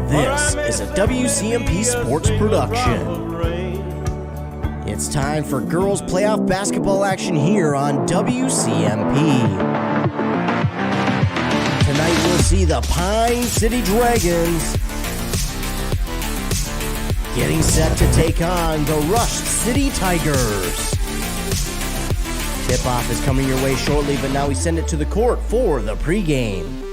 This is a WCMP Sports production. It's time for girls playoff basketball action here on WCMP. Tonight we'll see the Pine City Dragons getting set to take on the Rush City Tigers. Tip-off is coming your way shortly, but now we send it to the court for the pregame.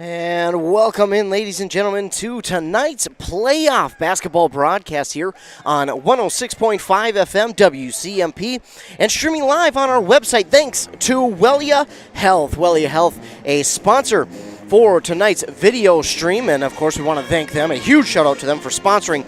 And welcome in, ladies and gentlemen, to tonight's playoff basketball broadcast here on 106.5 FM WCMP and streaming live on our website thanks to Wellia Health. Wellia Health, a sponsor for tonight's video stream, and of course we want to thank them. A huge shout out to them for sponsoring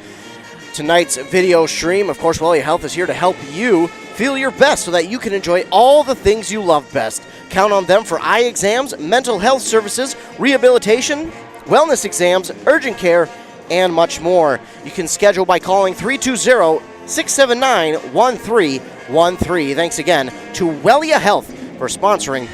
tonight's video stream. Of course, Wellia Health is here to help you feel your best so that you can enjoy all the things you love best. Count on them for eye exams, mental health services, rehabilitation, wellness exams, urgent care, and much more. You can schedule by calling 320-679-1313. Thanks again to Wellia Health for sponsoring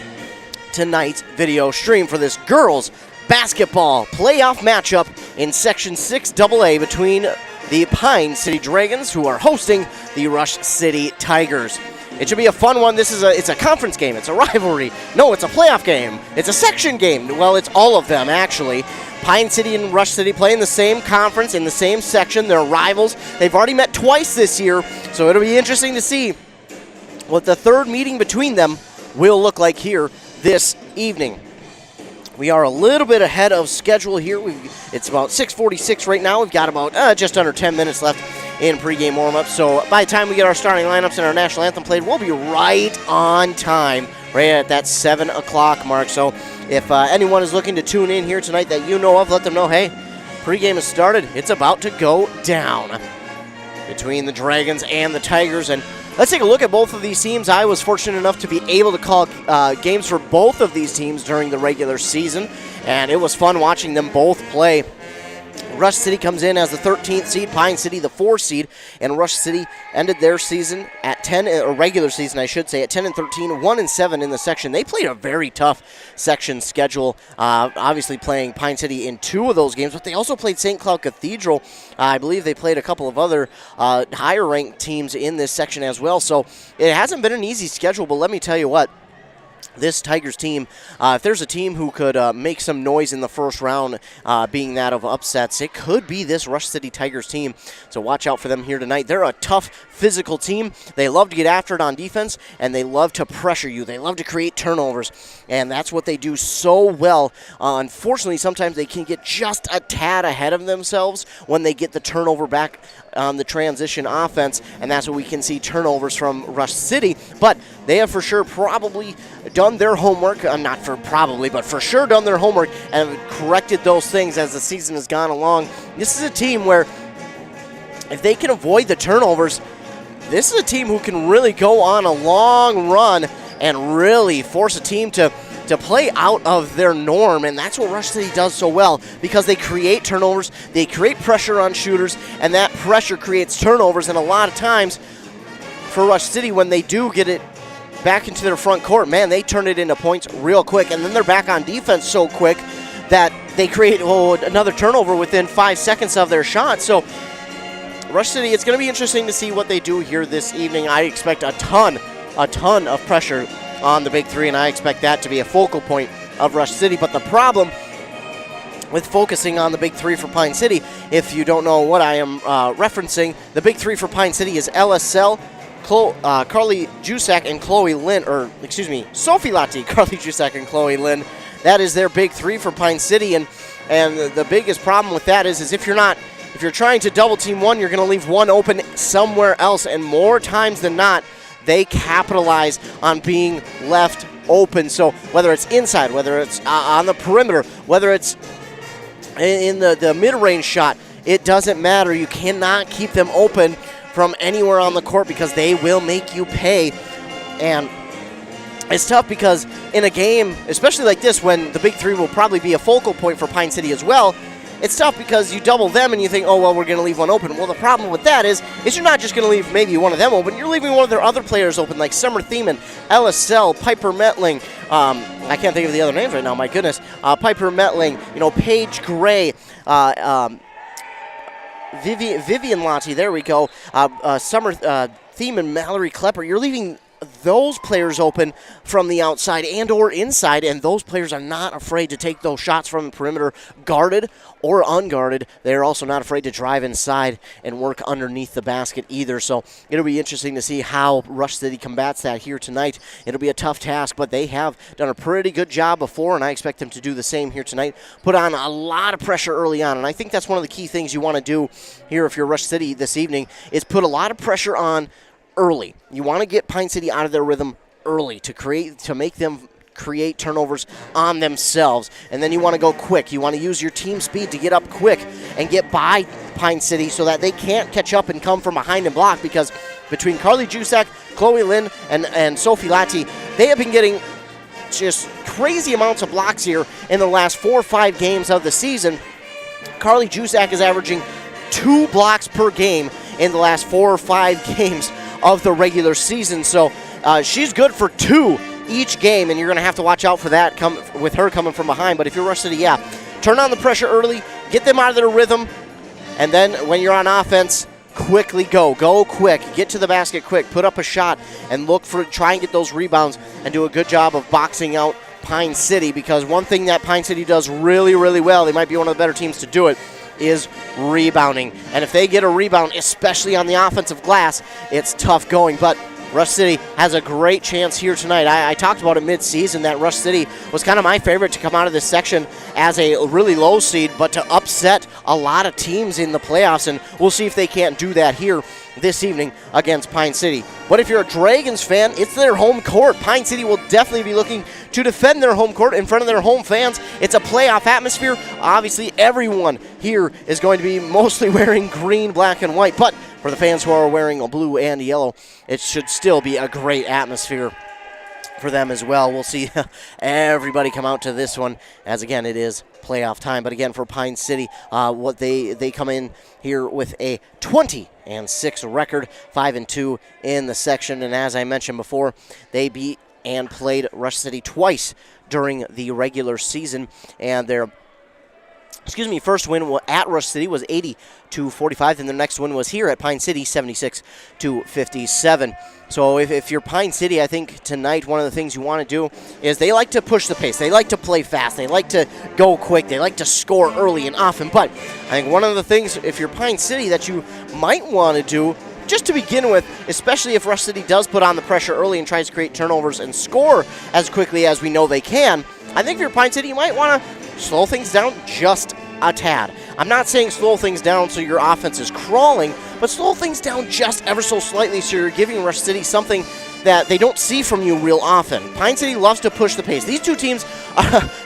tonight's video stream for this girls basketball playoff matchup in Section 6AA between the Pine City Dragons, who are hosting the Rush City Tigers. It should be a fun one. It's a conference game. It's a rivalry. No, it's a playoff game. It's a section game. Well, it's all of them, actually. Pine City and Rush City play in the same conference, in the same section. They're rivals. They've already met twice this year, so it'll be interesting to see what the third meeting between them will look like here this evening. We are a little bit ahead of schedule here. It's about 6:46 right now. We've got about just under 10 minutes left in pregame warm-up. So by the time we get our starting lineups and our national anthem played, we'll be right on time, right at that 7 o'clock mark. So if anyone is looking to tune in here tonight that you know of, let them know, hey, pregame has started. It's about to go down between the Dragons and the Tigers. And let's take a look at both of these teams. I was fortunate enough to be able to call games for both of these teams during the regular season, and it was fun watching them both play. Rush City comes in as the 13th seed, Pine City the 4th seed, and Rush City ended their season at 10, or regular season I should say, at 10-13, 1-7 in the section. They played a very tough section schedule, obviously playing Pine City in 2 of those games, but they also played St. Cloud Cathedral. I believe they played a couple of other higher ranked teams in this section as well, so it hasn't been an easy schedule, but let me tell you what. This Tigers team, if there's a team who could make some noise in the first round, being that of upsets, it could be this Rush City Tigers team. So watch out for them here tonight. They're a tough, physical team. They love to get after it on defense, and they love to pressure you. They love to create turnovers, and that's what they do so well. Unfortunately, sometimes they can get just a tad ahead of themselves when they get the turnover back on the transition offense, and that's what we can see, turnovers from Rush City. But they have for sure probably done their homework, not for probably, but for sure done their homework and have corrected those things as the season has gone along. This is a team where if they can avoid the turnovers, this is a team who can really go on a long run and really force a team to play out of their norm, and that's what Rush City does so well, because they create turnovers, they create pressure on shooters, and that pressure creates turnovers, and a lot of times for Rush City, when they do get it back into their front court, man, they turn it into points real quick, and then they're back on defense so quick that they create another turnover within 5 seconds of their shot. So Rush City, it's going to be interesting to see what they do here this evening. I expect a ton of pressure on the Big Three, and I expect that to be a focal point of Rush City. But the problem with focusing on the Big Three for Pine City, if you don't know what I am referencing, the Big Three for Pine City is LSL, Carly Jusak, and Chloe Lynn, Sophie Lati, Carly Jusak, and Chloe Lynn. That is their Big Three for Pine City, and the biggest problem with that is if you're trying to double team one, you're going to leave one open somewhere else, and more times than not, they capitalize on being left open. So whether it's inside, whether it's on the perimeter, whether it's in the mid-range shot, it doesn't matter. You cannot keep them open from anywhere on the court because they will make you pay. And it's tough because in a game, especially like this, when the Big Three will probably be a focal point for Pine City as well, it's tough because you double them and you think, oh, well, we're going to leave one open. Well, the problem with that is you're not just going to leave maybe one of them open. You're leaving one of their other players open, like Summer Thiemann, Ella Sell, Piper Metling. I can't think of the other names right now, my goodness. Piper Metling, Paige Gray, Vivian Lottie, there we go. Summer Thiemann, Mallory Klepper. You're leaving those players open from the outside and or inside, and those players are not afraid to take those shots from the perimeter, guarded or unguarded. They're also not afraid to drive inside and work underneath the basket either. So it'll be interesting to see how Rush City combats that here tonight. It'll be a tough task, but they have done a pretty good job before, and I expect them to do the same here tonight. Put on a lot of pressure early on, and I think that's one of the key things you want to do here if you're Rush City this evening, is put a lot of pressure on early. You want to get Pine City out of their rhythm early to make them create turnovers on themselves, and then you want to go quick. You want to use your team speed to get up quick and get by Pine City so that they can't catch up and come from behind and block, because between Carly Jusak, Chloe Lynn, and Sophie Latti, they have been getting just crazy amounts of blocks here in the last 4 or 5 games of the season. Carly Jusak is averaging 2 blocks per game in the last 4 or 5 games of the regular season. So she's good for 2 each game, and you're going to have to watch out for that with her coming from behind. But if you're Rush City, turn on the pressure early, get them out of their rhythm, and then when you're on offense, quickly go quick, get to the basket quick, put up a shot, and try and get those rebounds and do a good job of boxing out Pine City, because one thing that Pine City does really, really well, they might be one of the better teams to do it, is rebounding. And if they get a rebound, especially on the offensive glass, it's tough going. But Rush City has a great chance here tonight. I talked about it mid-season that Rush City was kind of my favorite to come out of this section as a really low seed, but to upset a lot of teams in the playoffs, and we'll see if they can't do that here this evening against Pine City. But if you're a Dragons fan, it's their home court. Pine City will definitely be looking to defend their home court in front of their home fans. It's a playoff atmosphere. Obviously, everyone here is going to be mostly wearing green, black, and white, but for the fans who are wearing blue and yellow, it should still be a great atmosphere for them as well. We'll see everybody come out to this one, as again, it is playoff time. But again, for Pine City, they come in here with a 20-6 record, 5-2 in the section. And as I mentioned before, they beat and played Rush City twice during the regular season, and their first win at Rush City was 80-45, and their next win was here at Pine City, 76-57. So if you're Pine City, I think tonight one of the things you want to do is they like to push the pace. They like to play fast. They like to go quick. They like to score early and often. But I think one of the things, if you're Pine City, that you might want to do, just to begin with, especially if Rush City does put on the pressure early and tries to create turnovers and score as quickly as we know they can, I think if you're Pine City, you might want to slow things down just a tad. I'm not saying slow things down so your offense is crawling, but slow things down just ever so slightly so you're giving Rush City something that they don't see from you real often. Pine City loves to push the pace. These two teams,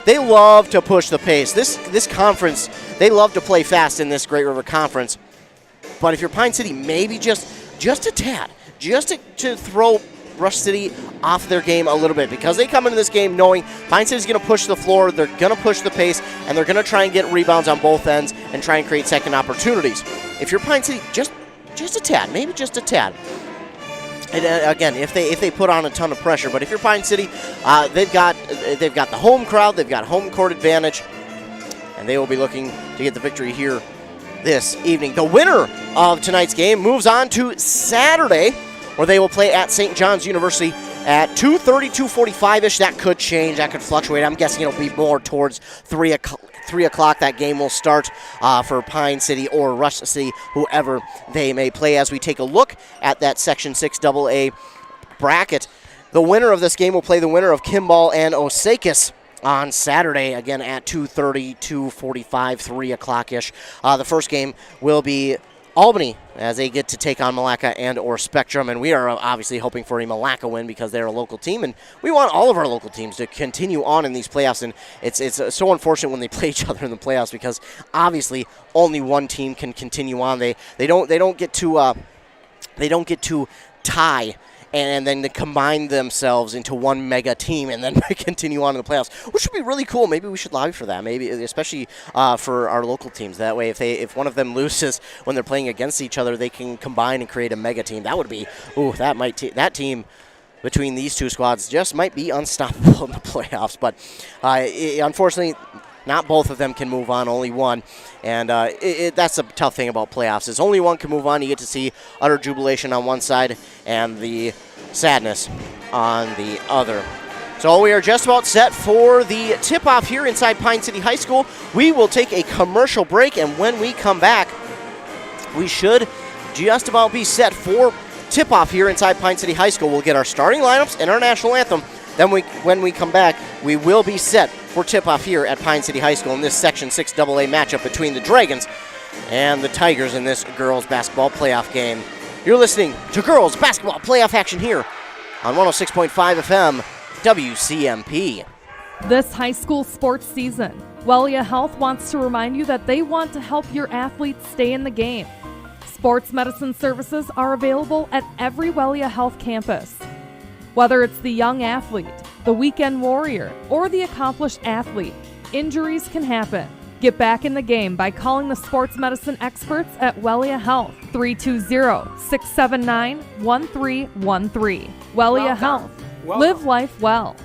they love to push the pace. This conference, they love to play fast in this Great River Conference. But if you're Pine City, maybe just a tad, just to throw Rush City off their game a little bit, because they come into this game knowing Pine City's going to push the floor, they're going to push the pace, and they're going to try and get rebounds on both ends and try and create second opportunities. If you're Pine City, just a tad, maybe just a tad. And again, if they put on a ton of pressure, but if you're Pine City, they've got the home crowd, they've got home court advantage, and they will be looking to get the victory here this evening. The winner of tonight's game moves on to Saturday, where they will play at St. John's University at 2:30, 2:45-ish. That could change. That could fluctuate. I'm guessing it'll be more towards 3 o'clock. That game will start for Pine City or Rush City, whoever they may play. As we take a look at that Section 6 AA bracket, the winner of this game will play the winner of Kimball and Osakis on Saturday, again at 2:30, 2:45, 3 o'clock-ish. The first game will be Albany, as they get to take on Malacca and or Spectrum, and we are obviously hoping for a Malacca win because they're a local team, and we want all of our local teams to continue on in these playoffs. And it's so unfortunate when they play each other in the playoffs, because obviously only one team can continue on. They don't get to tie and then to combine themselves into one mega team and then continue on in the playoffs, which would be really cool. Maybe we should lobby for that, maybe especially for our local teams. That way, if one of them loses when they're playing against each other, they can combine and create a mega team. That would be, that team between these two squads just might be unstoppable in the playoffs. But unfortunately, not both of them can move on, only one. And that's a tough thing about playoffs is only one can move on. You get to see utter jubilation on one side and the sadness on the other. So we are just about set for the tip-off here inside Pine City High School. We will take a commercial break, and when we come back, we should just about be set for tip-off here inside Pine City High School. We'll get our starting lineups and our national anthem. Then when we come back, we will be set for tip-off here at Pine City High School in this Section 6 AA matchup between the Dragons and the Tigers in this girls basketball playoff game. You're listening to girls basketball playoff action here on 106.5 FM WCMP. This high school sports season, Wellia Health wants to remind you that they want to help your athletes stay in the game. Sports medicine services are available at every Wellia Health campus. Whether it's the young athlete, the weekend warrior, or the accomplished athlete, injuries can happen. Get back in the game by calling the sports medicine experts at Wellia Health, 320-679-1313. Wellia Health. Live life well.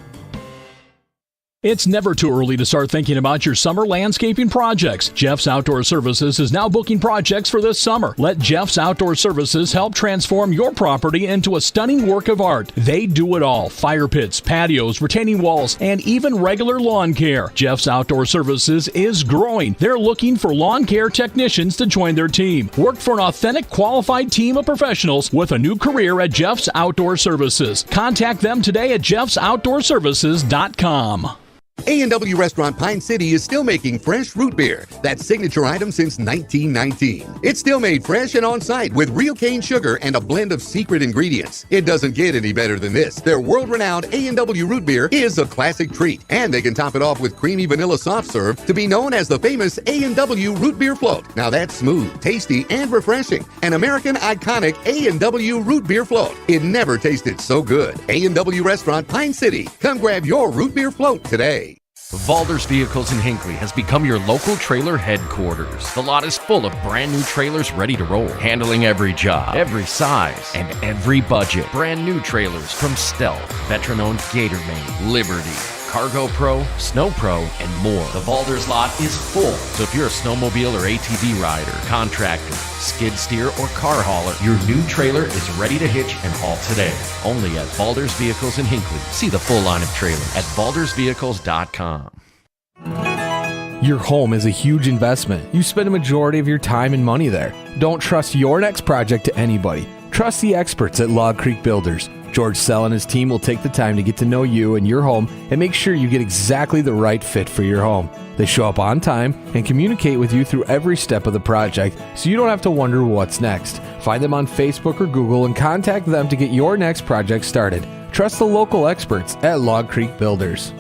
It's never too early to start thinking about your summer landscaping projects. Jeff's Outdoor Services is now booking projects for this summer. Let Jeff's Outdoor Services help transform your property into a stunning work of art. They do it all. Fire pits, patios, retaining walls, and even regular lawn care. Jeff's Outdoor Services is growing. They're looking for lawn care technicians to join their team. Work for an authentic, qualified team of professionals with a new career at Jeff's Outdoor Services. Contact them today at jeffsoutdoorservices.com. A&W Restaurant Pine City is still making fresh root beer, that signature item since 1919. It's still made fresh and on-site with real cane sugar and a blend of secret ingredients. It doesn't get any better than this. Their world-renowned A&W root beer is a classic treat, and they can top it off with creamy vanilla soft serve to be known as the famous A&W root beer float. Now that's smooth, tasty, and refreshing. An American iconic A&W root beer float. It never tasted so good. A&W Restaurant Pine City. Come grab your root beer float today. Valders Vehicles in Hinckley has become your local trailer headquarters. The lot is full of brand new trailers ready to roll, handling every job, every size, and every budget. Brand new trailers from Stealth, veteran-owned Gatormain, Liberty, Cargo Pro, Snow Pro, and more. The Valders lot is full, so if you're a snowmobile or ATV rider, contractor, skid steer, or car hauler, your new trailer is ready to hitch and haul today. Only at Valders Vehicles in Hinckley. See the full line of trailers at valdersvehicles.com. Your home is a huge investment. You spend a majority of your time and money there. Don't trust your next project to anybody. Trust the experts at Log Creek Builders. George Sell and his team will take the time to get to know you and your home and make sure you get exactly the right fit for your home. They show up on time and communicate with you through every step of the project, so you don't have to wonder what's next. Find them on Facebook or Google and contact them to get your next project started. Trust the local experts at Log Creek Builders.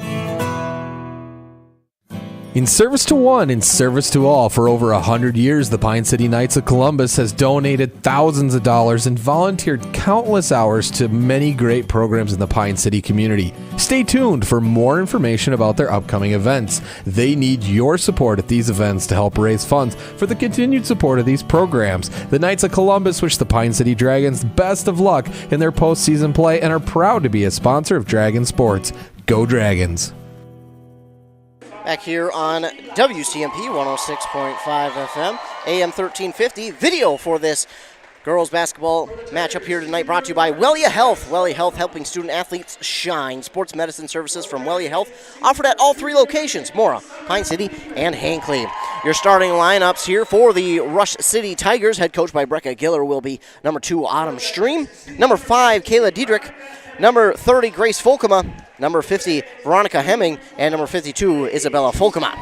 In service to one, in service to all, for over 100 years, the Pine City Knights of Columbus has donated thousands of dollars and volunteered countless hours to many great programs in the Pine City community. Stay tuned for more information about their upcoming events. They need your support at these events to help raise funds for the continued support of these programs. The Knights of Columbus wish the Pine City Dragons best of luck in their postseason play and are proud to be a sponsor of Dragon Sports. Go Dragons! Back here on WCMP 106.5 FM, AM 1350. Video for this girls basketball matchup here tonight brought to you by Wellia Health. Wellia Health, helping student athletes shine. Sports medicine services from Wellia Health offered at all three locations, Mora, Pine City, and Hinckley. Your starting lineups here for the Rush City Tigers, head coached by Brecca Giller, will be number 2, Autumn Stream, number 5, Kayla Diedrich, number 30, Grace Folkema, number 50, Veronica Hemming, and number 52, Isabella Folkema.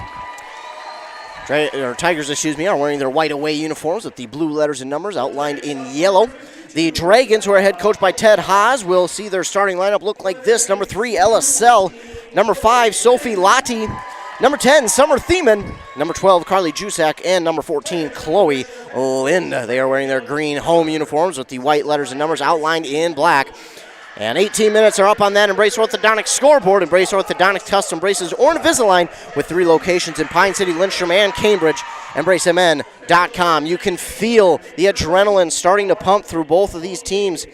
Tigers, are wearing their white away uniforms with the blue letters and numbers outlined in yellow. The Dragons, who are head coached by Ted Haas, will see their starting lineup look like this. Number 3, Ella Sell. Number 5, Sophie Lottie. Number 10, Summer Thiemann. Number 12, Carly Jusak. And number 14, Chloe Lind. They are wearing their green home uniforms with the white letters and numbers outlined in black. And 18 minutes are up on that Embrace Orthodontics scoreboard. Embrace Orthodontics custom braces or Invisalign with 3 locations in Pine City, Lindstrom, and Cambridge. EmbraceMN.com. You can feel the adrenaline starting to pump through both of these teams.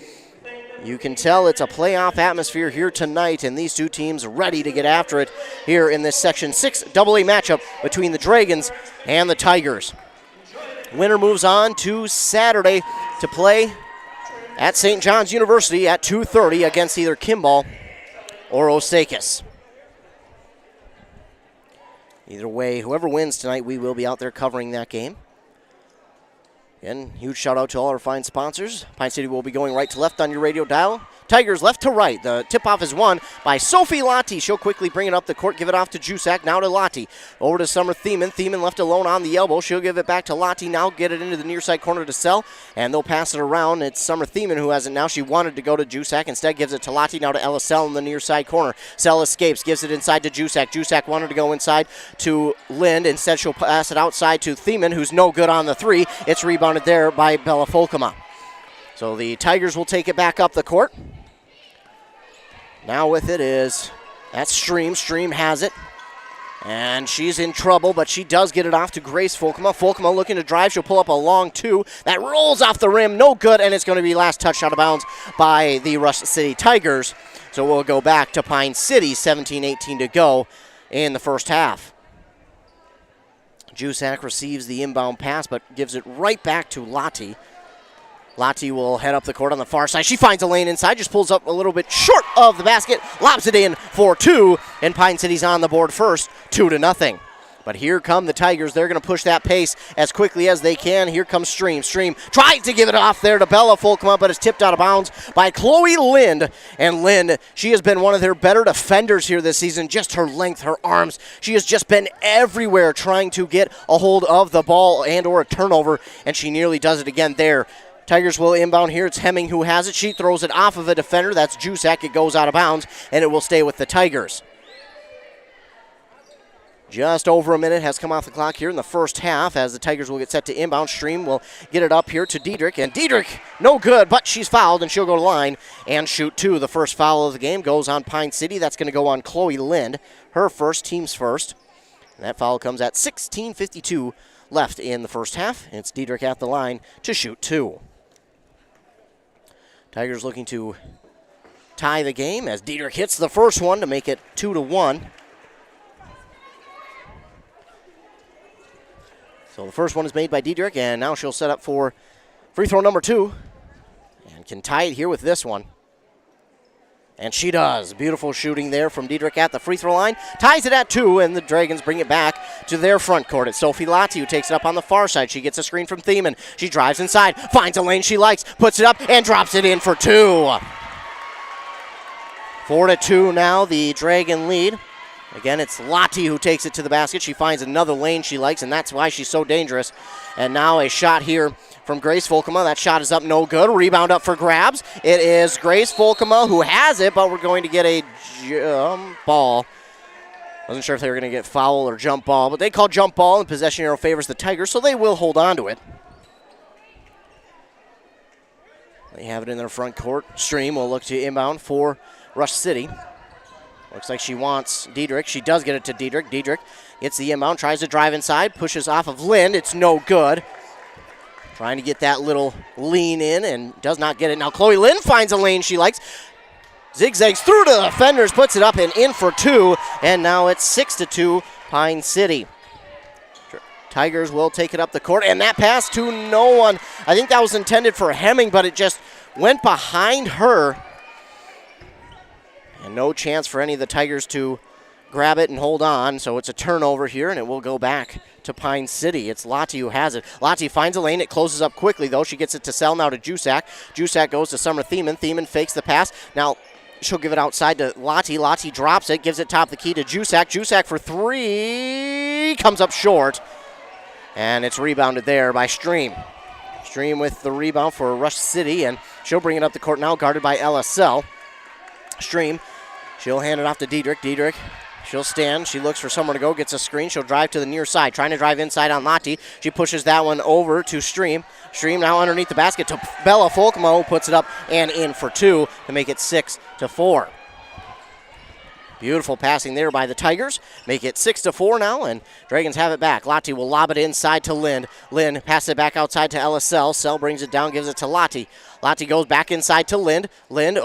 You can tell it's a playoff atmosphere here tonight, and these two teams ready to get after it here in this Section 6 AA matchup between the Dragons and the Tigers. Winner moves on to Saturday to play at St. John's University at 2:30 against either Kimball or Osakis. Either way, whoever wins tonight, we will be out there covering that game. Again, huge shout out to all our fine sponsors. Pine City will be going right to left on your radio dial. Tigers left to right. The tip-off is won by Sophie Lottie. She'll quickly bring it up the court, give it off to Jusak. Now to Lottie. Over to Summer Thiemann. Thiemann left alone on the elbow. She'll give it back to Lottie. Now get it into the near side corner to Sell, and they'll pass it around. It's Summer Thiemann who has it now. She wanted to go to Jusak. Instead gives it to Lottie. Now to Ella Sell in the near side corner. Sell escapes. Gives it inside to Jusak. Jusak wanted to go inside to Lind. Instead she'll pass it outside to Thiemann, who's no good on the 3. It's rebounded there by Bella Folkema. So the Tigers will take it back up the court. Now with it is, that's Stream. Stream has it. And she's in trouble, but she does get it off to Grace Folkema. Folkema looking to drive. She'll pull up a long 2. That rolls off the rim. No good, and it's going to be last touch out of bounds by the Rush City Tigers. So we'll go back to Pine City, 17-18 to go in the first half. Jusak receives the inbound pass, but gives it right back to Lottie. Lottie will head up the court on the far side. She finds a lane inside, just pulls up a little bit short of the basket, lobs it in for 2, and Pine City's on the board first, 2-0. But here come the Tigers. They're going to push that pace as quickly as they can. Here comes Stream. Stream tries to give it off there to Bella Folkema, but it's tipped out of bounds by Chloe Lind. And Lind, she has been one of their better defenders here this season. Just her length, her arms. She has just been everywhere trying to get a hold of the ball and or a turnover, and she nearly does it again there. Tigers will inbound here. It's Hemming who has it. She throws it off of a defender. That's Jusak. It goes out of bounds, and it will stay with the Tigers. Just over a minute has come off the clock here in the first half as the Tigers will get set to inbound. Stream will get it up here to Diedrich, and Diedrich, no good, but she's fouled, and she'll go to line and shoot 2. The first foul of the game goes on Pine City. That's going to go on Chloe Lind, her first, team's first. And that foul comes at 16:52 left in the first half. It's Diedrich at the line to shoot 2. Tigers looking to tie the game as Diedrich hits the first one to make it 2-1. So the first one is made by Diedrich, and now she'll set up for free throw number 2 and can tie it here with this one. And she does. Beautiful shooting there from Diedrich at the free throw line. Ties it at 2, and the Dragons bring it back to their front court. It's Sophie Lottie who takes it up on the far side. She gets a screen from Thiemann. She drives inside, finds a lane she likes, puts it up, and drops it in for 2. 4-2 now, the Dragon lead. Again, it's Lottie who takes it to the basket. She finds another lane she likes, and that's why she's so dangerous. And now a shot here from Grace Folkema. That shot is up, no good. Rebound up for grabs. It is Grace Folkema who has it, but we're going to get a jump ball. Wasn't sure if they were going to get foul or jump ball, but they call jump ball, and possession arrow favors the Tigers, so they will hold on to it. They have it in their front court. Stream will look to inbound for Rush City. Looks like she wants Diedrich. She does get it to Diedrich. Diedrich gets the inbound, tries to drive inside, pushes off of Lind. It's no good. Trying to get that little lean in and does not get it. Now Chloe Lind finds a lane she likes. Zigzags through to the defenders, puts it up and in for 2. And now it's 6-2 Pine City. Tigers will take it up the court, and that pass to no one. I think that was intended for Hemming, but it just went behind her. And no chance for any of the Tigers to grab it and hold on. So it's a turnover here, and it will go back to Pine City. It's Lottie who has it. Lottie finds a lane. It closes up quickly, though. She gets it to Sell now to Jusak. Jusak goes to Summer Thiemann. Thiemann fakes the pass. Now she'll give it outside to Lottie. Lottie drops it, gives it top of the key to Jusak. Jusak for 3. Comes up short. And it's rebounded there by Stream. Stream with the rebound for Rush City, and she'll bring it up the court now, guarded by LSL. Stream, she'll hand it off to Diedrich. Diedrich She'll stand. She looks for somewhere to go, gets a screen. She'll drive to the near side, trying to drive inside on Lottie. She pushes that one over to Stream. Stream now underneath the basket to Bella Folkema, who puts it up and in for 2 to make it 6-4. Beautiful passing there by the Tigers. Make it 6-4 now, and Dragons have it back. Lottie will lob it inside to Lind. Lind passes it back outside to LSL. Sell brings it down, gives it to Lottie. Lottie goes back inside to Lind. Lind,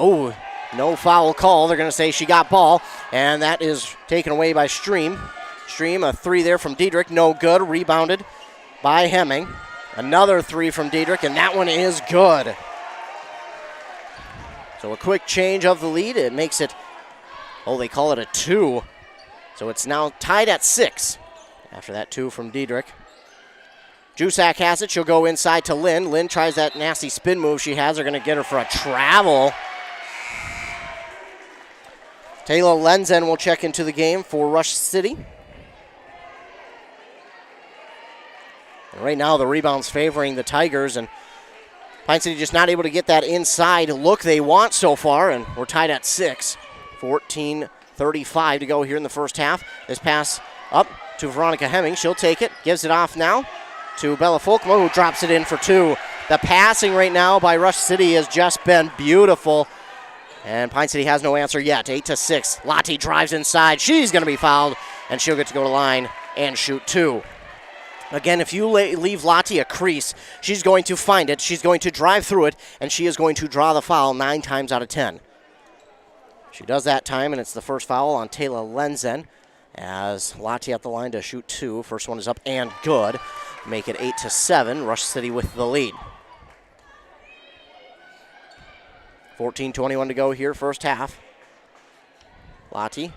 no foul call. They're going to say she got ball, and that is taken away by Stream. Stream, a 3 there from Diedrich, no good. Rebounded by Hemming. Another 3 from Diedrich, and that one is good. So a quick change of the lead. It makes it, they call it a 2. So it's now tied at 6 after that 2 from Diedrich. Jusak has it. She'll go inside to Lynn. Lynn tries that nasty spin move she has. They're going to get her for a travel. Taylor Lenzen will check into the game for Rush City. And right now the rebound's favoring the Tigers, and Pine City just not able to get that inside look they want so far, and we're tied at 6. 14:35 to go here in the first half. This pass up to Veronica Hemming. She'll take it, gives it off now to Bella Folkma, who drops it in for 2. The passing right now by Rush City has just been beautiful. And Pine City has no answer yet. 8-6. Lottie drives inside. She's going to be fouled, and she'll get to go to line and shoot 2. Again, if you leave Lottie a crease, she's going to find it. She's going to drive through it, and she is going to draw the foul 9 times out of 10. She does that time, and it's the first foul on Taylor Lenzen as Lottie at the line to shoot 2. First one is up and good. Make it 8-7. Rush City with the lead. 14:21 to go here, first half. Lottie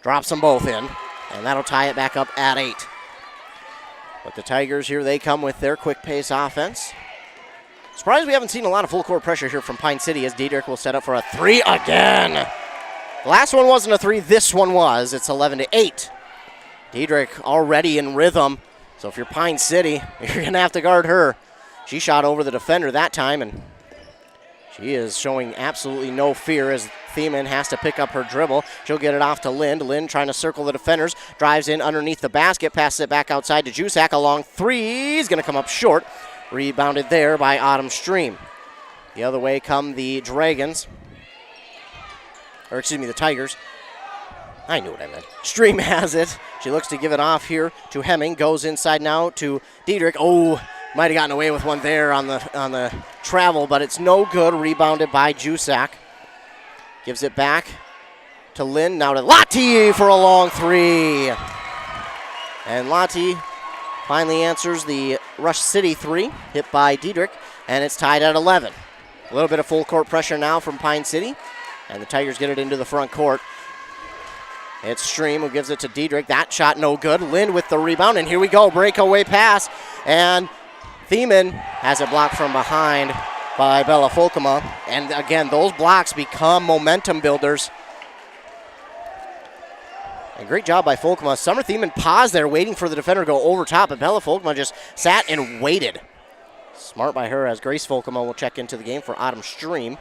drops them both in, and that'll tie it back up at 8. But the Tigers here, they come with their quick pace offense. Surprised we haven't seen a lot of full court pressure here from Pine City as Diedrich will set up for a 3 again. The last one wasn't a 3, this one was. It's 11-8. Diedrich already in rhythm, so if you're Pine City, you're going to have to guard her. She shot over the defender that time, and she is showing absolutely no fear as Thiemann has to pick up her dribble. She'll get it off to Lind. Lind trying to circle the defenders. Drives in underneath the basket. Passes it back outside to Jusak. A long 3 is going to come up short. Rebounded there by Autumn Stream. The other way come the Dragons. Or excuse me, the Tigers. I knew what I meant. Stream has it. She looks to give it off here to Hemming. Goes inside now to Diedrich. Might have gotten away with one there on the travel, but it's no good. Rebounded by Jusak. Gives it back to Lynn. Now to Lottie for a long 3. And Lottie finally answers the Rush City 3, hit by Diedrich, and it's tied at 11. A little bit of full court pressure now from Pine City, and the Tigers get it into the front court. It's Stream who gives it to Diedrich. That shot no good. Lynn with the rebound, and here we go. Breakaway pass, and Thiemann has it blocked from behind by Bella Folkema. And again, those blocks become momentum builders. And great job by Folkema. Summer Thiemann paused there waiting for the defender to go over top, but Bella Folkema just sat and waited. Smart by her as Grace Folkema will check into the game for Autumn Stream.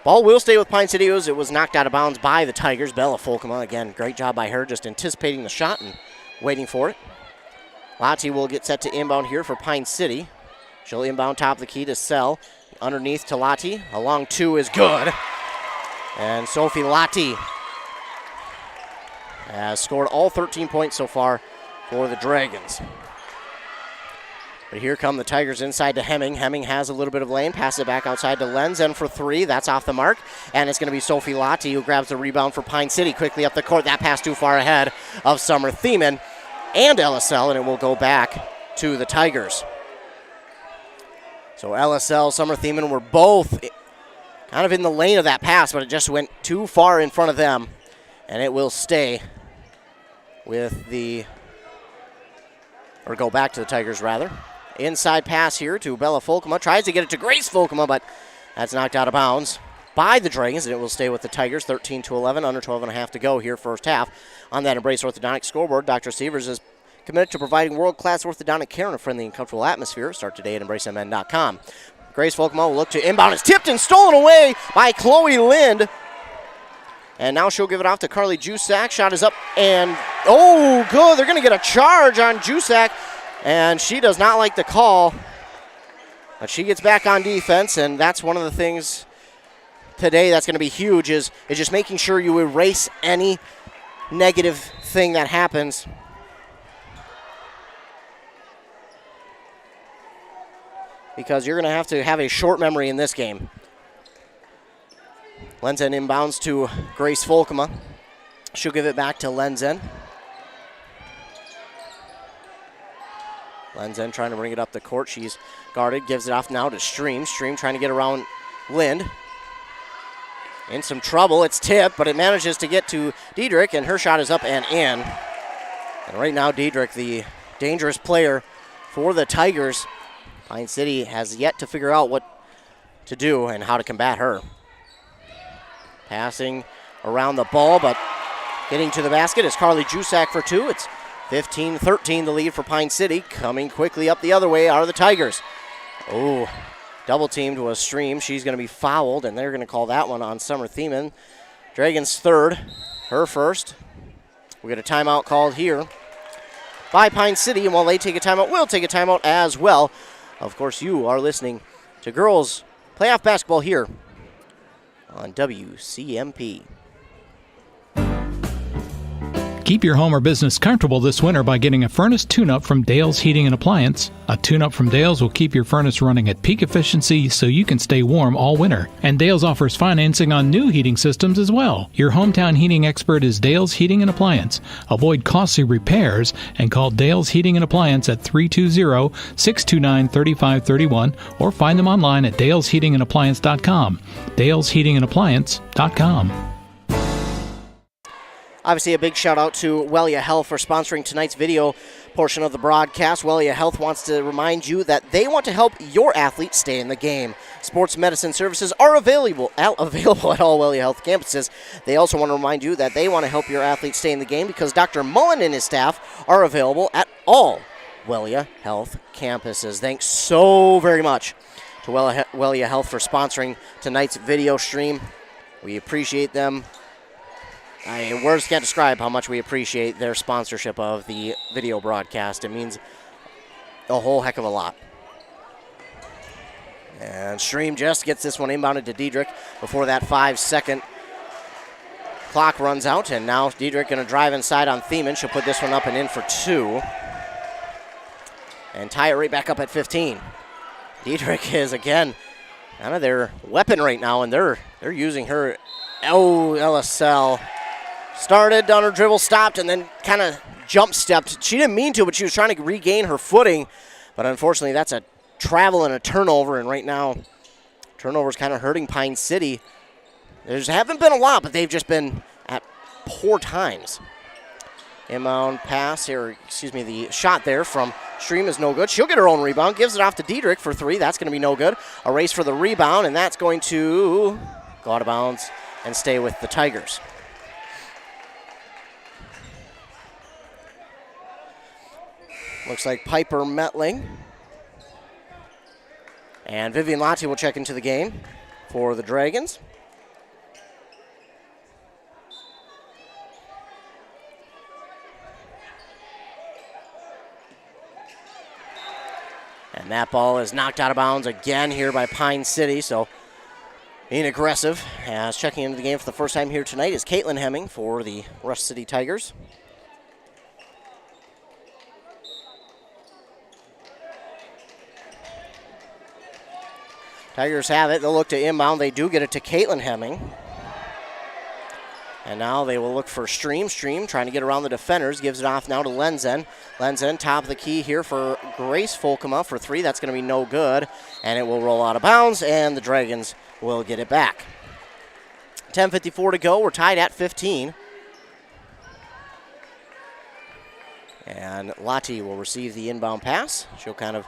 Ball will stay with Pine City. It was knocked out of bounds by the Tigers. Bella Folkema, again, great job by her just anticipating the shot and waiting for it. Lottie will get set to inbound here for Pine City. She'll inbound top of the key to Sell. Underneath to Lottie. A long 2 is good. And Sophie Lottie has scored all 13 points so far for the Dragons. But here come the Tigers inside to Hemming. Hemming has a little bit of lane. Pass it back outside to Lenzen for 3. That's off the mark. And it's going to be Sophie Lottie who grabs the rebound for Pine City quickly up the court. That pass too far ahead of Summer Thiemann and LSL, and it will go back to the Tigers. So LSL, Summer Thiemann were both kind of in the lane of that pass, but it just went too far in front of them, and it will stay with go back to the Tigers rather. Inside pass here to Bella Folkema. Tries to get it to Grace Folkema, but that's knocked out of bounds by the Dragons, and it will stay with the Tigers. 13-11, under 12.5 to go here first half. On that Embrace Orthodontic scoreboard, Dr. Sievers is committed to providing world-class orthodontic care in a friendly and comfortable atmosphere. Start today at EmbraceMN.com. Grace Folkema will look to inbound. It's tipped and stolen away by Chloe Lind. And now she'll give it off to Carly Jusak. Shot is up and, oh, good. They're going to get a charge on Jusak. And she does not like the call. But she gets back on defense, and that's one of the things today that's going to be huge is just making sure you erase any negative thing that happens. Because you're going to have a short memory in this game. Lenzen inbounds to Grace Volkema. She'll give it back to Lenzen. Lenzen trying to bring it up the court. She's guarded, gives it off now to Stream. Stream trying to get around Lind. In some trouble, it's tipped, but it manages to get to Diedrich, and her shot is up and in. And right now, Diedrich, the dangerous player for the Tigers. Pine City has yet to figure out what to do and how to combat her. Passing around the ball, but getting to the basket is Carly Jusak for two. It's 15-13, the lead for Pine City. Coming quickly up the other way are the Tigers. Oh, double teamed was Stream. She's going to be fouled, and they're going to call that one on Summer Thiemann. Dragons third, her first. We get a timeout called here by Pine City, and while they take a timeout, we'll take a timeout as well. Of course, you are listening to girls playoff basketball here on WCMP. Keep your home or business comfortable this winter by getting a furnace tune-up from Dale's Heating and Appliance. A tune-up from Dale's will keep your furnace running at peak efficiency so you can stay warm all winter. And Dale's offers financing on new heating systems as well. Your hometown heating expert is Dale's Heating and Appliance. Avoid costly repairs and call Dale's Heating and Appliance at 320-629-3531 or find them online at dalesheatingandappliance.com. dalesheatingandappliance.com. Obviously, a big shout out to Wellia Health for sponsoring tonight's video portion of the broadcast. Wellia Health wants to remind you that they want to help your athlete stay in the game. Sports medicine services are available at all Wellia Health campuses. They also want to remind you that they want to help your athlete stay in the game because Dr. Mullen and his staff are available at all Wellia Health campuses. Thanks so very much to Wellia Health for sponsoring tonight's video stream. We appreciate them. Words can't describe how much we appreciate their sponsorship of the video broadcast. It means a whole heck of a lot. And Stream just gets this one inbounded to Diedrich before that 5-second clock runs out. And now Diedrich going to drive inside on Thiemann. She'll put this one up and in for two. And tie it right back up at 15. Diedrich is, again, kind of their weapon right now, and they're using her. Oh, LSL. Started on her dribble, stopped, and then kind of jump-stepped. She didn't mean to, but she was trying to regain her footing. But unfortunately, that's a travel and a turnover, and right now, turnover's kind of hurting Pine City. There haven't been a lot, but they've just been at poor times. Inbound pass, the shot there from Stream is no good. She'll get her own rebound, gives it off to Diedrich for three. That's going to be no good. A race for the rebound, and that's going to go out of bounds and stay with the Tigers. Looks like Piper Metling and Vivian Lati will check into the game for the Dragons. And that ball is knocked out of bounds again here by Pine City, so being aggressive. As checking into the game for the first time here tonight is Caitlin Hemming for the Rush City Tigers. Tigers have it. They'll look to inbound. They do get it to Caitlin Hemming. And now they will look for Stream. Stream trying to get around the defenders. Gives it off now to Lenzen. Lenzen, top of the key here for Grace Volkema for three. That's going to be no good. And it will roll out of bounds, and the Dragons will get it back. 10:54 to go. We're tied at 15. And Lati will receive the inbound pass. She'll kind of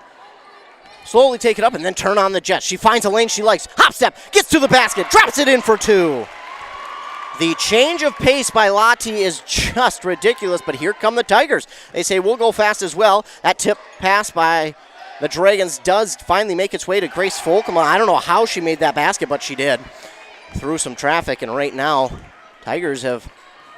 slowly take it up and then turn on the jet. She finds a lane she likes. Hop step, gets to the basket, drops it in for two. The change of pace by Lati is just ridiculous, but here come the Tigers. They say we'll go fast as well. That tip pass by the Dragons does finally make its way to Grace Volkema. I don't know how she made that basket, but she did. Through some traffic, and right now Tigers have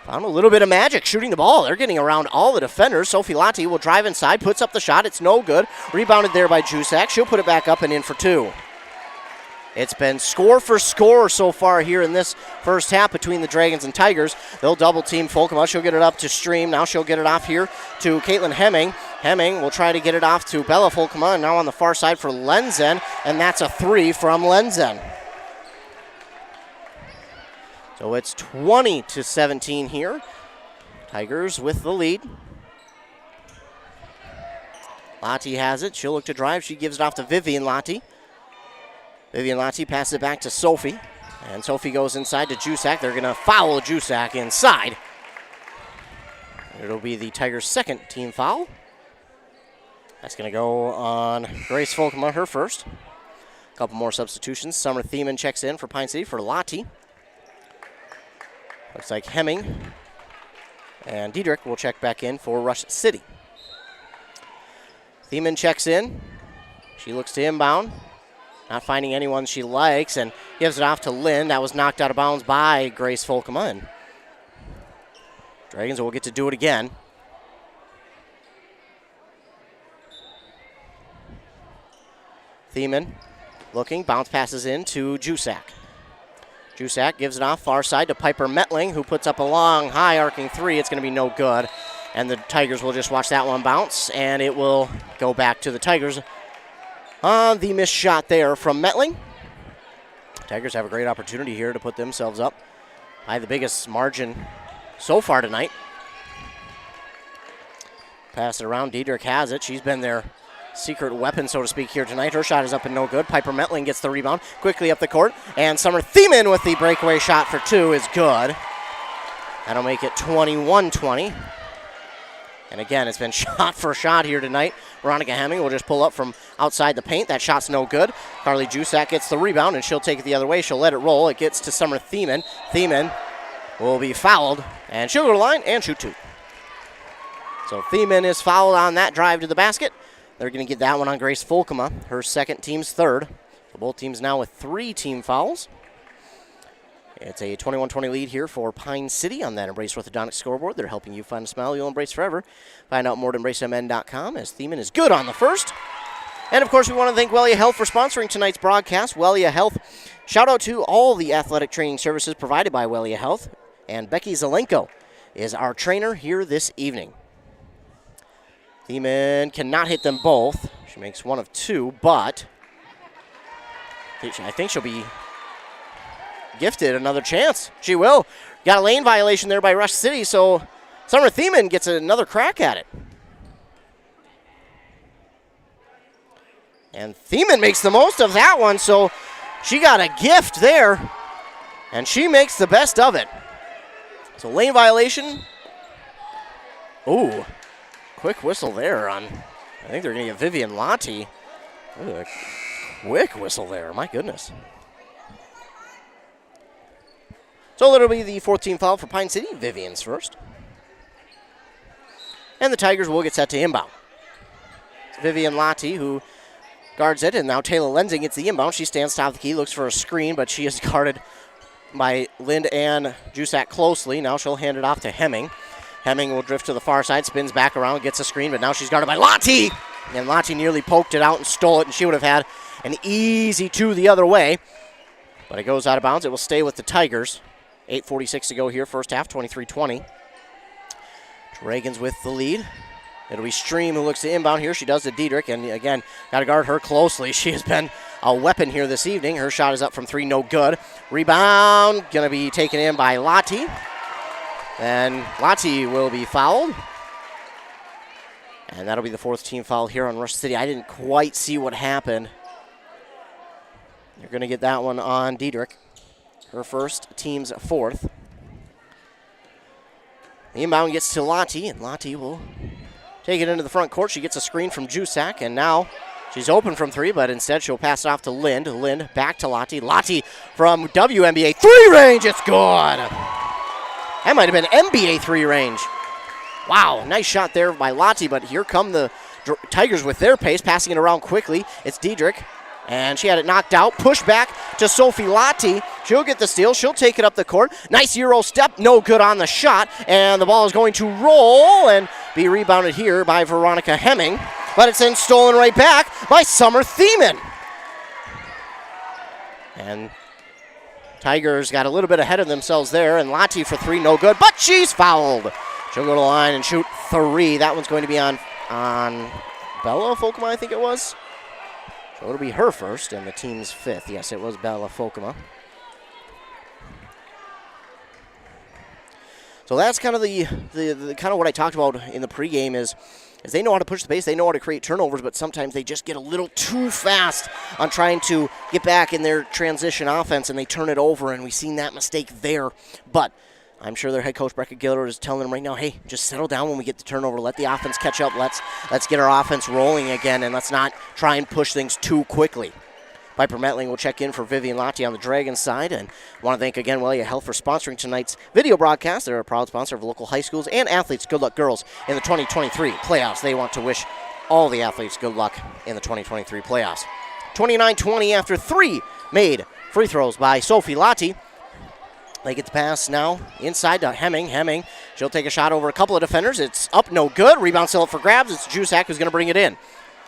found a little bit of magic shooting the ball. They're getting around all the defenders. Sophie Lati will drive inside, puts up the shot. It's no good. Rebounded there by Jusak. She'll put it back up and in for two. It's been score for score so far here in this first half between the Dragons and Tigers. They'll double team Folkema. She'll get it up to Stream. Now she'll get it off here to Caitlin Hemming. Hemming will try to get it off to Bella Folkema. And now on the far side for Lenzen. And that's a three from Lenzen. So it's 20-17 here. Tigers with the lead. Lati has it. She'll look to drive. She gives it off to Vivian Lati. Vivian Lati passes it back to Sophie. And Sophie goes inside to Jusak. They're going to foul Jusak inside. It'll be the Tigers' second team foul. That's going to go on Grace Folkema, her first. A couple more substitutions. Summer Thiemann checks in for Pine City for Lati. Looks like Hemming and Diedrich will check back in for Rush City. Thiemann checks in. She looks to inbound. Not finding anyone she likes and gives it off to Lynn. That was knocked out of bounds by Grace Folkema. And Dragons will get to do it again. Thiemann looking. Bounce passes in to Jusak. Jusak gives it off far side to Piper Metling, who puts up a long, high arcing three. It's going to be no good. And the Tigers will just watch that one bounce, and it will go back to the Tigers on the missed shot there from Metling. Tigers have a great opportunity here to put themselves up by the biggest margin so far tonight. Pass it around. Diedrich has it. She's been their secret weapon, so to speak, here tonight. Her shot is up and no good. Piper Metling gets the rebound quickly up the court. And Summer Thiemann with the breakaway shot for two is good. That'll make it 21-20. And again, it's been shot for shot here tonight. Veronica Hemming will just pull up from outside the paint. That shot's no good. Carly Jusak gets the rebound, and she'll take it the other way. She'll let it roll. It gets to Summer Thiemann. Thiemann will be fouled, and she'll go to the line and shoot two. So Thiemann is fouled on that drive to the basket. They're going to get that one on Grace Folkema, her second, team's third. So both teams now with 3 team fouls. It's a 21-20 lead here for Pine City on that Embrace Orthodontics scoreboard. They're helping you find a smile you'll embrace forever. Find out more at EmbraceMN.com as Thiemann is good on the first. And, of course, we want to thank Wellia Health for sponsoring tonight's broadcast. Wellia Health, shout out to all the athletic training services provided by Wellia Health. And Becky Zelenko is our trainer here this evening. Thiemann cannot hit them both. She makes 1 of 2, but I think she'll be gifted another chance. She will. Got a lane violation there by Rush City, so Summer Thiemann gets another crack at it. And Thiemann makes the most of that one, so she got a gift there, and she makes the best of it. So lane violation. Ooh, quick whistle there on, I think they're going to get Vivian Lati. Ooh, a quick whistle there, my goodness. So it'll be the 4th team foul for Pine City. Vivian's first. And the Tigers will get set to inbound. It's Vivian Lati who guards it, and now Taylor Lenzing gets the inbound. She stands top of the key, looks for a screen, but she is guarded by Lind and Jusak closely. Now she'll hand it off to Hemming. Hemming will drift to the far side, spins back around, gets a screen, but now she's guarded by Lati. And Lati nearly poked it out and stole it, and she would have had an easy 2 the other way. But it goes out of bounds. It will stay with the Tigers. 8:46 to go here, first half, 23-20. Dragons with the lead. It'll be Stream who looks to inbound here. She does to Diedrich, and again, got to guard her closely. She has been a weapon here this evening. Her shot is up from 3, no good. Rebound, going to be taken in by Lati. And Lati will be fouled. And that'll be the 4th team foul here on Rush City. I didn't quite see what happened. They're going to get that one on Diedrich. Her first, team's 4th. The inbound gets to Lati, and Lati will take it into the front court. She gets a screen from Jusak, and now she's open from 3, but instead she'll pass it off to Lind. Lind back to Lati. Lati from WNBA 3 range. It's good. That might have been NBA 3 range. Wow, nice shot there by Lati, but here come the Tigers with their pace, passing it around quickly. It's Diedrich. And she had it knocked out. Push back to Sophie Lottie. She'll get the steal. She'll take it up the court. Nice Euro step. No good on the shot. And the ball is going to roll and be rebounded here by Veronica Hemming. But it's then stolen right back by Summer Thiemann. And Tigers got a little bit ahead of themselves there. And Lottie for three, no good. But she's fouled. She'll go to the line and shoot three. That one's going to be on Bella Folkema, I think it was. So it'll be her first and the team's fifth. Yes, it was Bella Folkema. So that's kind of the kind of what I talked about in the pregame is they know how to push the pace, they know how to create turnovers, but sometimes they just get a little too fast on trying to get back in their transition offense and they turn it over, and we've seen that mistake there. But I'm sure their head coach, Brecka Gillard, is telling them right now, hey, just settle down when we get the turnover. Let the offense catch up. Let's get our offense rolling again, and let's not try and push things too quickly. Piper Metling will check in for Vivian Lottie on the Dragons side. And I want to thank again Wellia Health for sponsoring tonight's video broadcast. They're a proud sponsor of local high schools and athletes. Good luck, girls, in the 2023 playoffs. They want to wish all the athletes good luck in the 2023 playoffs. 29-20 after three made free throws by Sophie Lottie. They get the pass now inside to Hemming. Hemming, she'll take a shot over a couple of defenders. It's up, no good. Rebound still up for grabs. It's Jusak who's going to bring it in.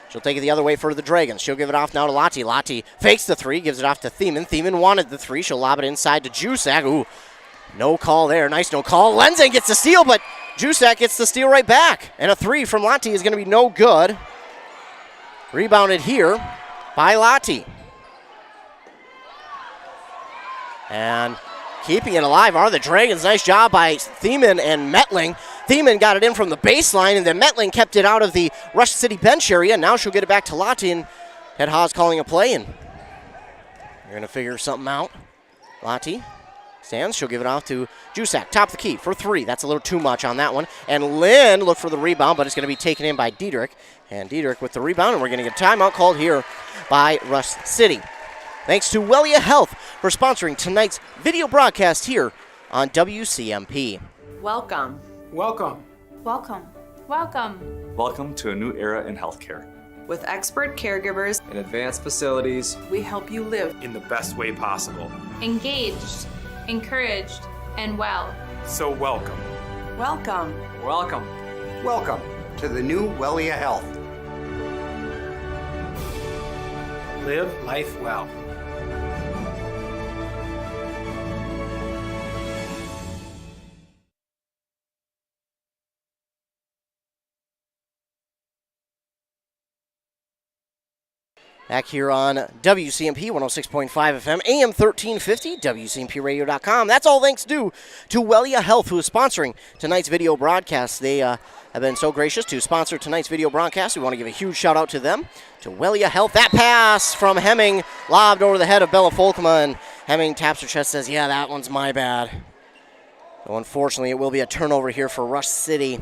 She'll take it the other way for the Dragons. She'll give it off now to Lottie. Lottie fakes the three, gives it off to Thiemann. Thiemann wanted the three. She'll lob it inside to Jusak. Ooh, no call there. Nice no call. Lenzen gets the steal, but Jusak gets the steal right back. And a three from Lottie is going to be no good. Rebounded here by Lottie. And keeping it alive are the Dragons. Nice job by Thiemann and Metling. Thiemann got it in from the baseline, and then Metling kept it out of the Rush City bench area. Now she'll get it back to Lottie, and Ted Haas calling a play, and they're going to figure something out. Lottie stands. She'll give it off to Jusak. Top of the key for three. That's a little too much on that one. And Lynn looked for the rebound, but it's going to be taken in by Diedrich. And Diedrich with the rebound, and we're going to get a timeout called here by Rush City. Thanks to Wellia Health for sponsoring tonight's video broadcast here on WCMP. Welcome. Welcome. Welcome. Welcome. Welcome to a new era in healthcare. With expert caregivers In advanced facilities, we help you live in the best way possible. Engaged, encouraged, and well. So welcome. Welcome. Welcome. Welcome to the new Wellia Health. Live life well. Back here on WCMP 106.5 FM, AM 1350, WCMPradio.com. That's all thanks due to Wellia Health, who is sponsoring tonight's video broadcast. They have been so gracious to sponsor tonight's video broadcast. We want to give a huge shout out to them, to Wellia Health. That pass from Hemming, lobbed over the head of Bella Folkema, and Hemming taps her chest, says, yeah, that one's my bad. So unfortunately, it will be a turnover here for Rush City.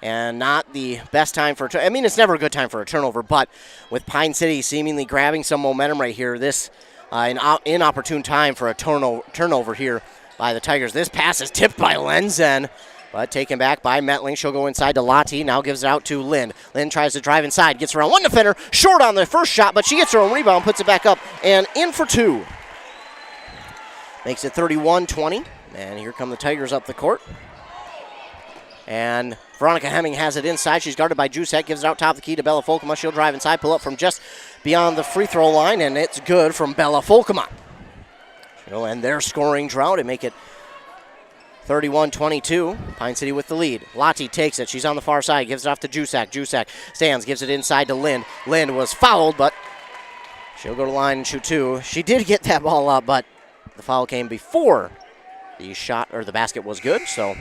And not the best time for it's never a good time for a turnover, but with Pine City seemingly grabbing some momentum right here, this an inopportune time for a turnover here by the Tigers. This pass is tipped by Lenzen, but taken back by Metling. She'll go inside to Lottie, now gives it out to Lynn. Lynn tries to drive inside, gets around one defender, short on the first shot, but she gets her own rebound, puts it back up, and in for two. Makes it 31-20, and here come the Tigers up the court. And Veronica Hemming has it inside. She's guarded by Jusak. Gives it out top of the key to Bella Folkema. She'll drive inside, pull up from just beyond the free throw line, and it's good from Bella Folkema. She'll end their scoring drought and make it 31-22. Pine City with the lead. Lottie takes it. She's on the far side. Gives it off to Jusak. Jusak stands. Gives it inside to Lind. Lind was fouled, but she'll go to the line and shoot two. She did get that ball up, but the foul came before the shot or the basket was good, so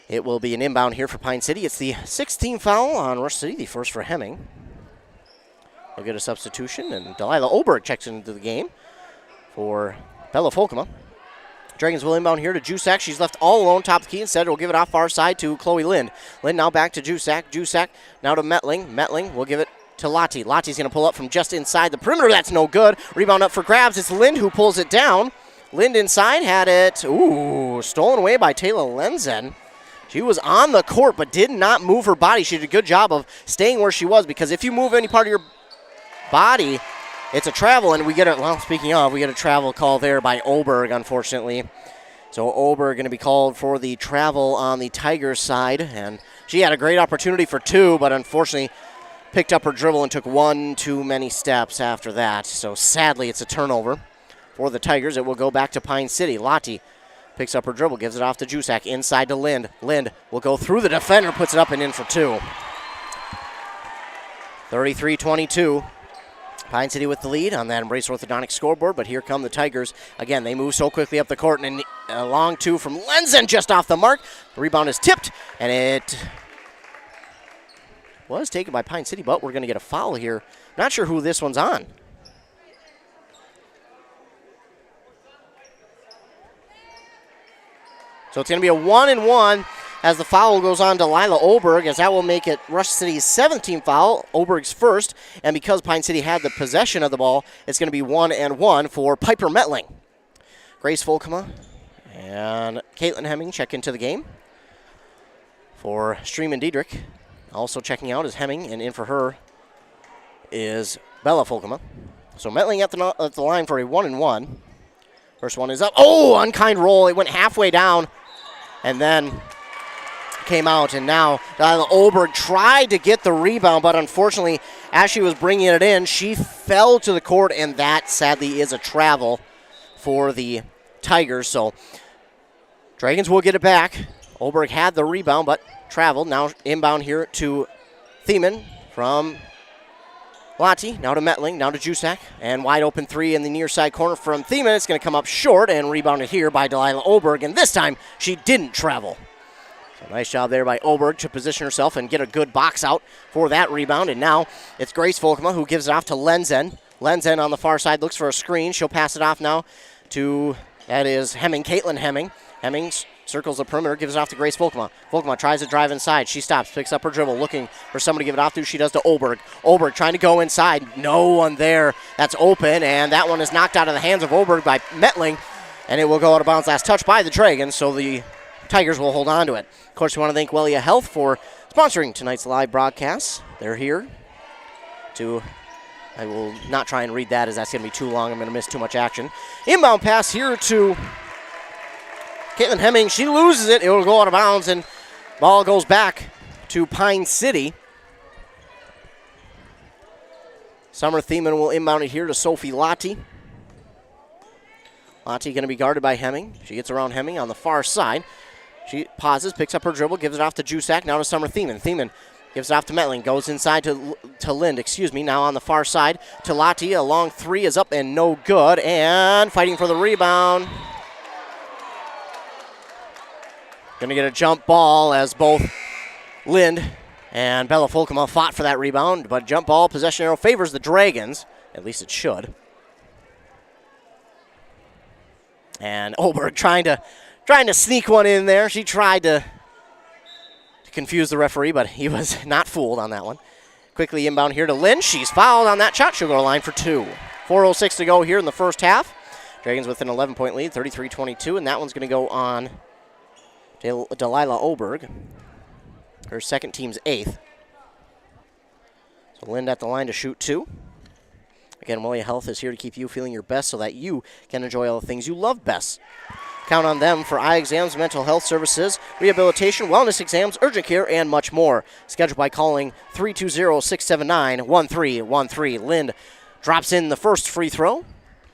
it will be an inbound here for Pine City. It's the 16th foul on Rush City, the first for Hemming. They'll get a substitution, and Delilah Oberg checks into the game for Bella Folkema. Dragons will inbound here to Jusak. She's left all alone, top of the key. Instead, will give it off far side to Chloe Lind. Lind now back to Jusak. Jusak now to Metling. Metling will give it to Lottie. Lottie's going to pull up from just inside the perimeter. That's no good. Rebound up for grabs. It's Lind who pulls it down. Lind inside had it. Ooh, stolen away by Taylor Lenzen. She was on the court but did not move her body. She did a good job of staying where she was, because if you move any part of your body. It's a travel, and we get a travel call there by Oberg, unfortunately. So Oberg going to be called for the travel on the Tigers side, and she had a great opportunity for 2, but unfortunately picked up her dribble and took one too many steps after that. So sadly, it's a turnover for the Tigers. It will go back to Pine City. Lottie picks up her dribble, gives it off to Jusak, inside to Lind. Lind will go through the defender, puts it up and in for 2. 33-22. Pine City with the lead on that Embrace Orthodontic scoreboard, but here come the Tigers. Again, they move so quickly up the court, and a long 2 from Lenzen just off the mark. The rebound is tipped, and it was taken by Pine City, but we're going to get a foul here. Not sure who this one's on. So it's going to be a 1-and-1 as the foul goes on to Lila Oberg, as that will make it Rush City's 7th team foul, Oberg's first. And because Pine City had the possession of the ball, it's going to be 1-and-1 for Piper Metling. Grace Volkema and Caitlin Hemming check into the game for Streeman Diedrich. Also checking out is Hemming, and in for her is Bella Volkema. So Metling at the line for a 1-and-1. First one is up. Oh, unkind roll. It went halfway down and then came out, and now Lila Oberg tried to get the rebound, but unfortunately, as she was bringing it in, she fell to the court, and that sadly is a travel for the Tigers. So Dragons will get it back. Oberg had the rebound, but traveled. Now inbound here to Thiemann from Lottie, now to Metling, now to Jusak, and wide open 3 in the near side corner from Thiemann. It's going to come up short and rebounded here by Delilah Oberg, and this time she didn't travel. So nice job there by Oberg to position herself and get a good box out for that rebound. And now it's Grace Volkema who gives it off to Lenzen. Lenzen on the far side looks for a screen. She'll pass it off now to, that is Hemming, Caitlin Hemming. Hemming circles the perimeter, gives it off to Grace Volkema. Volkema tries to drive inside. She stops, picks up her dribble, looking for someone to give it off to. She does to Oberg. Oberg trying to go inside. No one there. That's open, and that one is knocked out of the hands of Oberg by Metling, and it will go out of bounds. Last touch by the Dragons, so the Tigers will hold on to it. Of course, we want to thank Wellia Health for sponsoring tonight's live broadcast. They're here to, I will not try and read that as that's going to be too long. I'm going to miss too much action. Inbound pass here to Caitlin Hemming. She loses it. It will go out of bounds, and ball goes back to Pine City. Summer Thiemann will inbound it here to Sophie Lottie. Lottie going to be guarded by Hemming. She gets around Hemming on the far side. She pauses, picks up her dribble, gives it off to Jusak, now to Summer Thiemann. Thiemann gives it off to Metling, goes inside to Lind, now on the far side to Lottie. A long 3 is up and no good, and fighting for the rebound. Going to get a jump ball as both Lind and Bella Volkema fought for that rebound, but jump ball possession arrow favors the Dragons. At least it should. And Oberg trying to sneak one in there. She tried to confuse the referee, but he was not fooled on that one. Quickly inbound here to Lynn. She's fouled on that shot. She'll go to line for 2. 4:06 to go here in the first half. Dragons with an 11-point lead, 33-22, and that one's going to go on Delilah Oberg, her second team's 8th. So Lynn at the line to shoot 2. Again, Wellia Health is here to keep you feeling your best so that you can enjoy all the things you love best. Count on them for eye exams, mental health services, rehabilitation, wellness exams, urgent care, and much more. Schedule by calling 320-679-1313. Lind drops in the first free throw.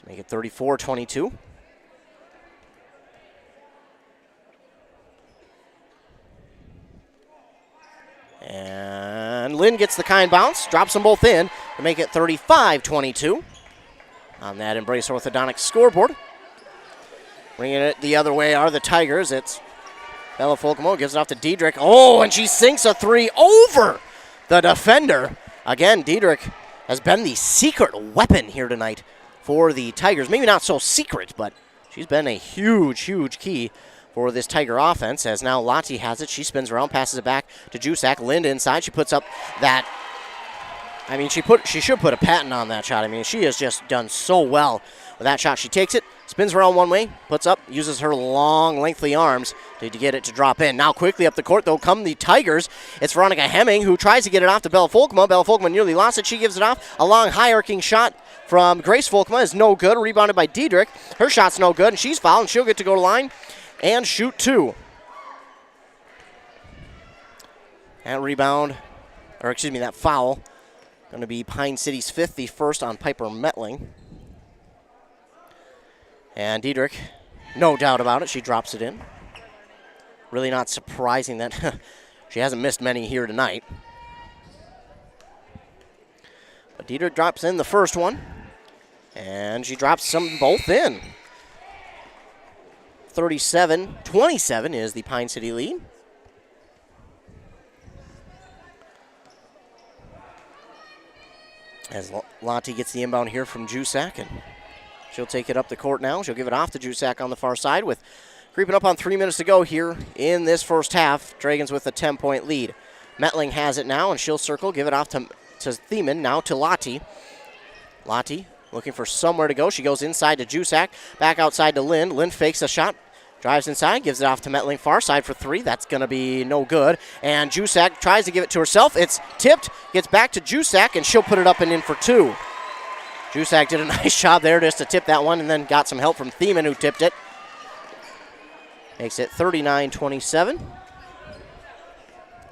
Make it 34-22. And Lind gets the kind bounce, drops them both in to make it 35-22 on that Embrace Orthodontics scoreboard. Bringing it the other way are the Tigers. It's Bella Volkema, gives it off to Diedrich. Oh, and she sinks a 3 over the defender. Again, Diedrich has been the secret weapon here tonight for the Tigers. Maybe not so secret, but she's been a huge, huge key for this Tiger offense, as now Lottie has it. She spins around, passes it back to Jusak. Lind inside. She puts up that, she should put a patent on that shot. She has just done so well with that shot. She takes it, Spins around one way, puts up, uses her long, lengthy arms to get it to drop in. Now quickly up the court, though, come the Tigers. It's Veronica Hemming who tries to get it off to Bella Folkema. Bella Folkema nearly lost it. She gives it off. A long, high-arcing shot from Grace Folkema is no good. Rebounded by Diedrich. Her shot's no good, and she's fouled, and she'll get to go to line and shoot 2. That foul, going to be Pine City's 5th, the first on Piper Metling. And Diedrich, no doubt about it, she drops it in. Really not surprising that she hasn't missed many here tonight. But Diedrich drops in the first one, and she drops them both in. 37-27 is the Pine City lead. As Lottie gets the inbound here from Jusak, and she'll take it up the court now. She'll give it off to Jusak on the far side with creeping up on 3 minutes to go here in this first half. Dragons with a 10-point lead. Metling has it now, and she'll circle, give it off to Thiemann, now to Lottie. Lottie looking for somewhere to go. She goes inside to Jusak, back outside to Lind. Lind fakes a shot, drives inside, gives it off to Metling, far side for 3. That's going to be no good. And Jusak tries to give it to herself. It's tipped, gets back to Jusak, and she'll put it up and in for 2. Jusak did a nice job there just to tip that one, and then got some help from Thiemann, who tipped it. Makes it 39-27.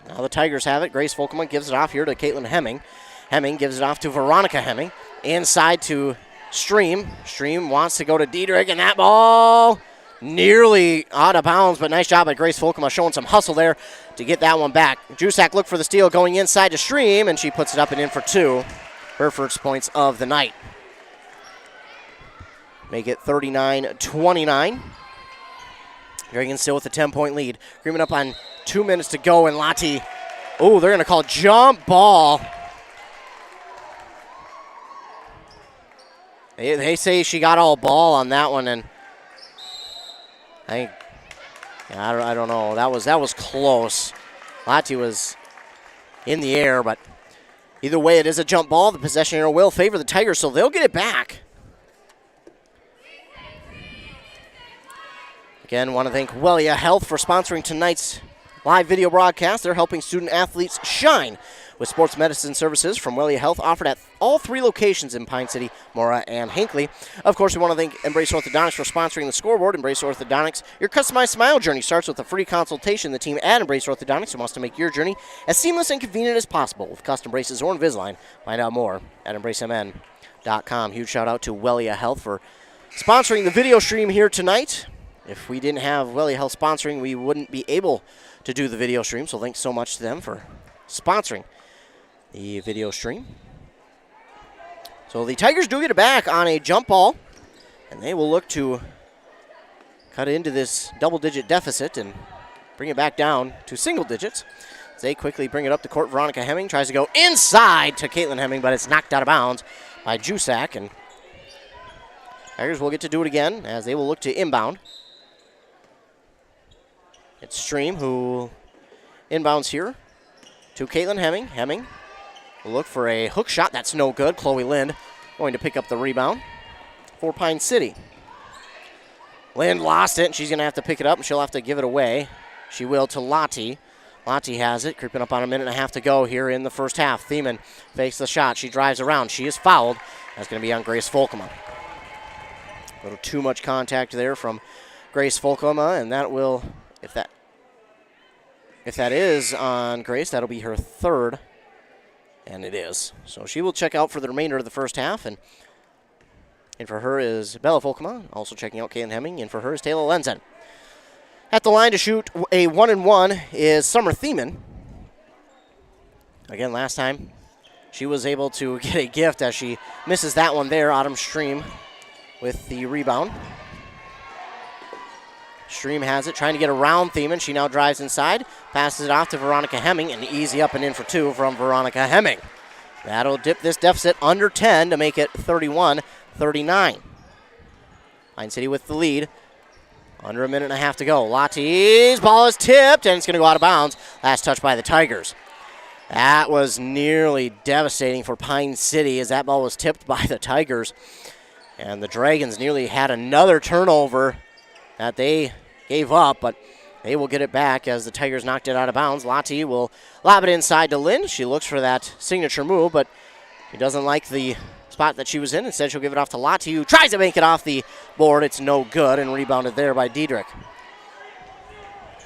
Now the Tigers have it. Grace Folkema gives it off here to Caitlin Hemming. Hemming gives it off to Veronica Hemming. Inside to Stream. Stream wants to go to Diedrich, and that ball nearly out of bounds, but nice job by Grace Folkema showing some hustle there to get that one back. Jusak looked for the steal going inside to Stream, and she puts it up and in for 2. Her first points of the night. Make it 39-29. Dragons still with a 10-point lead. Creaming up on 2 minutes to go, and Lottie, they're going to call jump ball. They say she got all ball on that one, and I don't know. That was close. Lottie was in the air, but either way, it is a jump ball. The possession here will favor the Tigers, so they'll get it back. Again, want to thank Wellia Health for sponsoring tonight's live video broadcast. They're helping student-athletes shine with sports medicine services from Wellia Health, offered at all 3 locations in Pine City, Mora, and Hinckley. Of course, we want to thank Embrace Orthodontics for sponsoring the scoreboard. Embrace Orthodontics, your customized smile journey starts with a free consultation. The team at Embrace Orthodontics wants to make your journey as seamless and convenient as possible with custom braces or Invisalign. Find out more at embracemn.com. Huge shout out to Wellia Health for sponsoring the video stream here tonight. If we didn't have Wellia Health sponsoring, we wouldn't be able to do the video stream, so thanks so much to them for sponsoring the video stream. So the Tigers do get it back on a jump ball, and they will look to cut into this double-digit deficit and bring it back down to single digits. They quickly bring it up the court. Veronica Hemming tries to go inside to Caitlin Hemming, but it's knocked out of bounds by Jusak, and Tigers will get to do it again as they will look to inbound. It's Stream who inbounds here to Caitlin Hemming. Hemming will look for a hook shot. That's no good. Chloe Lind going to pick up the rebound for Pine City. Lind lost it, and she's going to have to pick it up, and she'll have to give it away. She will to Lottie. Lottie has it, creeping up on 1.5 minutes to go here in the first half. Thiemann fakes the shot. She drives around. She is fouled. That's going to be on Grace Folkema. A little too much contact there from Grace Folkema, and that will, if that is on Grace, that'll be her 3rd, and it is. So she will check out for the remainder of the first half, and for her is Bella Folkema, also checking out Caitlin Hemming, and for her is Taylor Lenzen. At the line to shoot a 1-and-1 is Summer Thiemann. Again, last time she was able to get a gift as she misses that one there. Autumn Stream with the rebound. Stream has it, trying to get around Thiemann. She now drives inside, passes it off to Veronica Hemming, and easy up and in for 2 from Veronica Hemming. That'll dip this deficit under 10 to make it 31-39. Pine City with the lead. Under 1.5 minutes to go. Lottie's ball is tipped, and it's going to go out of bounds. Last touch by the Tigers. That was nearly devastating for Pine City as that ball was tipped by the Tigers. And the Dragons nearly had another turnover that they gave up, but they will get it back as the Tigers knocked it out of bounds. Lottie will lob it inside to Lynn. She looks for that signature move, but she doesn't like the spot that she was in. Instead, she'll give it off to Lottie, who tries to make it off the board. It's no good, and rebounded there by Diedrich.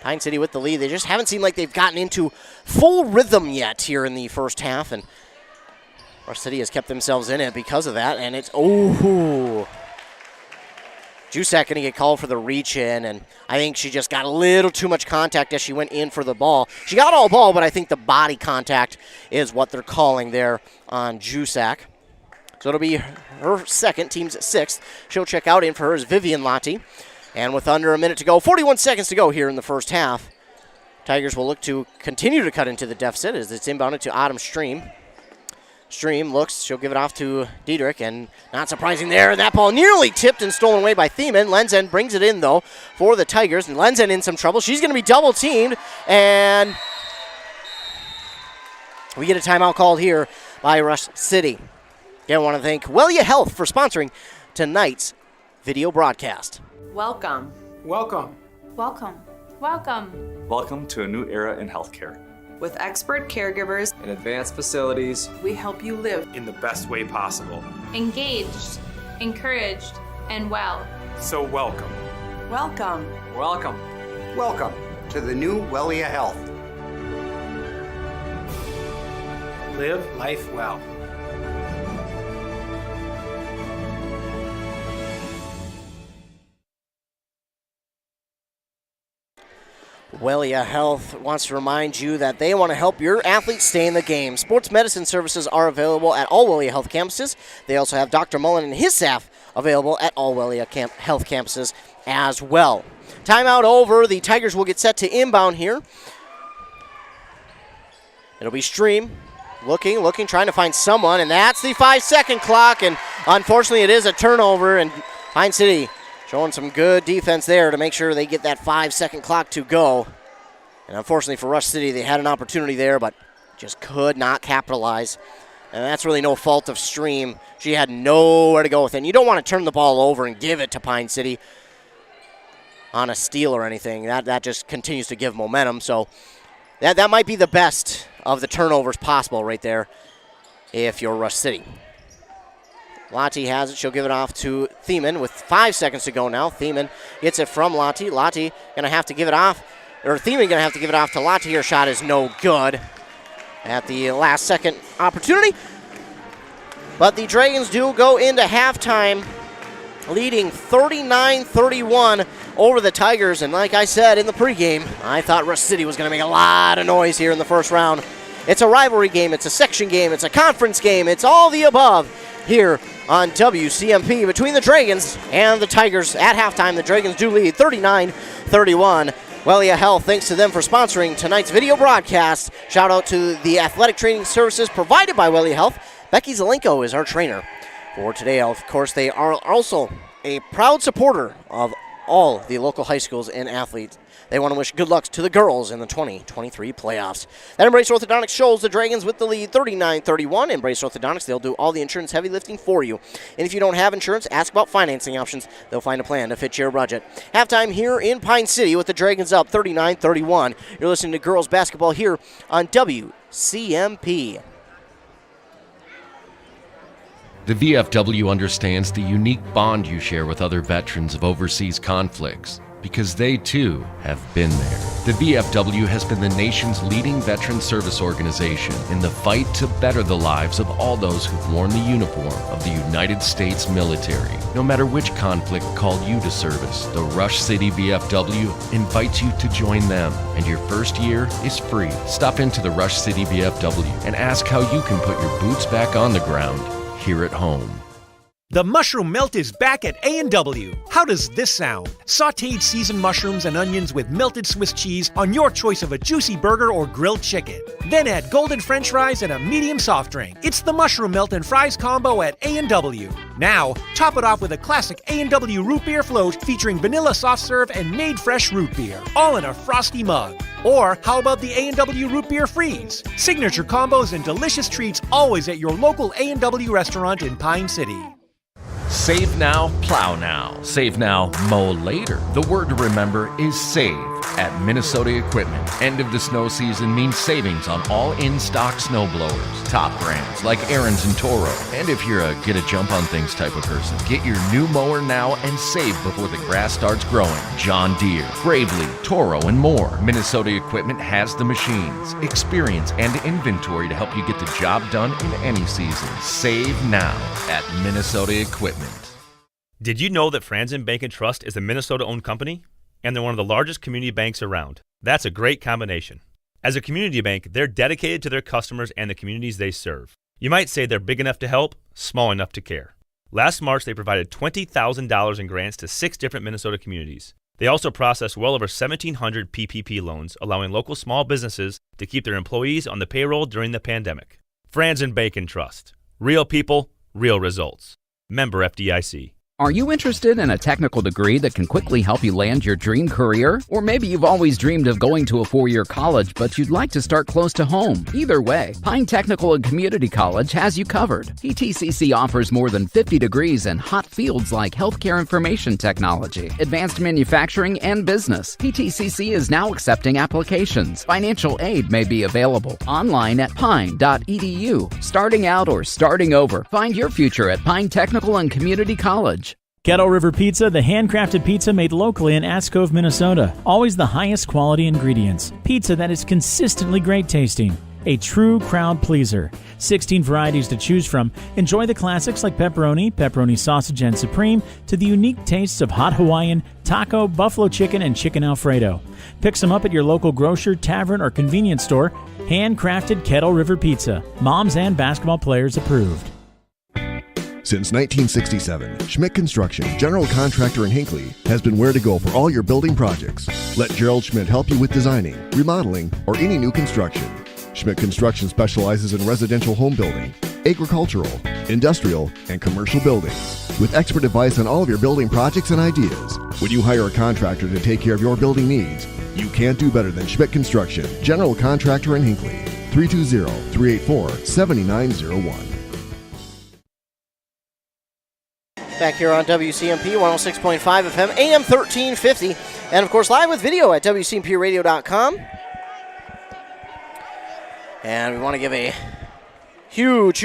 Pine City with the lead. They just haven't seemed like they've gotten into full rhythm yet here in the first half, and Rush City has kept themselves in it because of that, and it's, Jusak going to get called for the reach-in, and I think she just got a little too much contact as she went in for the ball. She got all ball, but I think the body contact is what they're calling there on Jusak. So it'll be her second, team's sixth. She'll check out. In for her is Vivian Lottie. And with under a minute to go, 41 seconds to go here in the first half, Tigers will look to continue to cut into the deficit as it's inbounded to Autumn Stream. Stream looks, she'll give it off to Diedrich, and not surprising there, that ball nearly tipped and stolen away by Thiemann. Lenzen brings it in, though, for the Tigers, and Lenzen in some trouble. She's going to be double-teamed, and we get a timeout called here by Rush City. Again, I want to thank Wellia Health for sponsoring tonight's video broadcast. Welcome. Welcome. Welcome. Welcome. Welcome to a new era in healthcare. With expert caregivers and advanced facilities, we help you live in the best way possible. Engaged, encouraged, and well. So welcome. Welcome. Welcome. Welcome to the new Wellia Health. Live life well. Wellia Health wants to remind you that they want to help your athletes stay in the game. Sports medicine services are available at all Wellia Health campuses. They also have Dr. Mullen and his staff available at all Wellia Health campuses as well. Timeout over. The Tigers will get set to inbound here. It'll be Stream. Looking, trying to find someone, and that's the 5-second clock, and unfortunately it is a turnover, and Pine City showing some good defense there to make sure they get that 5-second clock to go. And unfortunately for Rush City, they had an opportunity there, but just could not capitalize. And that's really no fault of Stream. She had nowhere to go with it. And you don't want to turn the ball over and give it to Pine City on a steal or anything. That just continues to give momentum. So that might be the best of the turnovers possible right there if you're Rush City. Lottie has it. She'll give it off to Thiemann with 5 seconds to go now. Thiemann gets it from Lottie. Lottie going to have to give it off, or Thiemann going to have to give it off to Lottie. Her shot is no good at the last second opportunity. But the Dragons do go into halftime leading 39-31 over the Tigers. And like I said in the pregame, I thought Rush City was going to make a lot of noise here in the first round. It's a rivalry game. It's a section game. It's a conference game. It's all the above here on WCMP between the Dragons and the Tigers. At halftime, the Dragons do lead 39-31. Wellia Health, thanks to them for sponsoring tonight's video broadcast. Shout out to the athletic training services provided by Wellia Health. Becky Zelenko is our trainer for today. Of course, they are also a proud supporter of all the local high schools and athletes. They want to wish good luck to the girls in the 2023 playoffs. That Embrace Orthodontics shows the Dragons with the lead 39-31. Embrace Orthodontics, they'll do all the insurance heavy lifting for you. And if you don't have insurance, ask about financing options. They'll find a plan to fit your budget. Halftime here in Pine City with the Dragons up 39-31. You're listening to girls basketball here on WCMP. The VFW understands the unique bond you share with other veterans of overseas conflicts, because they too have been there. The VFW has been the nation's leading veteran service organization in the fight to better the lives of all those who've worn the uniform of the United States military. No matter which conflict called you to service, the Rush City VFW invites you to join them, and your first year is free. Stop into the Rush City VFW and ask how you can put your boots back on the ground here at home. The mushroom melt is back at A&W. How does this sound? Sautéed seasoned mushrooms and onions with melted Swiss cheese on your choice of a juicy burger or grilled chicken. Then add golden french fries and a medium soft drink. It's the mushroom melt and fries combo at A&W. Now, top it off with a classic A&W root beer float featuring vanilla soft serve and made fresh root beer, all in a frosty mug. Or how about the A&W root beer freeze? Signature combos and delicious treats always at your local A&W restaurant in Pine City. Save now, plow now. Save now, mow later. The word to remember is save at Minnesota Equipment. End of the snow season means savings on all in-stock snowblowers. Top brands like Ariens and Toro. And if you're a get-a-jump-on-things type of person, get your new mower now and save before the grass starts growing. John Deere, Gravely, Toro, and more. Minnesota Equipment has the machines, experience, and inventory to help you get the job done in any season. Save now at Minnesota Equipment. Did you know that Franzen Bank and Trust is a Minnesota-owned company? And they're one of the largest community banks around. That's a great combination. As a community bank, they're dedicated to their customers and the communities they serve. You might say they're big enough to help, small enough to care. Last March, they provided $20,000 in grants to 6 different Minnesota communities. They also processed well over 1,700 PPP loans, allowing local small businesses to keep their employees on the payroll during the pandemic. Franzen Bank and Trust. Real people, real results. Member FDIC. Are you interested in a technical degree that can quickly help you land your dream career? Or maybe you've always dreamed of going to a 4-year college, but you'd like to start close to home. Either way, Pine Technical and Community College has you covered. PTCC offers more than 50 degrees in hot fields like healthcare information technology, advanced manufacturing, and business. PTCC is now accepting applications. Financial aid may be available online at pine.edu. Starting out or starting over, find your future at Pine Technical and Community College. Kettle River Pizza, the handcrafted pizza made locally in Ask Cove, Minnesota. Always the highest quality ingredients. Pizza that is consistently great tasting. A true crowd pleaser. 16 varieties to choose from. Enjoy the classics like pepperoni, pepperoni sausage and supreme, to the unique tastes of hot Hawaiian, taco, buffalo chicken, and chicken Alfredo. Pick some up at your local grocer, tavern, or convenience store. Handcrafted Kettle River Pizza. Moms and basketball players approved. Since 1967, Schmidt Construction, general contractor in Hinckley, has been where to go for all your building projects. Let Gerald Schmidt help you with designing, remodeling, or any new construction. Schmidt Construction specializes in residential home building, agricultural, industrial, and commercial buildings. With expert advice on all of your building projects and ideas, when you hire a contractor to take care of your building needs, you can't do better than Schmidt Construction, general contractor in Hinckley. 320-384-7901. Back here on WCMP 106.5 FM, AM 1350, and of course live with video at WCMPradio.com. And we want to give a huge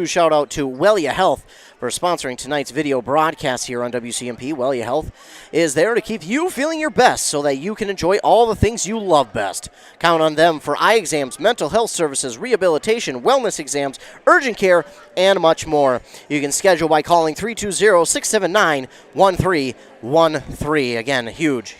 shout out to Wellia Health for sponsoring tonight's video broadcast here on WCMP. Wellia Health is there to keep you feeling your best so that you can enjoy all the things you love best. Count on them for eye exams, mental health services, rehabilitation, wellness exams, urgent care, and much more. You can schedule by calling 320-679-1313. Again, huge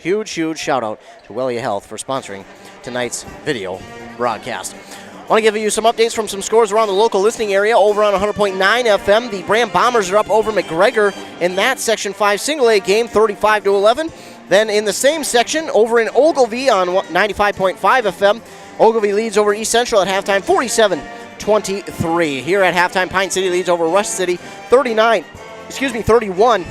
shout out to Wellia Health for sponsoring tonight's video broadcast. I want to give you some updates from some scores around the local listening area. Over on 100.9 FM, the Brand Bombers are up over McGregor in that Section 5 single A game, 35-11. Then in the same section, over in Ogilvie on 95.5 FM, Ogilvie leads over East Central at halftime, 47-23. Here at halftime, Pine City leads over West City, 31. I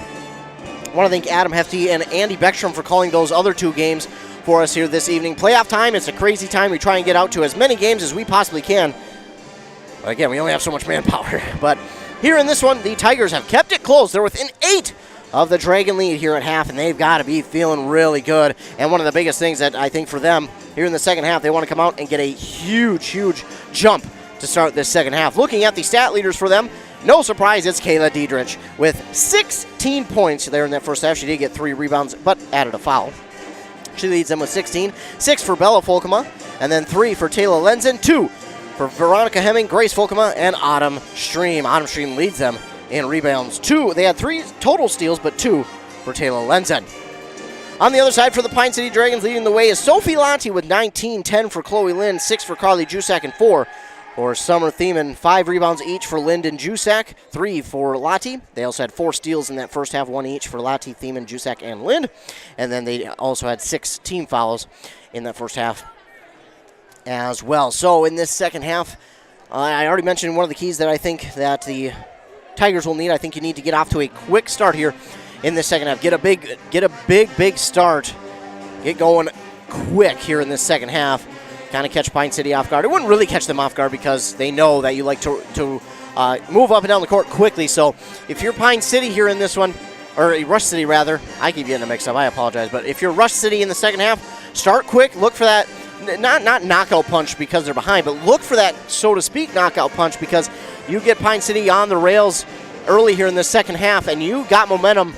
want to thank Adam Hefty and Andy Beckstrom for calling those other two games for us here this evening. Playoff time, it's a crazy time. We try and get out to as many games as we possibly can. But again, we only have so much manpower. But here in this one, the Tigers have kept it close. They're within 8 of the Dragon lead here at half, and they've got to be feeling really good. And one of the biggest things that I think for them here in the second half, they want to come out and get a huge jump to start this second half. Looking at the stat leaders for them, no surprise, it's Kayla Diedrich with 16 points there in that first half. She did get 3 rebounds, but added a foul. She leads them with 16. 6 for Bella Folkema, and then 3 for Taylor Lenzen, 2 for Veronica Hemming, Grace Folkema, and Autumn Stream. Autumn Stream leads them in rebounds. 2. They had 3 total steals, but 2 for Taylor Lenzen. On the other side for the Pine City Dragons, leading the way is Sophie Lottie with 19, 10 for Chloe Lynn, 6 for Carly Jusak, and 4 for Summer Thiemann. 5 rebounds each for Lyndon Jusak, 3 for Lottie. They also had 4 steals in that first half, 1 each for Lottie, Thiemann, Jusak, and Lind. And then they also had 6 team fouls in that first half as well. So in this second half, I already mentioned one of the keys that I think that the Tigers will need. I think you need to get off to a quick start here in this second half. Get a big start. Get going quick here in this second half. Kind of catch Pine City off guard. It wouldn't really catch them off guard because they know that you like to move up and down the court quickly. So if you're Pine City here in this one, or Rush City rather, I keep getting a mix up, I apologize. But if you're Rush City in the second half, start quick, look for that, not knockout punch because they're behind, but look for that, so to speak, knockout punch, because you get Pine City on the rails early here in the second half and you got momentum,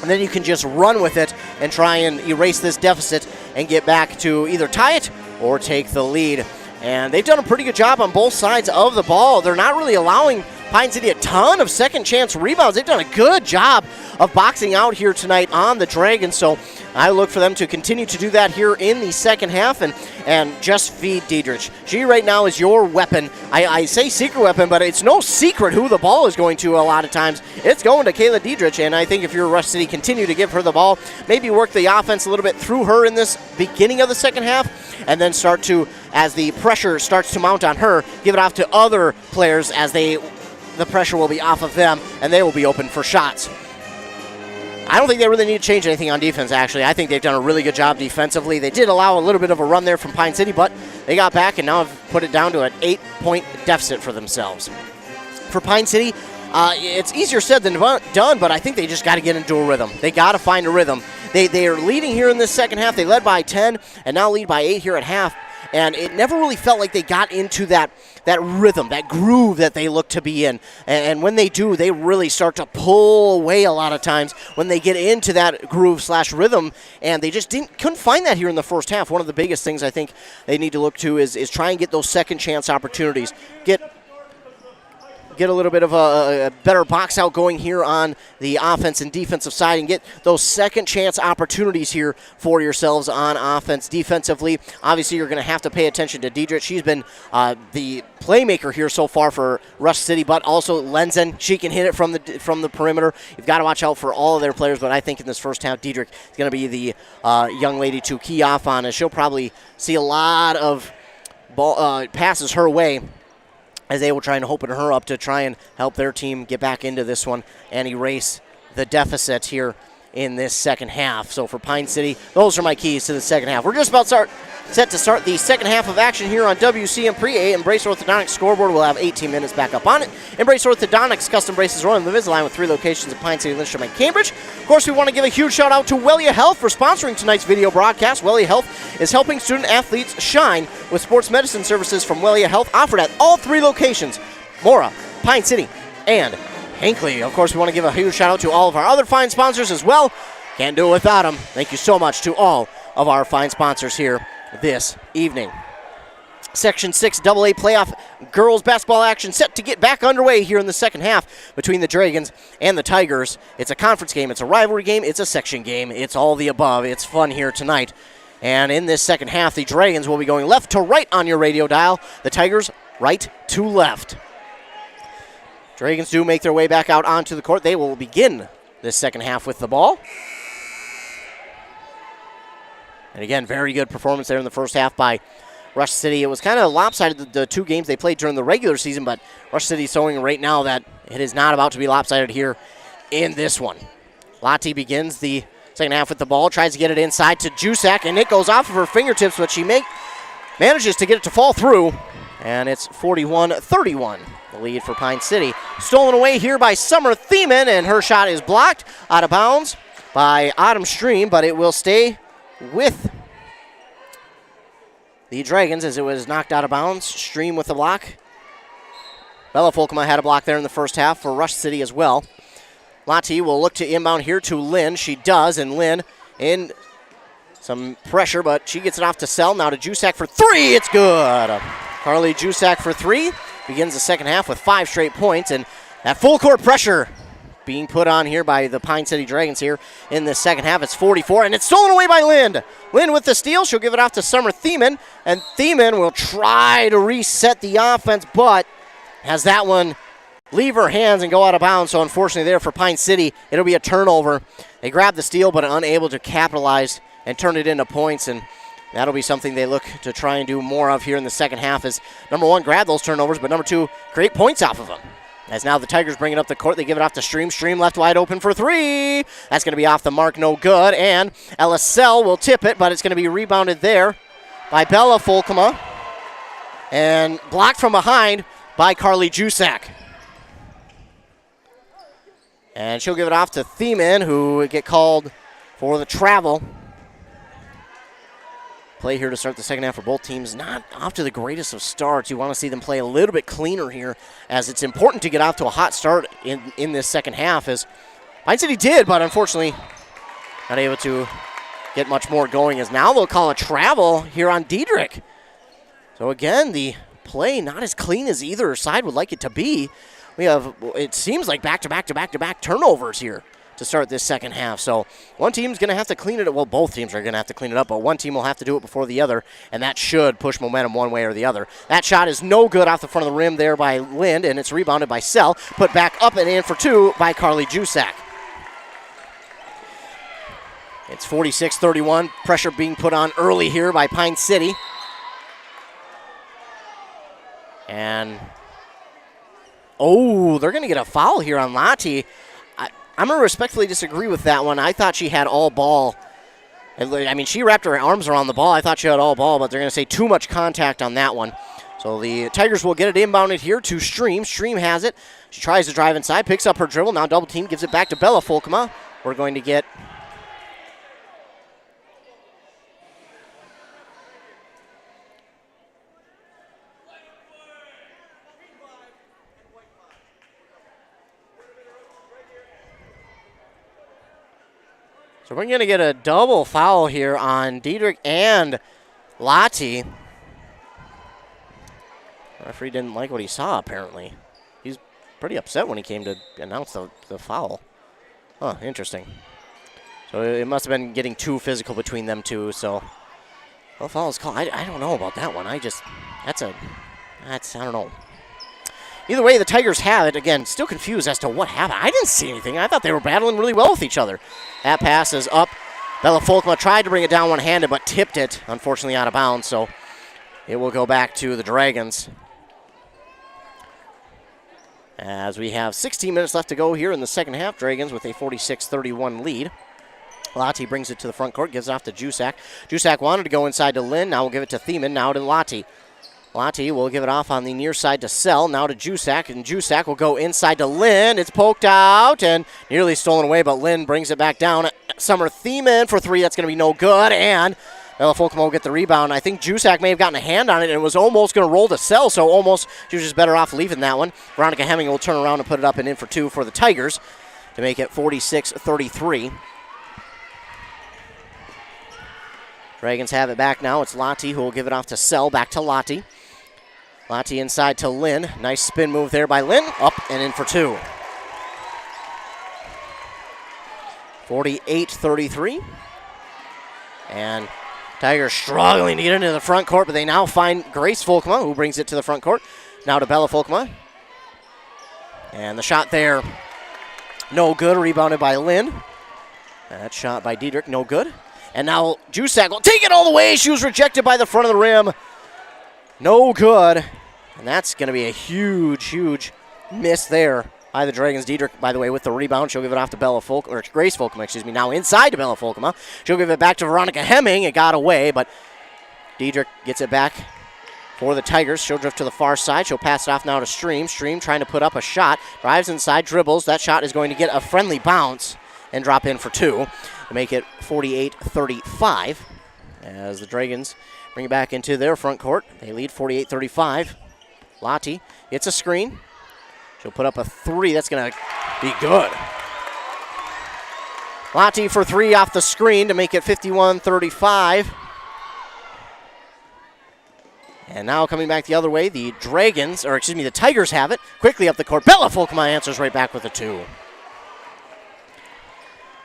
and then you can just run with it and try and erase this deficit and get back to either tie it or take the lead. And they've done a pretty good job on both sides of the ball. They're not really allowing Pine City a ton of second chance rebounds. They've done a good job of boxing out here tonight on the Dragons. So I look for them to continue to do that here in the second half and just feed Diedrich. She right now is your weapon. I say secret weapon, but it's no secret who the ball is going to a lot of times. It's going to Kayla Diedrich, and I think if you're Rush City, continue to give her the ball. Maybe work the offense a little bit through her in this beginning of the second half, and then start to, as the pressure starts to mount on her, give it off to other players as the pressure will be off of them, and they will be open for shots. I don't think they really need to change anything on defense, actually. I think they've done a really good job defensively. They did allow a little bit of a run there from Pine City, but they got back and now have put it down to an 8-point deficit for themselves. For Pine City, it's easier said than done, but I think they just got to get into a rhythm. They got to find a rhythm. They are leading here in this second half. They led by 10 and now lead by 8 here at half. And it never really felt like they got into that rhythm, that groove that they look to be in. And when they do, they really start to pull away a lot of times when they get into that groove/rhythm. And they just couldn't find that here in the first half. One of the biggest things I think they need to look to is try and get those second chance opportunities. Get a little bit of a better box out going here on the offense and defensive side and get those second chance opportunities here for yourselves on offense. Defensively, obviously you're going to have to pay attention to Diedrich. She's been the playmaker here so far for Rush City, but also Lenzen. She can hit it from the perimeter. You've got to watch out for all of their players, but I think in this first half, Diedrich is going to be the young lady to key off on, and she'll probably see a lot of passes her way as they will try and open her up to try and help their team get back into this one and erase the deficit here in this second half. So for Pine City, those are my keys to the second half. We're just about set to start the second half of action here on WCM Pre-A. Embrace Orthodontics scoreboard. We'll have 18 minutes back up on it. Embrace Orthodontics custom braces are on the Invisalign with 3 locations in Pine City, Lindstrom, and Cambridge. Of course, we want to give a huge shout out to Wellia Health for sponsoring tonight's video broadcast. Wellia Health is helping student athletes shine with sports medicine services from Wellia Health offered at all 3 locations: Mora, Pine City, and Hinckley. Of course, we want to give a huge shout out to all of our other fine sponsors as well. Can't do it without them. Thank you so much to all of our fine sponsors here this evening. Section 6 AA playoff girls basketball action set to get back underway here in the second half between the Dragons and the Tigers. It's a conference game, it's a rivalry game, it's a section game, it's all the above. It's fun here tonight. And in this second half, the Dragons will be going left to right on your radio dial. The Tigers right to left. Dragons do make their way back out onto the court. They will begin this second half with the ball. And again, very good performance there in the first half by Rush City. It was kind of lopsided, the 2 games they played during the regular season, but Rush City showing right now that it is not about to be lopsided here in this one. Lottie begins the second half with the ball, tries to get it inside to Jusak, and it goes off of her fingertips, but she manages to get it to fall through, and it's 41-31. The lead for Pine City. Stolen away here by Summer Thiemann, and her shot is blocked out of bounds by Autumn Stream, but it will stay with the Dragons as it was knocked out of bounds. Stream with the block. Bella Folkema had a block there in the first half for Rush City as well. Lottie will look to inbound here to Lynn. She does, and Lynn in some pressure, but she gets it off to Sell. Now to Jusak for 3. It's good. Carly Jusak for 3. Begins the second half with 5 straight points, and that full court pressure being put on here by the Pine City Dragons here in the second half. It's 44, and it's stolen away by Lynn. Lynn with the steal. She'll give it off to Summer Thiemann, and Thiemann will try to reset the offense, but has that one leave her hands and go out of bounds. So unfortunately there for Pine City, it'll be a turnover. They grab the steal, but unable to capitalize and turn it into points, and that'll be something they look to try and do more of here in the second half is, number 1, grab those turnovers, but number 2, create points off of them. As now the Tigers bring it up the court, they give it off to Stream. Stream left wide open for 3. That's going to be off the mark, no good. And Ella Sell will tip it, but it's going to be rebounded there by Bella Folkema. And blocked from behind by Carly Jusak. And she'll give it off to Thiemann, who would get called for the travel. Play here to start the second half for both teams. Not off to the greatest of starts. You want to see them play a little bit cleaner here, as it's important to get off to a hot start in this second half, as Pine City did, but unfortunately not able to get much more going, as now they'll call a travel here on Diedrich. So again, the play not as clean as either side would like it to be. We have, it seems like back-to-back turnovers here to start this second half. So one team's going to have to clean it up. Well, both teams are going to have to clean it up, but one team will have to do it before the other, and that should push momentum one way or the other. That shot is no good off the front of the rim there by Lind, and it's rebounded by Sell. Put back up and in for two by Carly Jusak. It's 46-31. Pressure being put on early here by Pine City. And, oh, they're going to get a foul here on Lottie. I'm going to respectfully disagree with that one. I thought she had all ball. I mean, she wrapped her arms around the ball. I thought she had all ball, but they're going to say too much contact on that one. So the Tigers will get it inbounded here to Stream. Stream has it. She tries to drive inside, picks up her dribble. Now double team, gives it back to Bella Folkema. We're going to get... So we're going to get a double foul here on Diedrich and Lottie. The referee didn't like what he saw, apparently. He's pretty upset when he came to announce the foul. Huh, interesting. So it must have been getting too physical between them two, so the foul is called. I don't know about that one. I don't know. Either way, the Tigers have it. Again, still confused as to what happened. I didn't see anything. I thought they were battling really well with each other. That pass is up. Bella Folkema tried to bring it down one-handed, but tipped it, unfortunately, out of bounds. So it will go back to the Dragons. As we have 16 minutes left to go here in the second half, Dragons with a 46-31 lead. Lottie brings it to the front court, gives it off to Jusak. Jusak wanted to go inside to Lynn. Now we'll give it to Thiemann. Now to Lottie. Lottie will give it off on the near side to Sell. Now to Jusak, and Jusak will go inside to Lynn. It's poked out and nearly stolen away, but Lynn brings it back down. Summer Thiemann for three. That's going to be no good, and Bella Folkema will get the rebound. I think Jusak may have gotten a hand on it, and it was almost going to roll to Sell, so almost she was just better off leaving that one. Veronica Hemming will turn around and put it up and in for two for the Tigers to make it 46-33. Dragons have it back now. It's Lottie who will give it off to Sell. Back to Lottie. Lottie inside to Lynn. Nice spin move there by Lynn. Up and in for two. 48-33. And Tigers struggling to get into the front court, but they now find Grace Folkema, who brings it to the front court. Now to Bella Folkema. And the shot there, no good. Rebounded by Lynn. That shot by Diedrich, no good. And now Jusak will take it all the way. She was rejected by the front of the rim. No good. And that's going to be a huge, huge miss there by the Dragons. Diedrich, by the way, with the rebound. She'll give it off to Grace Folkema, now inside to Bella Folkema. She'll give it back to Veronica Hemming. It got away, but Diedrich gets it back for the Tigers. She'll drift to the far side. She'll pass it off now to Stream. Stream trying to put up a shot. Drives inside, dribbles. That shot is going to get a friendly bounce and drop in for two to make it 48-35 as the Dragons bring it back into their front court. They lead 48-35. Lottie gets a screen. She'll put up a three. That's going to be good. Lottie for three off the screen to make it 51-35. And now coming back the other way, the Tigers have it. Quickly up the court. Bella Folkema answers right back with a two.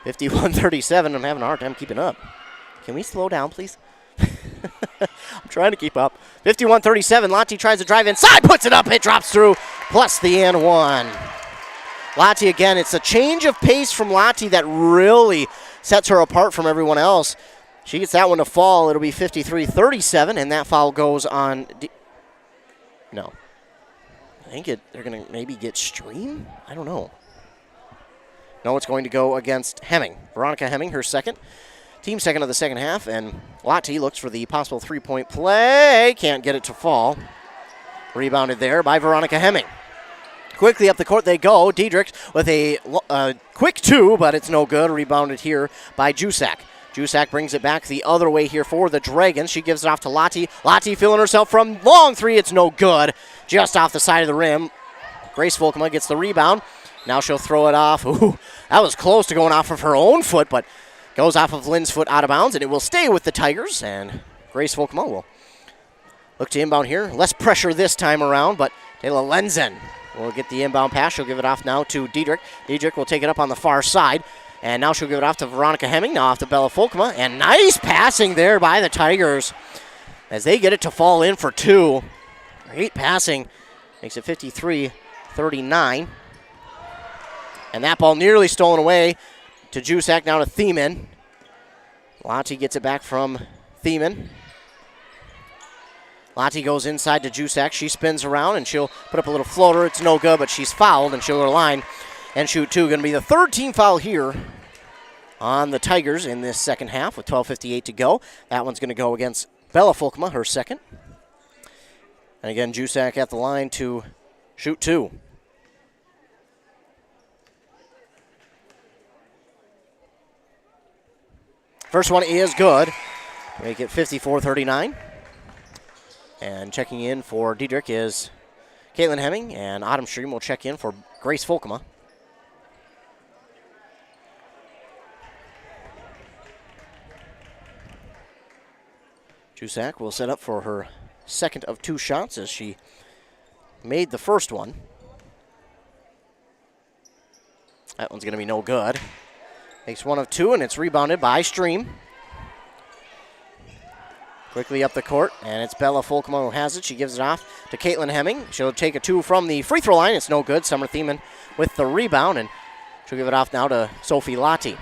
51-37. I'm having a hard time keeping up. Can we slow down, please? I'm trying to keep up. 51-37. Lottie tries to drive inside, puts it up, it drops through, plus the and one. Lottie again, it's a change of pace from Lottie that really sets her apart from everyone else. She gets that one to fall. It'll be 53-37, and that foul goes on. No. I think they're going to maybe get Stream? I don't know. No, it's going to go against Hemming. Veronica Hemming, her second. Team second of the second half, and Lottie looks for the possible three-point play. Can't get it to fall. Rebounded there by Veronica Hemming. Quickly up the court they go. Diedrich with a quick two, but it's no good. Rebounded here by Jusak. Jusak brings it back the other way here for the Dragons. She gives it off to Lottie. Lottie feeling herself from long three. It's no good. Just off the side of the rim. Grace Volkema gets the rebound. Now she'll throw it off. Ooh, that was close to going off of her own foot, but goes off of Lynn's foot out of bounds, and it will stay with the Tigers. And Grace Volkema will look to inbound here. Less pressure this time around, but Taylor Lenzen will get the inbound pass. She'll give it off now to Diedrich. Diedrich will take it up on the far side. And now she'll give it off to Veronica Hemming. Now off to Bella Volkema. And nice passing there by the Tigers as they get it to fall in for two. Great passing. Makes it 53-39. And that ball nearly stolen away to Jusak. Now to Thiemann. Lottie gets it back from Thiemann. Lottie goes inside to Jusak. She spins around and she'll put up a little floater. It's no good, but she's fouled and she'll go to the line and shoot two. Going to be the third team foul here on the Tigers in this second half with 12:58 to go. That one's going to go against Bella Volkema, her second. And again, Jusak at the line to shoot two. First one is good. Make it 54-39. And checking in for Diedrich is Caitlin Hemming, and Autumn Stream will check in for Grace Volkema. Jusak will set up for her second of two shots as she made the first one. That one's going to be no good. Makes one of two, and it's rebounded by Stream. Quickly up the court, and it's Bella Volkema who has it. She gives it off to Caitlin Hemming. She'll take a two from the free throw line. It's no good. Summer Thiemann with the rebound, and she'll give it off now to Sophie Lottie.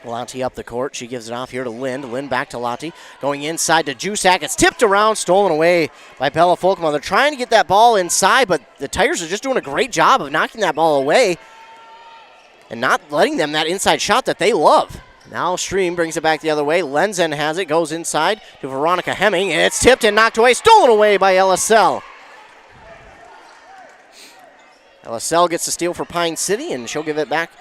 Lottie up the court. She gives it off here to Lind. Lind back to Lottie. Going inside to Jusak. It's tipped around, stolen away by Bella Volkema. They're trying to get that ball inside, but the Tigers are just doing a great job of knocking that ball away and not letting them that inside shot that they love. Now Stream brings it back the other way. Lenzen has it, goes inside to Veronica Hemming, and it's tipped and knocked away, stolen away by LSL. LSL gets the steal for Pine City, and she'll give it back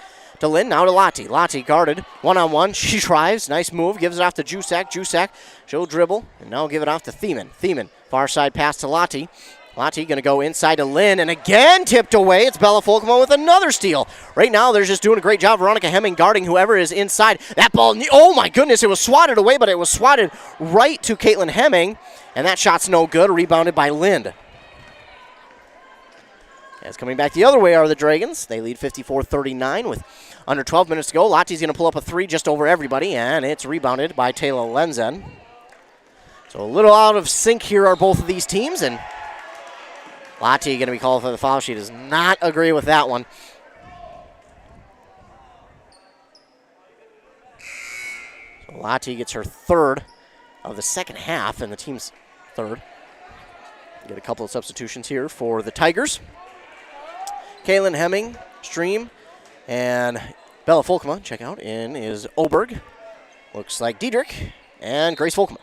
to Lynn. Now to Lottie. Lottie guarded one-on-one. She tries. Nice move. Gives it off to Jusak. Jusak, she'll dribble, and now give it off to Thiemann. Thiemann, far side pass to Lottie. Lottie going to go inside to Lynn, and again tipped away. It's Bella Volkema with another steal. Right now, they're just doing a great job. Veronica Hemming guarding whoever is inside. That ball, oh my goodness, it was swatted away, but it was swatted right to Caitlin Hemming, and that shot's no good. Rebounded by Lind. As coming back the other way are the Dragons. They lead 54-39 with under 12 minutes to go. Lottie's going to pull up a three just over everybody, and it's rebounded by Taylor Lenzen. So a little out of sync here are both of these teams, and Lottie going to be called for the foul. She does not agree with that one. So Lottie gets her third of the second half, and the team's third. Get a couple of substitutions here for the Tigers. Caitlin Hemming, Stream, and Bella Volkema, check out, in is Oberg. Looks like Diedrich and Grace Volkema.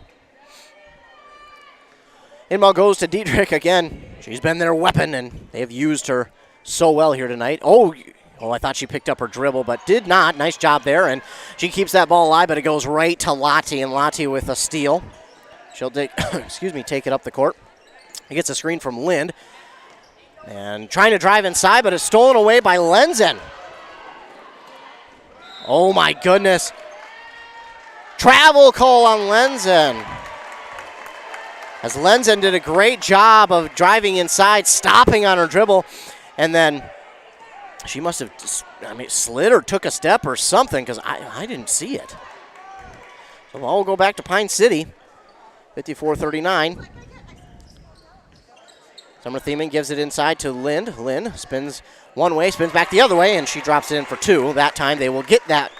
Inbound goes to Diedrich again. She's been their weapon, and they have used her so well here tonight. Oh, I thought she picked up her dribble, but did not. Nice job there, and she keeps that ball alive, but it goes right to Lottie, and Lottie with a steal. She'll take, take it up the court. He gets a screen from Lind, and trying to drive inside, but it's stolen away by Lenzen. Oh my goodness. Travel call on Lenzen. As Lenzen did a great job of driving inside, stopping on her dribble, and then she must have slid or took a step or something, because I didn't see it. So we'll go back to Pine City, 54-39. Summer Thiemann gives it inside to Lind. Lind spins one way, spins back the other way, and she drops it in for two. That time they will get that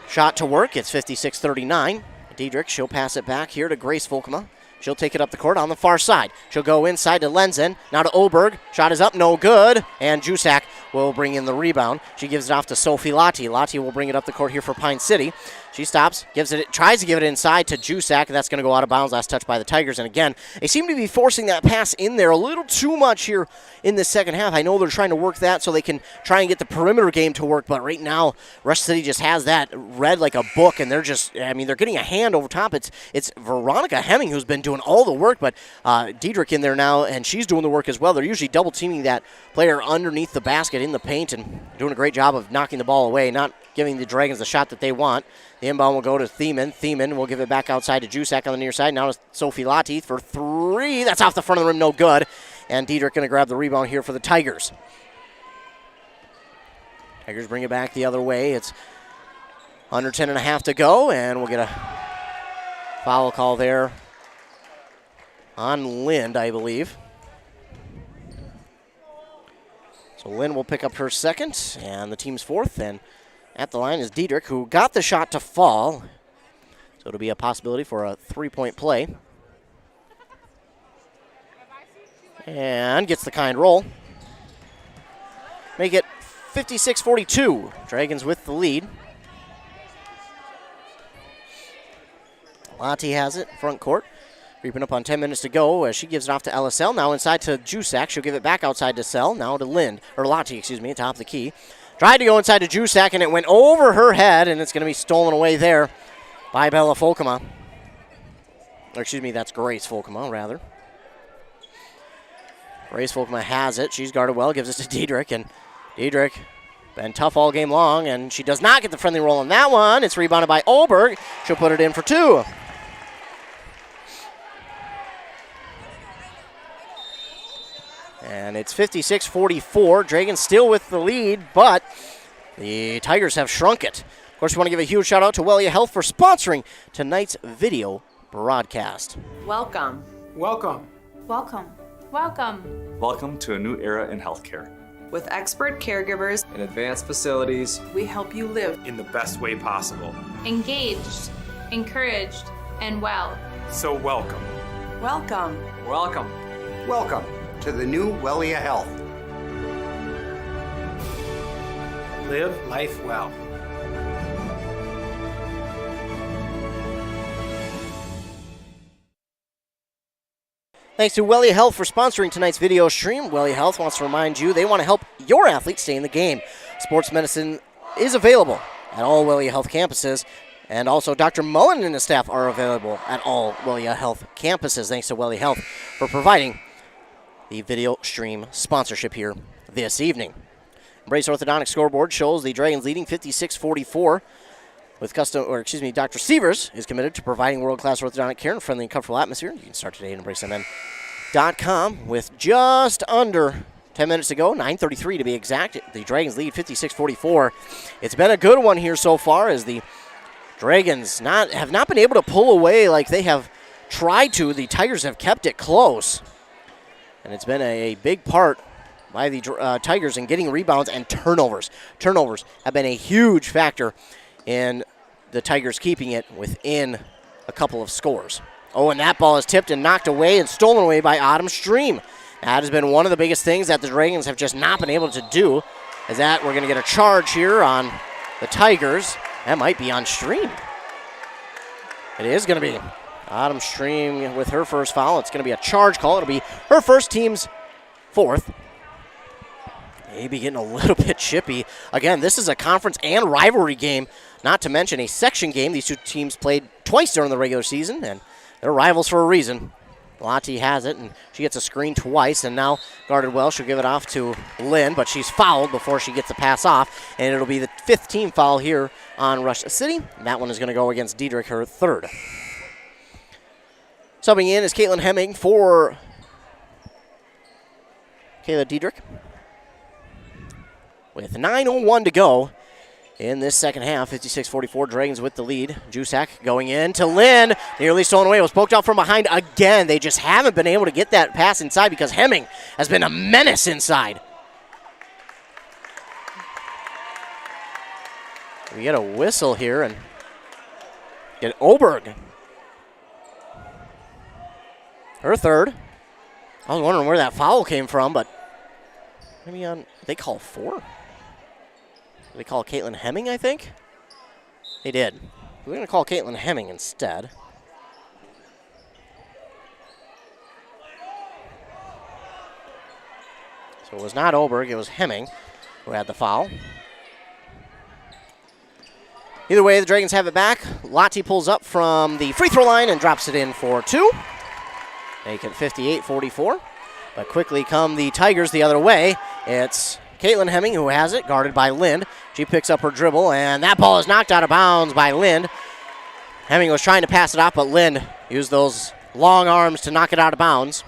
shot to work. It's 56-39. Diedrich, she'll pass it back here to Grace Volkema. She'll take it up the court on the far side. She'll go inside to Lenzen. Now to Oberg. Shot is up, no good. And Jusak will bring in the rebound. She gives it off to Sophie Lottie. Lottie will bring it up the court here for Pine City. She stops, tries to give it inside to Jusak, and that's going to go out of bounds. Last touch by the Tigers. And again, they seem to be forcing that pass in there a little too much here in the second half. I know they're trying to work that so they can try and get the perimeter game to work, but right now, Rush City just has that read like a book, and they're getting a hand over top. It's Veronica Hemming who's been doing all the work, but Diedrich in there now, and she's doing the work as well. They're usually double teaming that player underneath the basket in the paint and doing a great job of knocking the ball away, not giving the Dragons the shot that they want. The inbound will go to Thiemann. Thiemann will give it back outside to Jusak on the near side. Now to Sophie Lati for three. That's off the front of the rim, no good. And Diedrich going to grab the rebound here for the Tigers. Tigers bring it back the other way. It's under 10.5 to go, and we'll get a foul call there on Lind, I believe. So Lind will pick up her second, and the team's fourth, and at the line is Diedrich, who got the shot to fall. So it'll be a possibility for a three-point play. And gets the kind roll. Make it 56-42. Dragons with the lead. Lati has it, front court. Creeping up on 10 minutes to go as she gives it off to LSL. Now inside to Jusak. She'll give it back outside to Sell. Now to Lati, top of the key. Tried to go inside to Jusak, and it went over her head, and it's going to be stolen away there by Bella Folkema. Or excuse me, that's Grace Folkema, rather. Grace Folkema has it. She's guarded well, gives it to Diedrich, and Diedrich been tough all game long, and she does not get the friendly roll on that one. It's rebounded by Oberg. She'll put it in for two. And it's 56-44. Dragons still with the lead, but the Tigers have shrunk it. Of course, we want to give a huge shout out to Wellia Health for sponsoring tonight's video broadcast. Welcome. Welcome. Welcome. Welcome. Welcome to a new era in healthcare. With expert caregivers and advanced facilities, we help you live in the best way possible. Engaged, encouraged, and well. So welcome. Welcome. Welcome. Welcome to the new Wellia Health. Live life well. Thanks to Wellia Health for sponsoring tonight's video stream. Wellia Health wants to remind you they want to help your athletes stay in the game. Sports medicine is available at all Wellia Health campuses, and also Dr. Mullen and his staff are available at all Wellia Health campuses. Thanks to Wellia Health for providing the video stream sponsorship here this evening. Embrace Orthodontic scoreboard shows the Dragons leading 56-44. Dr. Sievers is committed to providing world-class orthodontic care in a friendly and comfortable atmosphere. You can start today at EmbraceMN.com with just under 10 minutes to go, 9:33 to be exact. The Dragons lead 56-44. It's been a good one here so far as the Dragons have not been able to pull away like they have tried to. The Tigers have kept it close. And it's been a big part by the Tigers in getting rebounds and turnovers. Turnovers have been a huge factor in the Tigers keeping it within a couple of scores. Oh, and that ball is tipped and knocked away and stolen away by Autumn Stream. That has been one of the biggest things that the Dragons have just not been able to do. Is that we're going to get a charge here on the Tigers. That might be on Stream. It is going to be. Autumn Stream with her first foul. It's going to be a charge call. It'll be her first, team's fourth. Maybe getting a little bit chippy. Again, this is a conference and rivalry game, not to mention a section game. These two teams played twice during the regular season, and they're rivals for a reason. Lati has it, and she gets a screen twice, and now guarded well. She'll give it off to Lynn, but she's fouled before she gets the pass off, and it'll be the fifth team foul here on Rush City. And that one is going to go against Diedrich, her third. Subbing in is Caitlin Hemming for Kayla Diedrich. With 9:01 to go in this second half, 56-44, Dragons with the lead. Jusak going in to Lynn, nearly stolen away. It was poked out from behind again. They just haven't been able to get that pass inside because Hemming has been a menace inside. We get a whistle here and get Oberg. Her third. I was wondering where that foul came from, but maybe they call 4. They call Caitlin Hemming, I think? They did. We're going to call Caitlin Hemming instead. So it was not Oberg, it was Hemming who had the foul. Either way, the Dragons have it back. Lottie pulls up from the free throw line and drops it in for 2. Make it 58-44. But quickly come the Tigers the other way. It's Caitlin Hemming who has it, guarded by Lind. She picks up her dribble, and that ball is knocked out of bounds by Lind. Hemming was trying to pass it off, but Lind used those long arms to knock it out of bounds.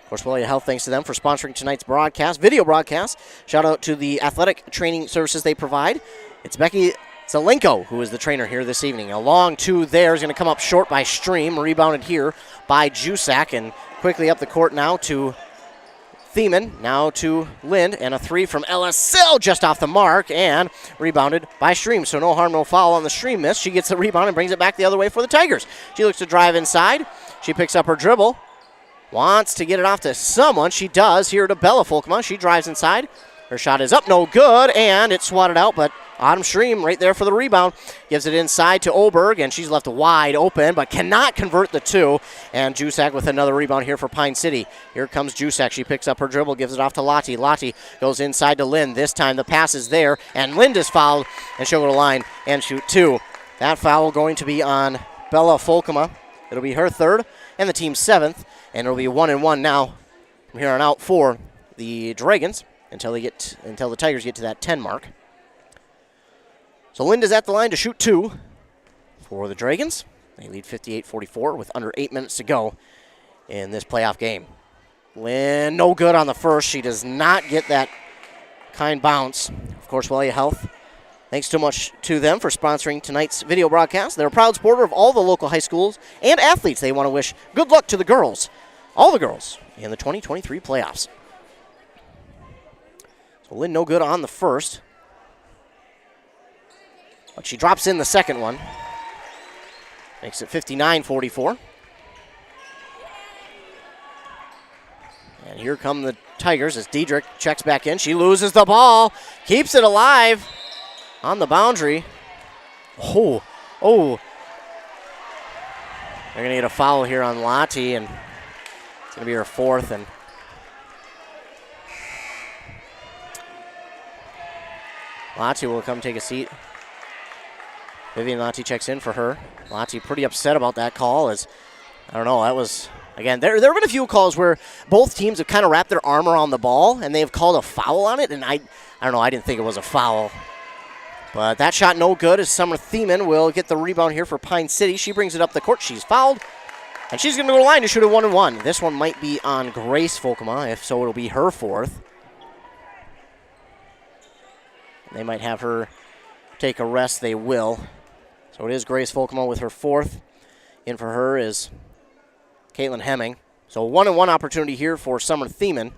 Of course, Wellia Health, thanks to them for sponsoring tonight's broadcast, video broadcast. Shout out to the athletic training services they provide. It's Becky Zelenko, who is the trainer here this evening. A long 2 there is going to come up short by Stream, rebounded here by Jusak, and quickly up the court now to Thiemann, now to Lind, and a 3 from Ella Sill just off the mark, and rebounded by Stream. So no harm, no foul on the Stream miss. She gets the rebound and brings it back the other way for the Tigers. She looks to drive inside. She picks up her dribble, wants to get it off to someone. She does here to Bella Folkma. She drives inside. Her shot is up, no good, and it's swatted out, but Autumn Stream right there for the rebound. Gives it inside to Oberg, and she's left wide open, but cannot convert the 2. And Jusak with another rebound here for Pine City. Here comes Jusak. She picks up her dribble, gives it off to Lottie. Lottie goes inside to Lind. This time the pass is there, and Lind is fouled, and she'll go to the line and shoot 2. That foul going to be on Bella Folkema. It'll be her 3rd and the team's 7th, and it'll be 1-1 now from here on out for the Dragons until the Tigers get to that 10 mark. So Lind is at the line to shoot 2 for the Dragons. They lead 58-44 with under 8 minutes to go in this playoff game. Lind, no good on the first. She does not get that kind bounce. Of course, Wellia Health, thanks so much to them for sponsoring tonight's video broadcast. They're a proud supporter of all the local high schools and athletes. They want to wish good luck to the girls, all the girls, in the 2023 playoffs. So Lind, no good on the first. But she drops in the second one. Makes it 59-44. And here come the Tigers as Diedrich checks back in. She loses the ball. Keeps it alive on the boundary. Oh. They're going to get a foul here on Lottie, and it's going to be her 4th. And Lottie will come take a seat. Vivian Lottie checks in for her. Lottie pretty upset about that call as, I don't know, that was, again, there have been a few calls where both teams have kind of wrapped their arm around the ball and they have called a foul on it, and I don't know, I didn't think it was a foul. But that shot no good as Summer Thiemann will get the rebound here for Pine City. She brings it up the court. She's fouled, and she's going to go to the line to shoot a 1-1. This one might be on Grace Folkema. If so, it'll be her 4th. They might have her take a rest. They will. So it is Grace Folkema with her 4th. In for her is Caitlin Hemming. So 1-1 opportunity here for Summer Thiemann.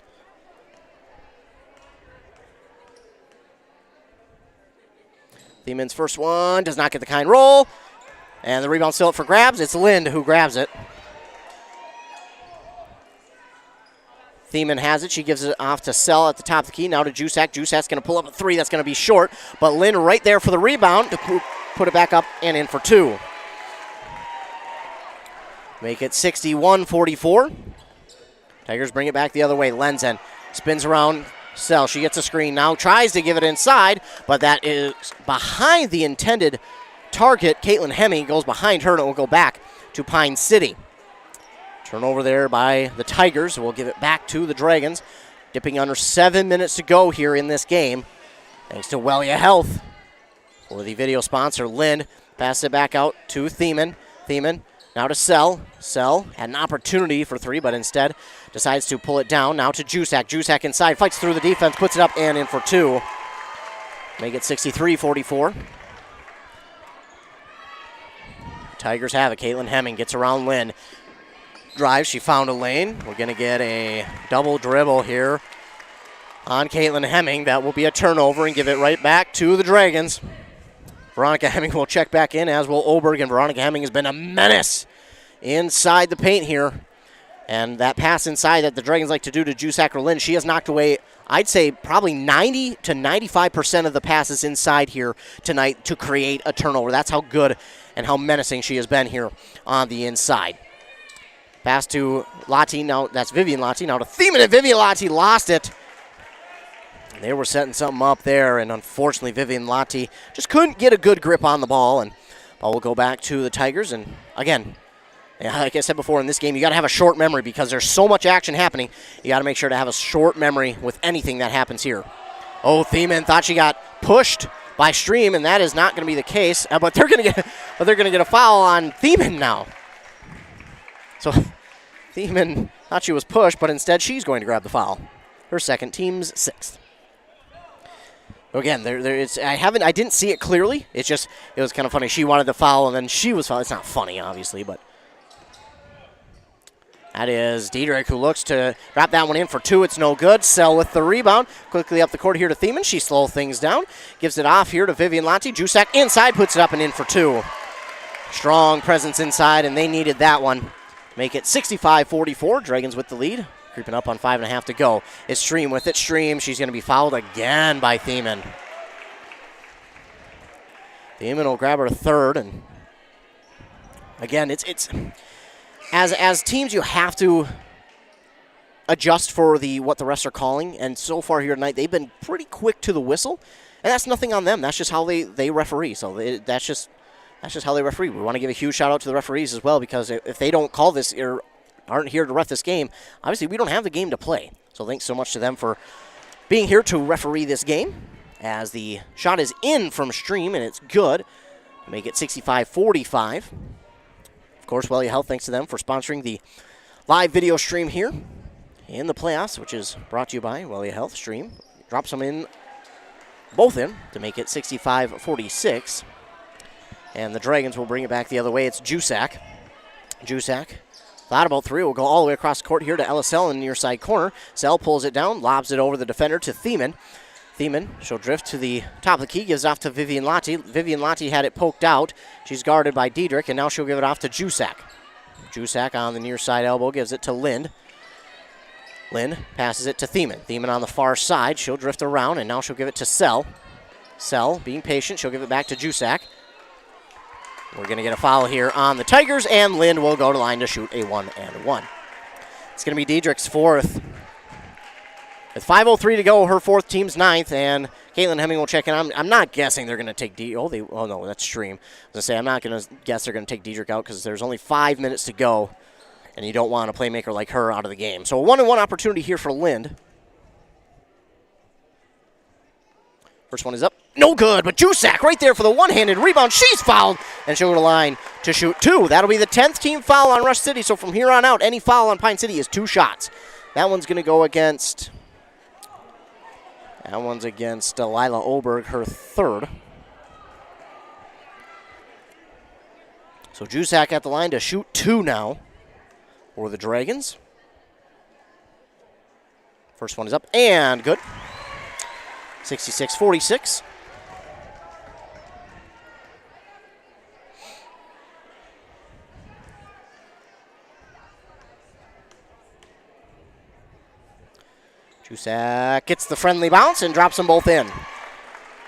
Thiemann's first one does not get the kind roll. And the rebound still up for grabs. It's Lind who grabs it. Thiemann has it. She gives it off to Sell at the top of the key. Now to Jusak. Jusak's going to pull up a 3. That's going to be short. But Lind right there for the rebound to put it back up and in for 2. Make it 61-44. Tigers bring it back the other way. Lenzen spins around Sell. She gets a screen now. Tries to give it inside, but that is behind the intended target. Caitlin Hemming goes behind her, and it will go back to Pine City. Turnover there by the Tigers. We'll give it back to the Dragons. Dipping under 7 minutes to go here in this game. Thanks to Wellia Health. For the video sponsor, Lind passes it back out to Thiemann. Thiemann now to Sell. Sell had an opportunity for 3, but instead decides to pull it down. Now to Jusak. Jusak inside, fights through the defense, puts it up and in for 2. Make it 63-44. Tigers have it. Caitlin Hemming gets around Lind. Drives, she found a lane. We're going to get a double dribble here on Caitlin Hemming. That will be a turnover and give it right back to the Dragons. Veronica Hemming will check back in, as will Oberg, and Veronica Hemming has been a menace inside the paint here And that pass inside that the Dragons like to do to Jusak or Lind, she has knocked away, I'd say, probably 90 to 95% of the passes inside here tonight to create a turnover. That's how good and how menacing she has been here on the inside. Pass to Lottie. Now that's Vivian Lottie. Now to Thiemann, and Vivian Lottie lost it. They were setting something up there, and unfortunately Vivian Lottie just couldn't get a good grip on the ball. And ball will go back to the Tigers. And again, like I said before, in this game, you got to have a short memory because there's so much action happening. You got to make sure to have a short memory with anything that happens here. Oh, Thiemann thought she got pushed by Stream, and that is not going to be the case. But they're going to get a foul on Thiemann now. So Thiemann thought she was pushed, but instead she's going to grab the foul. Her second, team's 6th. Again, I didn't see it clearly. It was kind of funny. She wanted the foul, and then she was fouled. It's not funny, obviously, but that is Diedrich, who looks to drop that one in for 2. It's no good. Sell with the rebound. Quickly up the court here to Thiemann. She slows things down. Gives it off here to Vivian Lottie. Jusak inside, puts it up and in for 2. Strong presence inside, and they needed that one. Make it 65-44. Dragons with the lead. Creeping up on 5.5 to go. It's Stream with it. Stream, she's going to be fouled again by Thiemann. Thiemann will grab her third, and again, it's as teams, you have to adjust for what the refs are calling, and so far here tonight, they've been pretty quick to the whistle, and that's nothing on them. That's just how they referee. So that's just how they referee. We want to give a huge shout out to the referees as well, because if they don't call this or aren't here to ref this game, obviously we don't have the game to play. So thanks so much to them for being here to referee this game, as the shot is in from Stream, and it's good. Make it 65-45. Of course, Wellia Health, thanks to them for sponsoring the live video stream here in the playoffs, which is brought to you by Wellia Health Stream. Drops them in, both in, to make it 65-46. And the Dragons will bring it back the other way. It's Jusak. Jusak thought about 3. Will go all the way across the court here to LSL in the near side corner. Sell pulls it down, lobs it over the defender to Thiemann. Thiemann, she'll drift to the top of the key, gives it off to Vivian Lottie. Vivian Lottie had it poked out. She's guarded by Diedrich, and now she'll give it off to Jusak. Jusak on the near side elbow gives it to Lind. Lind passes it to Thiemann. Thiemann on the far side. She'll drift around, and now she'll give it to Sell. Sell, being patient, she'll give it back to Jusak. We're going to get a foul here on the Tigers, and Lind will go to line to shoot a 1-and-1. It's going to be Diedrich's 4th. With 5:03 to go, her 4th, team's 9th, and Caitlin Hemming will check in. I'm not guessing they're going to take oh no, that's Stream. I was going to say, I'm not going to guess they're going to take Diedrich out because there's only 5 minutes to go, and you don't want a playmaker like her out of the game. So a 1-and-1 opportunity here for Lind. First one is up. No good, but Jusak right there for the one-handed rebound. She's fouled, and she'll go to line to shoot 2. That'll be the 10th team foul on Rush City, so from here on out, any foul on Pine City is 2 shots. That one's going to go against... That one's against Lila Oberg, her 3rd. So Jusak at the line to shoot 2 now for the Dragons. First one is up and good. 66-46. Jusak gets the friendly bounce and drops them both in.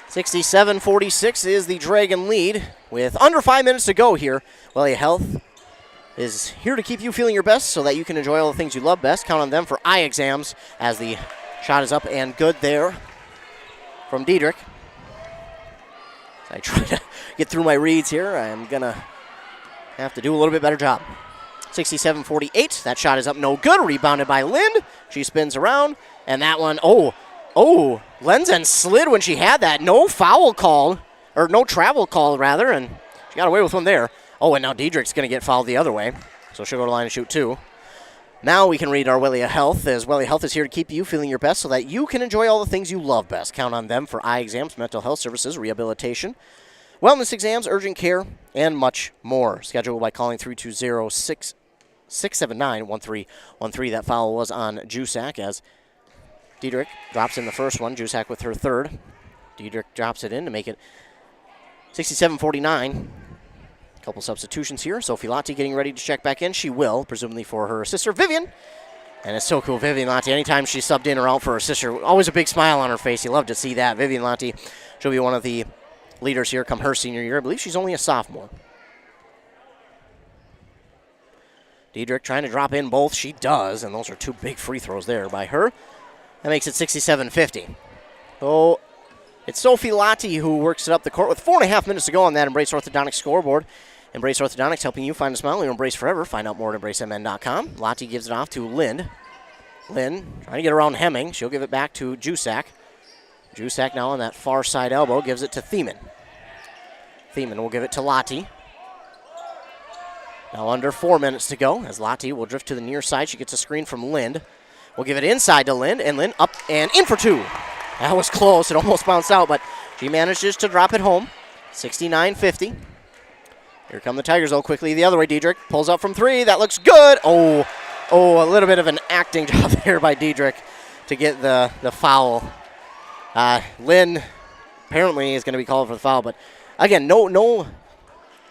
67-46 is the Dragon lead with under 5 minutes to go here. Wellia Health is here to keep you feeling your best so that you can enjoy all the things you love best. Count on them for eye exams as the shot is up and good there from Diedrich. As I try to get through my reads here, I'm going to have to do a little bit better job. 67-48, that shot is up, no good. Rebounded by Lind. She spins around, and that one, Lenzen slid when she had that. No foul call, or no travel call, rather, and she got away with one there. Oh, and now Diedrich's going to get fouled the other way, so she'll go to line and shoot 2. Now we can read our Wellia Health, as Wellia Health is here to keep you feeling your best so that you can enjoy all the things you love best. Count on them for eye exams, mental health services, rehabilitation, wellness exams, urgent care, and much more. Schedule by calling 320-679-1313. That foul was on Jusak as Diedrich drops in the first one. Jusak with her 3rd. Diedrich drops it in to make it 67-49. Couple substitutions here. Sophie Lotti getting ready to check back in. She will, presumably for her sister Vivian. And it's so cool. Vivian Lotti, anytime she's subbed in or out for her sister, always a big smile on her face. You love to see that. Vivian Lotti, she'll be one of the leaders here come her senior year. I believe she's only a sophomore. Diedrich trying to drop in both. She does, and those are two big free throws there by her. That makes it 67-50. So it's Sophie Lotti who works it up the court with 4.5 minutes to go on that Embrace Orthodontics scoreboard. Embrace Orthodontics, helping you find a smile and embrace forever. Find out more at embracemn.com. Lotti gives it off to Lind. Lind trying to get around Hemming. She'll give it back to Jusak. Jusak now on that far side elbow gives it to Thiemann. Thiemann will give it to Lotti. Now under 4 minutes to go as Lotti will drift to the near side. She gets a screen from Lind. We'll give it inside to Lind, and Lind up and in for two. That was close. It almost bounced out, but she manages to drop it home. 69-50. Here come the Tigers, though, quickly the other way. Diedrich pulls up from three. That looks good. Oh, a little bit of an acting job there by Diedrich to get the foul. Lynn apparently is going to be called for the foul, but again, no,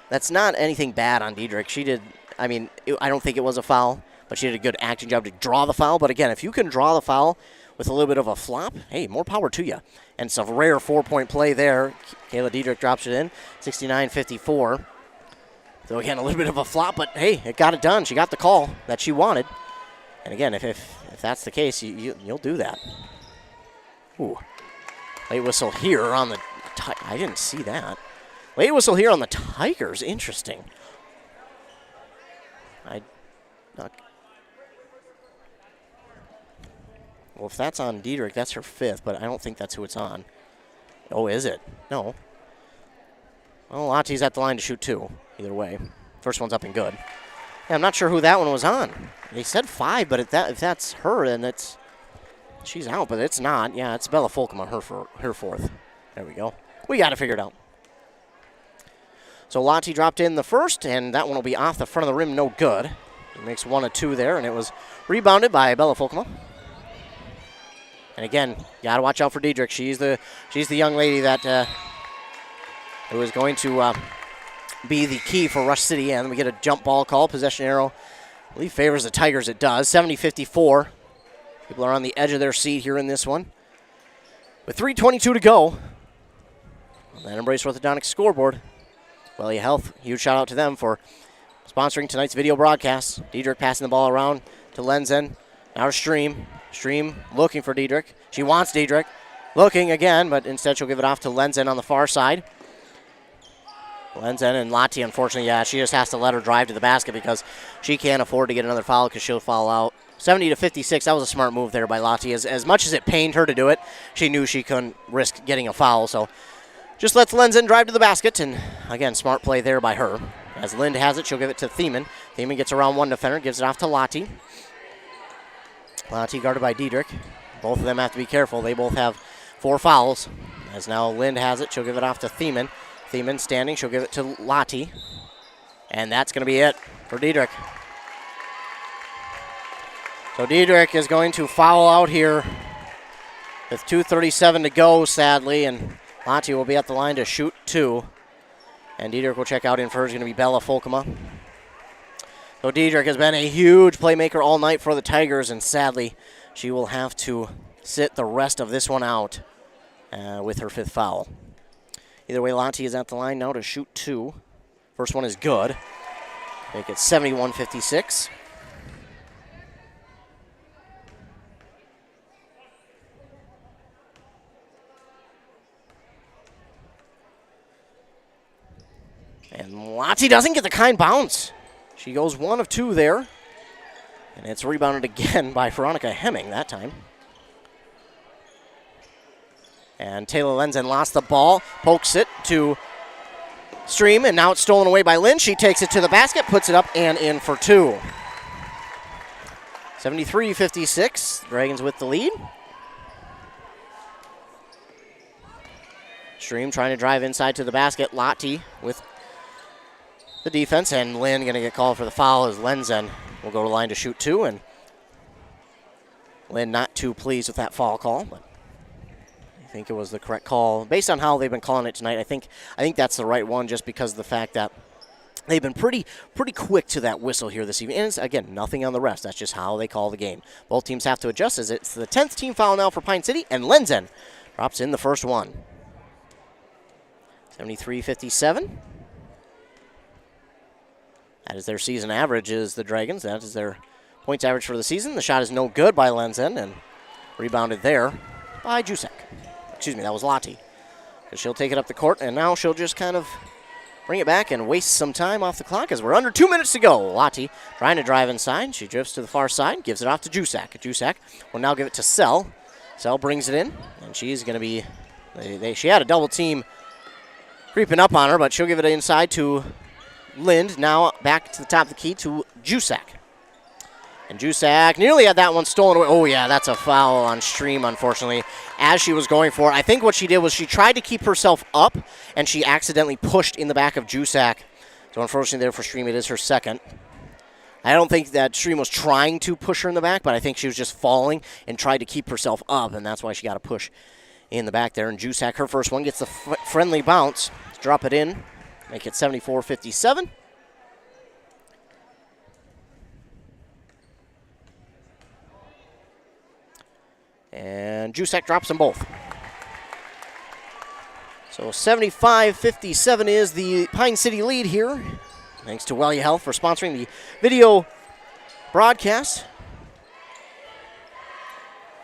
that's not anything bad on Diedrich. She did, I don't think it was a foul, but she did a good acting job to draw the foul. But again, if you can draw the foul with a little bit of a flop, hey, more power to you. And it's a rare 4-point play there. Kayla Diedrich drops it in, 69-54. So again, a little bit of a flop, but hey, it got it done. She got the call that she wanted. And again, if that's the case, you'll do that. Ooh. Late whistle here on the I didn't see that. Late whistle here on the Tigers. Interesting. Well, if that's on Diedrich, that's her fifth, but I don't think that's who it's on. Oh, is it? No. Well, Lotti's at the line to shoot two. Either way. First one's up and good. Yeah, I'm not sure who that one was on. They said 5, but if that's her, then she's out, but it's not. Yeah, it's Bella Folkman, her fourth. There we go. We got it figured out. So Lotti dropped in the first, and that one will be off the front of the rim, no good. He makes 1 of 2 there, and it was rebounded by Bella Folkman. And again, got to watch out for Diedrich. She's the young lady that who is going to be the key for Rush City. And we get a jump ball call. Possession arrow, I believe, favors the Tigers. It does. 70-54. People are on the edge of their seat here in this one. With 3:22 to go on that Embrace Orthodontics scoreboard. Wellia Health, huge shout out to them for sponsoring tonight's video broadcast. Diedrich passing the ball around to Lenzen. Now to Stream. Stream looking for Diedrich. She wants Diedrich. Looking again, but instead she'll give it off to Lenzen on the far side. Lenzen and Lotti, unfortunately, yeah, she just has to let her drive to the basket because she can't afford to get another foul because she'll foul out. 70-56, that was a smart move there by Lotti. As much as it pained her to do it, she knew she couldn't risk getting a foul, so just lets Lenzen drive to the basket, and again, smart play there by her. As Lind has it, she'll give it to Thiemann. Thiemann gets around one defender, gives it off to Lotti. Lotti guarded by Diedrich. Both of them have to be careful. They both have 4 fouls. As now Lind has it, she'll give it off to Thiemann. Thiemann standing, she'll give it to Lotti. And that's going to be it for Diedrich. So Diedrich is going to foul out here with 2:37 to go, sadly, and Lotti will be at the line to shoot 2. And Diedrich will check out in first. It's going to be Bella Folkema. So Diedrich has been a huge playmaker all night for the Tigers, and sadly, she will have to sit the rest of this one out with her 5th foul. Either way, Lotti is at the line now to shoot 2. First one is good. Make it 71-56. And Lotti doesn't get the kind bounce. She goes 1 of 2 there. And it's rebounded again by Veronica Hemming that time. And Taylor Lenzen lost the ball, pokes it to Stream, and now it's stolen away by Lynn. She takes it to the basket, puts it up and in for 2. 73-56, Dragons with the lead. Stream trying to drive inside to the basket. Lotti with the defense, and Lynn going to get called for the foul as Lenzen will go to the line to shoot 2, and Lynn not too pleased with that foul call, but I think it was the correct call. Based on how they've been calling it tonight, I think that's the right one just because of the fact that they've been pretty quick to that whistle here this evening. And it's, again, nothing on the refs. That's just how they call the game. Both teams have to adjust as it's the 10th team foul now for Pine City, and Lenzen drops in the first one. 73-57. That is their season average, is the Dragons. That is their points average for the season. The shot is no good by Lenzen, and rebounded there by Jusek. Excuse me, that was Lottie. Because she'll take it up the court, and now she'll just kind of bring it back and waste some time off the clock as we're under 2 minutes to go. Lottie trying to drive inside. She drifts to the far side, gives it off to Jusek. Jusek will now give it to Sell. Sell brings it in, and she's going to be, she had a double team creeping up on her, but she'll give it inside to Lind. Now back to the top of the key to Jusek. And Jusek nearly had that one stolen away. Oh, yeah, that's a foul on Stream, unfortunately, as she was going for it. I think what she did was she tried to keep herself up, and she accidentally pushed in the back of Jusek. So, unfortunately, there for Stream, it is her second. I don't think that Stream was trying to push her in the back, but I think she was just falling and tried to keep herself up, and that's why she got a push in the back there. And Jusek, her first one, gets the friendly bounce. Drop it in. Make it 74-57. And Jusek drops them both. So 75-57 is the Pine City lead here. Thanks to Wellia Health for sponsoring the video broadcast.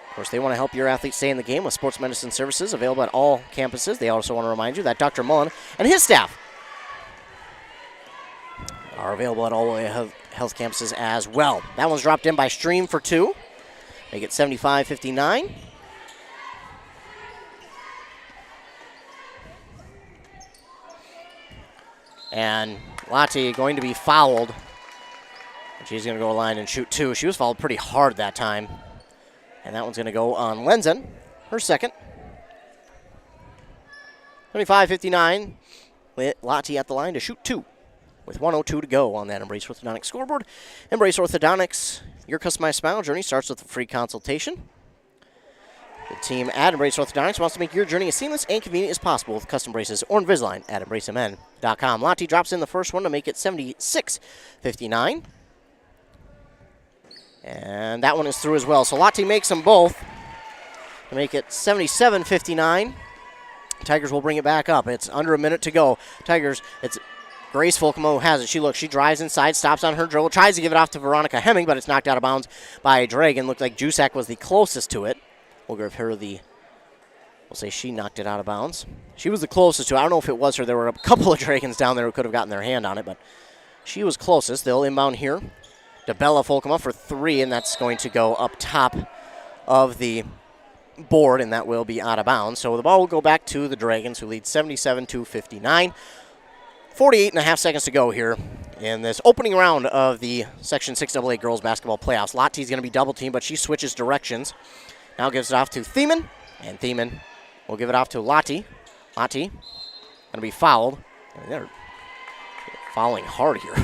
Of course, they want to help your athletes stay in the game with sports medicine services available at all campuses. They also want to remind you that Dr. Mullen and his staff are available at all Wellia Health campuses as well. That one's dropped in by Stream for two. Make it 75-59. And Lottie going to be fouled. She's going to go to the line and shoot two. She was fouled pretty hard that time. And that one's going to go on Lenzen, her second. 75-59. Lottie at the line to shoot two with 1:02 to go on that Embrace Orthodontics scoreboard. Embrace Orthodontics, your customized smile journey starts with a free consultation. The team at Embrace Orthodontics wants to make your journey as seamless and convenient as possible with custom braces or Invisalign at EmbraceMN.com. Lottie drops in the first one to make it 76-59. And that one is through as well. So Lottie makes them both to make it 77-59. Tigers will bring it back up. It's under a minute to go. Tigers, it's Grace Folkemo who has it. She drives inside, stops on her dribble, tries to give it off to Veronica Hemming, but it's knocked out of bounds by Dragon. Looked like Jusek was the closest to it. We'll give her we'll say she knocked it out of bounds. She was the closest to it. I don't know if it was her. There were a couple of Dragons down there who could have gotten their hand on it, but she was closest. They'll inbound here to Bella Folkema for three, and that's going to go up top of the board, and that will be out of bounds. So the ball will go back to the Dragons, who lead 77-59. 48.5 seconds to go here in this opening round of the Section 6AA Girls Basketball Playoffs. Lottie's going to be double-teamed, but she switches directions. Now gives it off to Thiemann, and Thiemann will give it off to Lottie. Lottie going to be fouled. They're fouling hard here.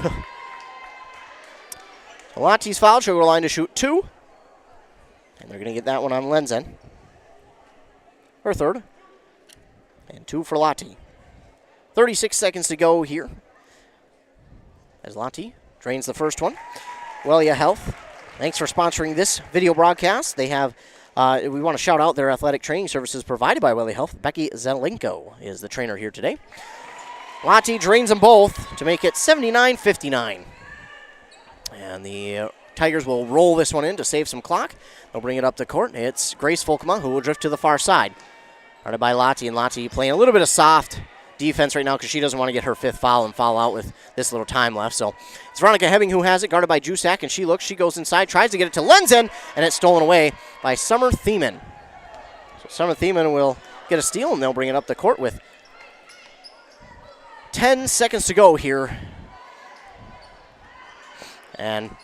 So Lottie's fouled. She'll go to the line to shoot two. And they're going to get that one on Lenzen. Her third. And two for Lottie. 36 seconds to go here as Lottie drains the first one. Wellia Health, thanks for sponsoring this video broadcast. They have, we want to shout out their athletic training services provided by Wellia Health. Becky Zelenko is the trainer here today. Lottie drains them both to make it 79-59. And the Tigers will roll this one in to save some clock. They'll bring it up the court. It's Grace Folkema who will drift to the far side. Guarded by Lottie, and Lottie playing a little bit of soft defense right now because she doesn't want to get her fifth foul and foul out with this little time left. So it's Veronica Hemming who has it, guarded by Jusek, and she goes inside, tries to get it to Lenzen, and it's stolen away by Summer Thiemann. So Summer Thiemann will get a steal, and they'll bring it up the court with 10 seconds to go here. And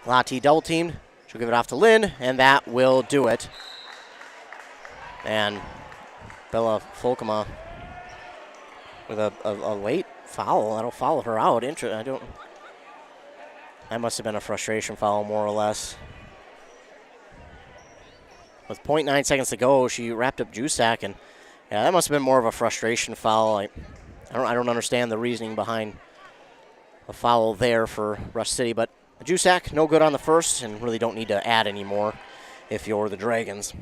Lottie double-teamed. She'll give it off to Lynn, and that will do it. And Bella Folkema with a late foul. That'll foul her out. That must have been a frustration foul, more or less. With 0.9 seconds to go, she wrapped up Jusek, and yeah, that must have been more of a frustration foul. I I don't understand the reasoning behind a foul there for Rush City, but Jusak, no good on the first, and really don't need to add any more if you're the Dragons.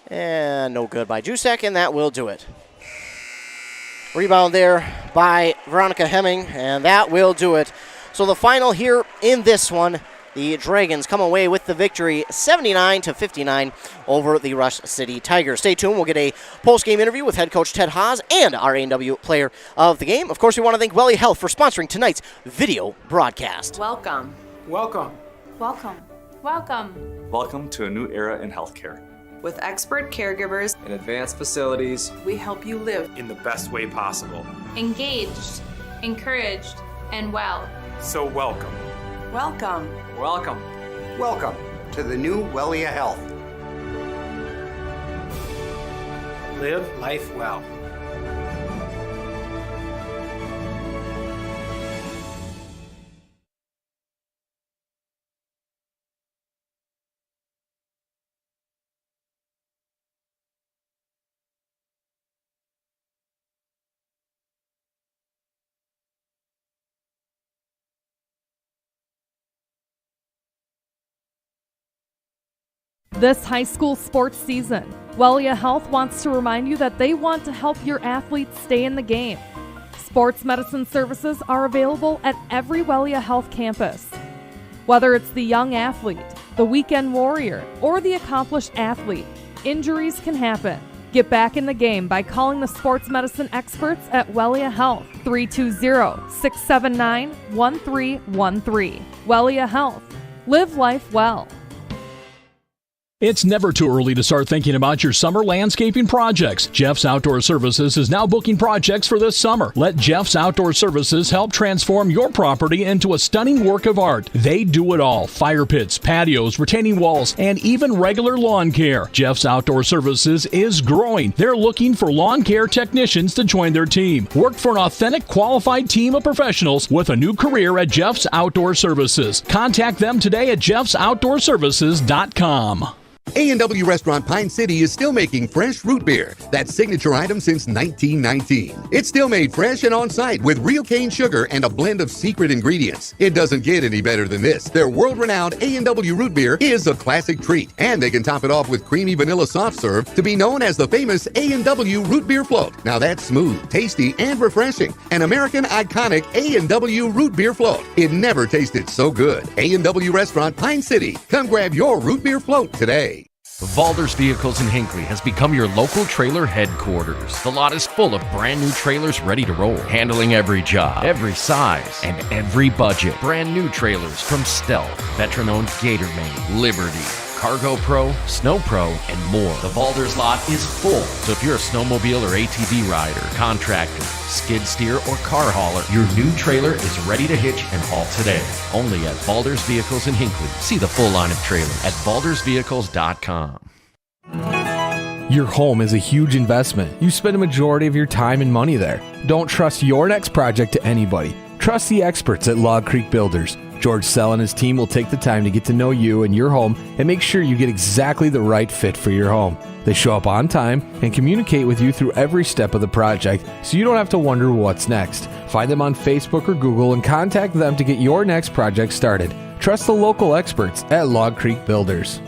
And no good by Jusak, and that will do it. Rebound there by Veronica Hemming, and that will do it. So the final here in this one, the Dragons come away with the victory 79-59 over the Rush City Tigers. Stay tuned. We'll get a post-game interview with head coach Ted Haas and our A&W player of the game. Of course, we want to thank Wellia Health for sponsoring tonight's video broadcast. Welcome. Welcome. Welcome. Welcome. Welcome to a new era in healthcare. With expert caregivers and advanced facilities, we help you live in the best way possible. Engaged, encouraged, and well. So welcome. Welcome. Welcome. Welcome to the new Wellia Health. Live life well. This high school sports season, Wellia Health wants to remind you that they want to help your athletes stay in the game. Sports medicine services are available at every Wellia Health campus. Whether it's the young athlete, the weekend warrior, or the accomplished athlete, injuries can happen. Get back in the game by calling the sports medicine experts at Wellia Health, 320-679-1313. Wellia Health. Live life well. It's never too early to start thinking about your summer landscaping projects. Jeff's Outdoor Services is now booking projects for this summer. Let Jeff's Outdoor Services help transform your property into a stunning work of art. They do it all: fire pits, patios, retaining walls, and even regular lawn care. Jeff's Outdoor Services is growing. They're looking for lawn care technicians to join their team. Work for an authentic, qualified team of professionals with a new career at Jeff's Outdoor Services. Contact them today at jeffsoutdoorservices.com. A&W Restaurant Pine City is still making fresh root beer, that signature item since 1919. It's still made fresh and on-site with real cane sugar and a blend of secret ingredients. It doesn't get any better than this. Their world-renowned A&W root beer is a classic treat, and they can top it off with creamy vanilla soft serve to be known as the famous A&W root beer float. Now that's smooth, tasty, and refreshing. An American iconic A&W root beer float. It never tasted so good. A&W Restaurant Pine City. Come grab your root beer float today. Valders Vehicles in Hinckley has become your local trailer headquarters. The lot is full of brand new trailers ready to roll, handling every job, every size, and every budget. Brand new trailers from Stealth, veteran-owned Gatormain, Liberty, Cargo Pro, Snow Pro, and more. The Valders lot is full, so if you're a snowmobile or ATV rider, contractor, skid steer, or car hauler, your new trailer is ready to hitch and haul today. Only at Valders Vehicles in Hinckley. See the full line of trailers at valdersvehicles.com. Your home is a huge investment. You spend a majority of your time and money there. Don't trust your next project to anybody. Trust the experts at Log Creek Builders. George Sell and his team will take the time to get to know you and your home and make sure you get exactly the right fit for your home. They show up on time and communicate with you through every step of the project, so you don't have to wonder what's next. Find them on Facebook or Google and contact them to get your next project started. Trust the local experts at Log Creek Builders.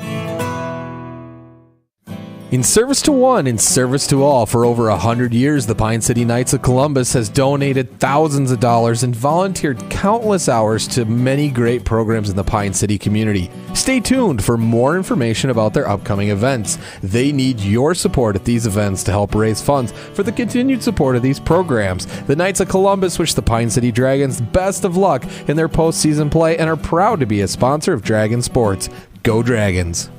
In service to one, in service to all, for over 100 years, the Pine City Knights of Columbus has donated thousands of dollars and volunteered countless hours to many great programs in the Pine City community. Stay tuned for more information about their upcoming events. They need your support at these events to help raise funds for the continued support of these programs. The Knights of Columbus wish the Pine City Dragons best of luck in their postseason play and are proud to be a sponsor of Dragon Sports. Go Dragons!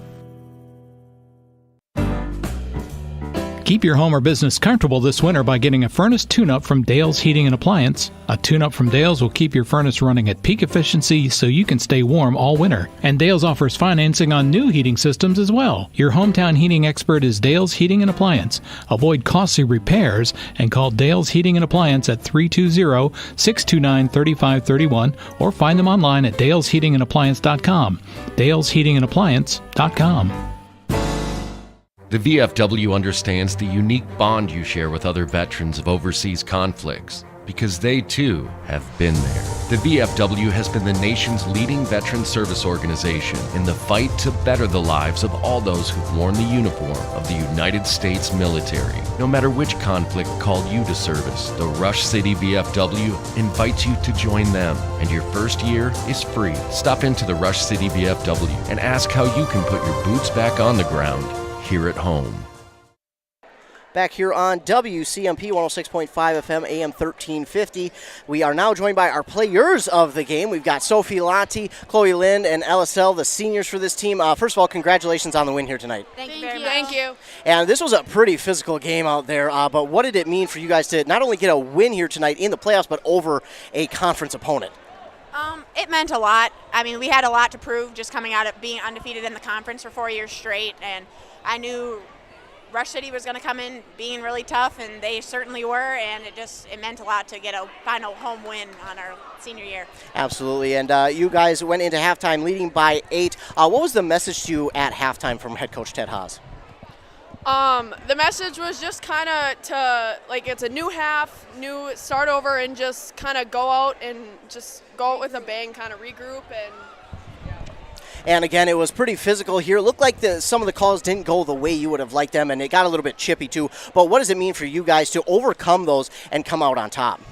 Keep your home or business comfortable this winter by getting a furnace tune-up from Dale's Heating and Appliance. A tune-up from Dale's will keep your furnace running at peak efficiency so you can stay warm all winter. And Dale's offers financing on new heating systems as well. Your hometown heating expert is Dale's Heating and Appliance. Avoid costly repairs and call Dale's Heating and Appliance at 320-629-3531 or find them online at dalesheatingandappliance.com. dalesheatingandappliance.com. The VFW understands the unique bond you share with other veterans of overseas conflicts, because they too have been there. The VFW has been the nation's leading veteran service organization in the fight to better the lives of all those who've worn the uniform of the United States military. No matter which conflict called you to service, the Rush City VFW invites you to join them, and your first year is free. Stop into the Rush City VFW and ask how you can put your boots back on the ground here at home. Back here on WCMP 106.5 FM, AM 1350. We are now joined by our players of the game. We've got Sophie Lotti, Chloe Lind, and LSL, the seniors for this team. First of all, congratulations on the win here tonight. Thank you very much. Thank you. And this was a pretty physical game out there, but what did it mean for you guys to not only get a win here tonight in the playoffs, but over a conference opponent? It meant a lot. I mean, we had a lot to prove just coming out of being undefeated in the conference for 4 years straight, and I knew Rush City was going to come in being really tough, and they certainly were, and it meant a lot to get a final home win on our senior year. Absolutely, and you guys went into halftime leading by 8. What was the message to you at halftime from head coach Ted Haas? The message was just kind of to, it's a new half, new start over, and just kind of go out and just go out with a bang, kind of regroup. And again, it was pretty physical here. It looked like some of the calls didn't go the way you would have liked them, and it got a little bit chippy too. But what does it mean for you guys to overcome those and come out on top?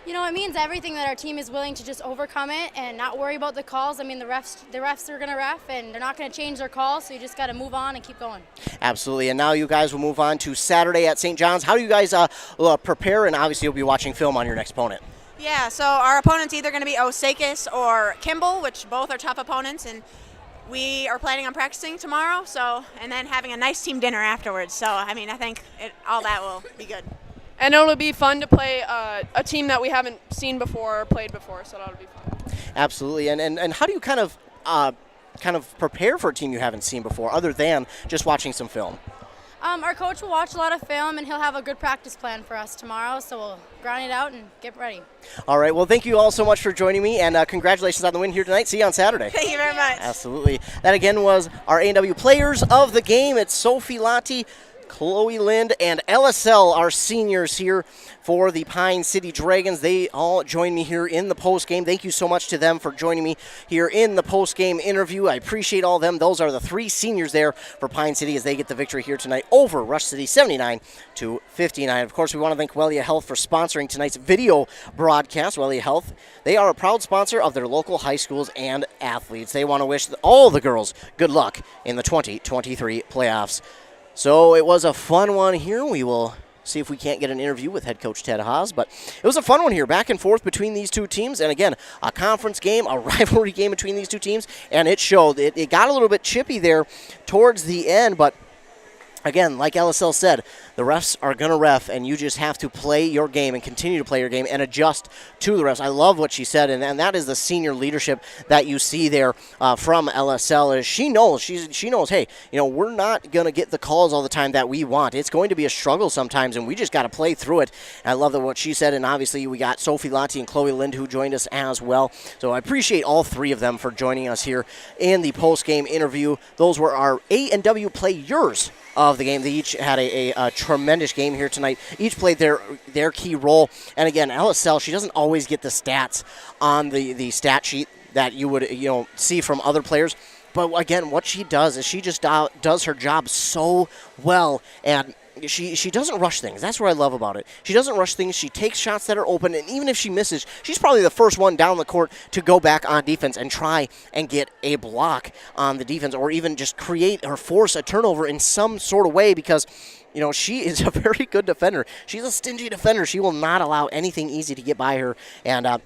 You know, it means everything that our team is willing to just overcome it and not worry about the calls. I mean, the refs are going to ref, and they're not going to change their calls, so you just got to move on and keep going. Absolutely, and now you guys will move on to Saturday at St. John's. How do you guys prepare, and obviously you'll be watching film on your next opponent? Yeah, so our opponent's either going to be Osakis or Kimball, which both are tough opponents, and we are planning on practicing tomorrow, and then having a nice team dinner afterwards. So, I mean, I think all that will be good. And it'll be fun to play a team that we haven't seen before or played before, so that'll be fun. Absolutely, and how do you kind of prepare for a team you haven't seen before, other than just watching some film? Our coach will watch a lot of film, and he'll have a good practice plan for us tomorrow, so we'll grind it out and get ready. All right, well, thank you all so much for joining me, and congratulations on the win here tonight. See you on Saturday. Thank you very much. Absolutely. That, again, was our A&W players of the game. It's Sophie Lotti, Chloe Lind, and LSL, our seniors here for the Pine City Dragons. They all joined me here in the post-game. Thank you so much to them for joining me here in the post-game interview. I appreciate all of them. Those are the 3 seniors there for Pine City as they get the victory here tonight over Rush City 79-59. Of course, we want to thank Wellia Health for sponsoring tonight's video broadcast. Wellia Health, they are a proud sponsor of their local high schools and athletes. They want to wish all the girls good luck in the 2023 playoffs. So it was a fun one here. We will see if we can't get an interview with head coach Ted Haas. But it was a fun one here, back and forth between these two teams. And again, a conference game, a rivalry game between these two teams. And it showed. It got a little bit chippy there towards the end. But again, like LSL said, the refs are going to ref, and you just have to play your game and continue to play your game and adjust to the refs. I love what she said, and that is the senior leadership that you see there from LSL. Is she knows, hey, we're not going to get the calls all the time that we want. It's going to be a struggle sometimes, and we just got to play through it. And I love what she said, and obviously we got Sophie Lotti and Chloe Lind who joined us as well. So I appreciate all 3 of them for joining us here in the post-game interview. Those were our A&W players of the game. They each had a tremendous game here tonight. Each played their key role. And again, LSL, she doesn't always get the stats on the stat sheet that you would see from other players. But again, what she does is she just does her job so well, and she doesn't rush things. That's what I love about it. She doesn't rush things. She takes shots that are open, and even if she misses, she's probably the first one down the court to go back on defense and try and get a block on the defense, or even just create or force a turnover in some sort of way, because she is a very good defender. She's a stingy defender. She will not allow anything easy to get by her. And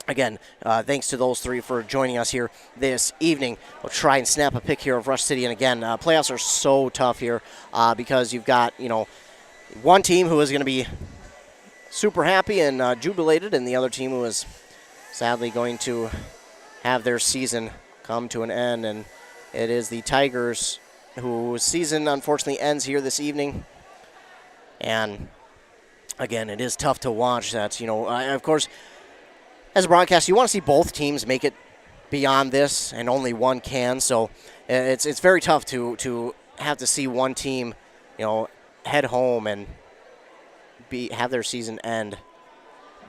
again, thanks to those 3 for joining us here this evening. We'll try and snap a pick here of Rush City. And again, playoffs are so tough here because you've got, one team who is going to be super happy and jubilated, and the other team who is sadly going to have their season come to an end. And it is the Tigers, whose season unfortunately ends here this evening. And again, it is tough to watch that, of course, as a broadcast, you want to see both teams make it beyond this, and only one can. So it's very tough to have to see one team, head home and have their season end.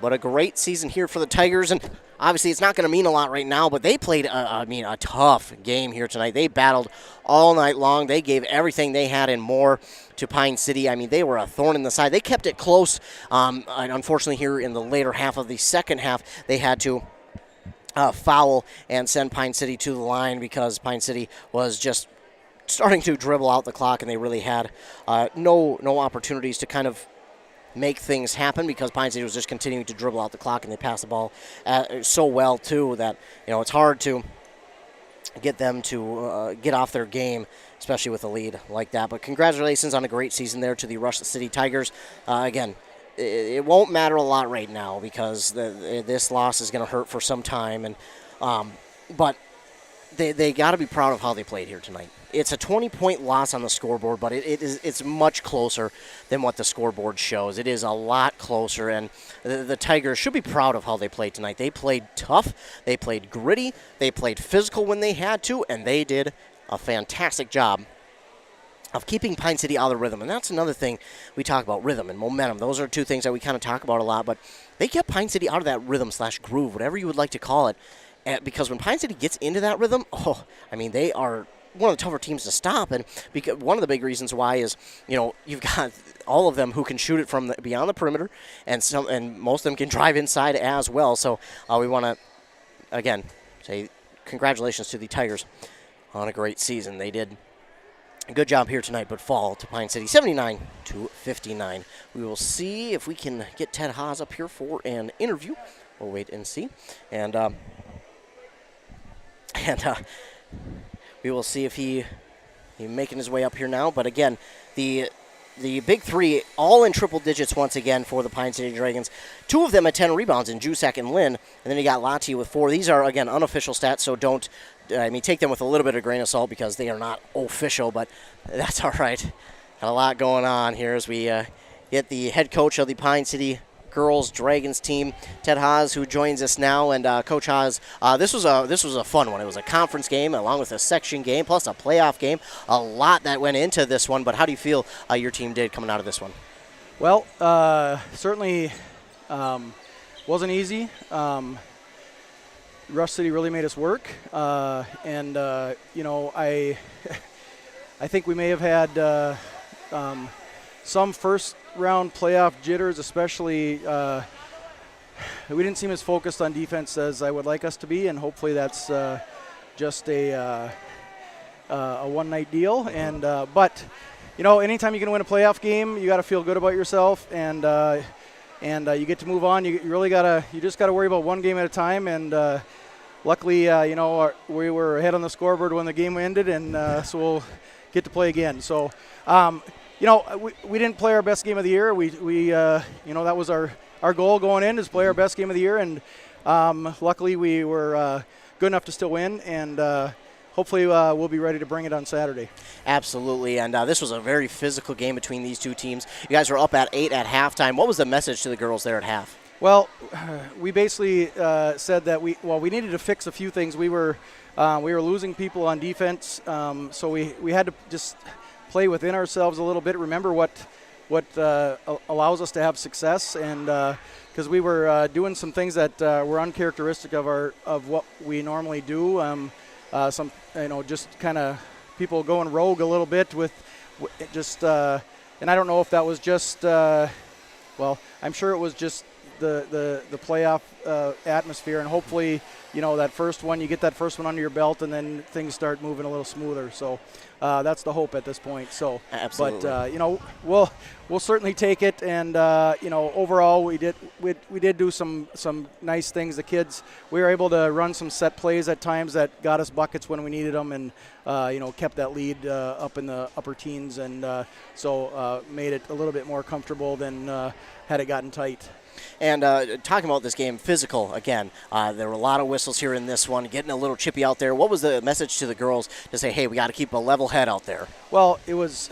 But a great season here for the Tigers, and obviously it's not going to mean a lot right now, but they played, a tough game here tonight. They battled all night long. They gave everything they had and more to Pine City. I mean, they were a thorn in the side. They kept it close. And unfortunately, here in the later half of the second half, they had to foul and send Pine City to the line because Pine City was just starting to dribble out the clock, and they really had no opportunities to kind of make things happen because Pine City was just continuing to dribble out the clock, and they passed the ball so well too that it's hard to get them to get off their game, especially with a lead like that. But congratulations on a great season there to the Rush City Tigers. Again, it won't matter a lot right now because this loss is going to hurt for some time, and but they got to be proud of how they played here tonight. It's a 20-point loss on the scoreboard, but it's much closer than what the scoreboard shows. It is a lot closer, and the Tigers should be proud of how they played tonight. They played tough, they played gritty, they played physical when they had to, and they did a fantastic job of keeping Pine City out of the rhythm. And that's another thing we talk about, rhythm and momentum. Those are two things that we kind of talk about a lot, but they kept Pine City out of that rhythm/groove, whatever you would like to call it, because when Pine City gets into that rhythm, they are one of the tougher teams to stop, and because one of the big reasons why is you've got all of them who can shoot it from beyond the perimeter, and most of them can drive inside as well. So we want to again say congratulations to the Tigers on a great season. They did a good job here tonight, but fall to Pine City 79-59. We will see if we can get Ted Haas up here for an interview. We'll wait and see, and we will see if he's making his way up here now. But again, the big three all in triple digits once again for the Pine City Dragons. Two of them at 10 rebounds in Jusak and Lynn, and then you got Lati with 4. These are, again, unofficial stats, so don't take them with a little bit of grain of salt because they are not official, but that's all right. Got a lot going on here as we get the head coach of the Pine City Girls Dragons team, Ted Haas, who joins us now. And Coach Haas, this was a fun one. It was a conference game along with a section game plus a playoff game. A lot that went into this one, but how do you feel your team did coming out of this one? Well, certainly wasn't easy. Rush City really made us work, and I think we may have had some first round playoff jitters, especially we didn't seem as focused on defense as I would like us to be, and hopefully that's just a one-night deal. And but anytime you can win a playoff game, you got to feel good about yourself, and you get to move on. You just gotta worry about one game at a time. And luckily, we were ahead on the scoreboard when the game ended, and so we'll get to play again. So. We didn't play our best game of the year. We that was our goal going in, is play our best game of the year, and luckily we were good enough to still win, and hopefully we'll be ready to bring it on Saturday. Absolutely, and this was a very physical game between these two teams. You guys were up at 8 at halftime. What was the message to the girls there at half? Well, we basically said that we needed to fix a few things. We were losing people on defense, so we had to just play within ourselves a little bit. Remember what allows us to have success, and because we were doing some things that were uncharacteristic of what we normally do. Some just kind of people going rogue a little bit with just and I don't know if that was just I'm sure it was just the playoff atmosphere, and hopefully that first one, you get that first one under your belt, and then things start moving a little smoother. So that's the hope at this point. So, absolutely. But we'll certainly take it, and overall we did do some nice things. The kids, we were able to run some set plays at times that got us buckets when we needed them, and kept that lead up in the upper teens, and so made it a little bit more comfortable than had it gotten tight. And talking about this game, physical again, there were a lot of whistles here in this one, getting a little chippy out there. What was the message to the girls to say, hey, we got to keep a level head out there? Well, it was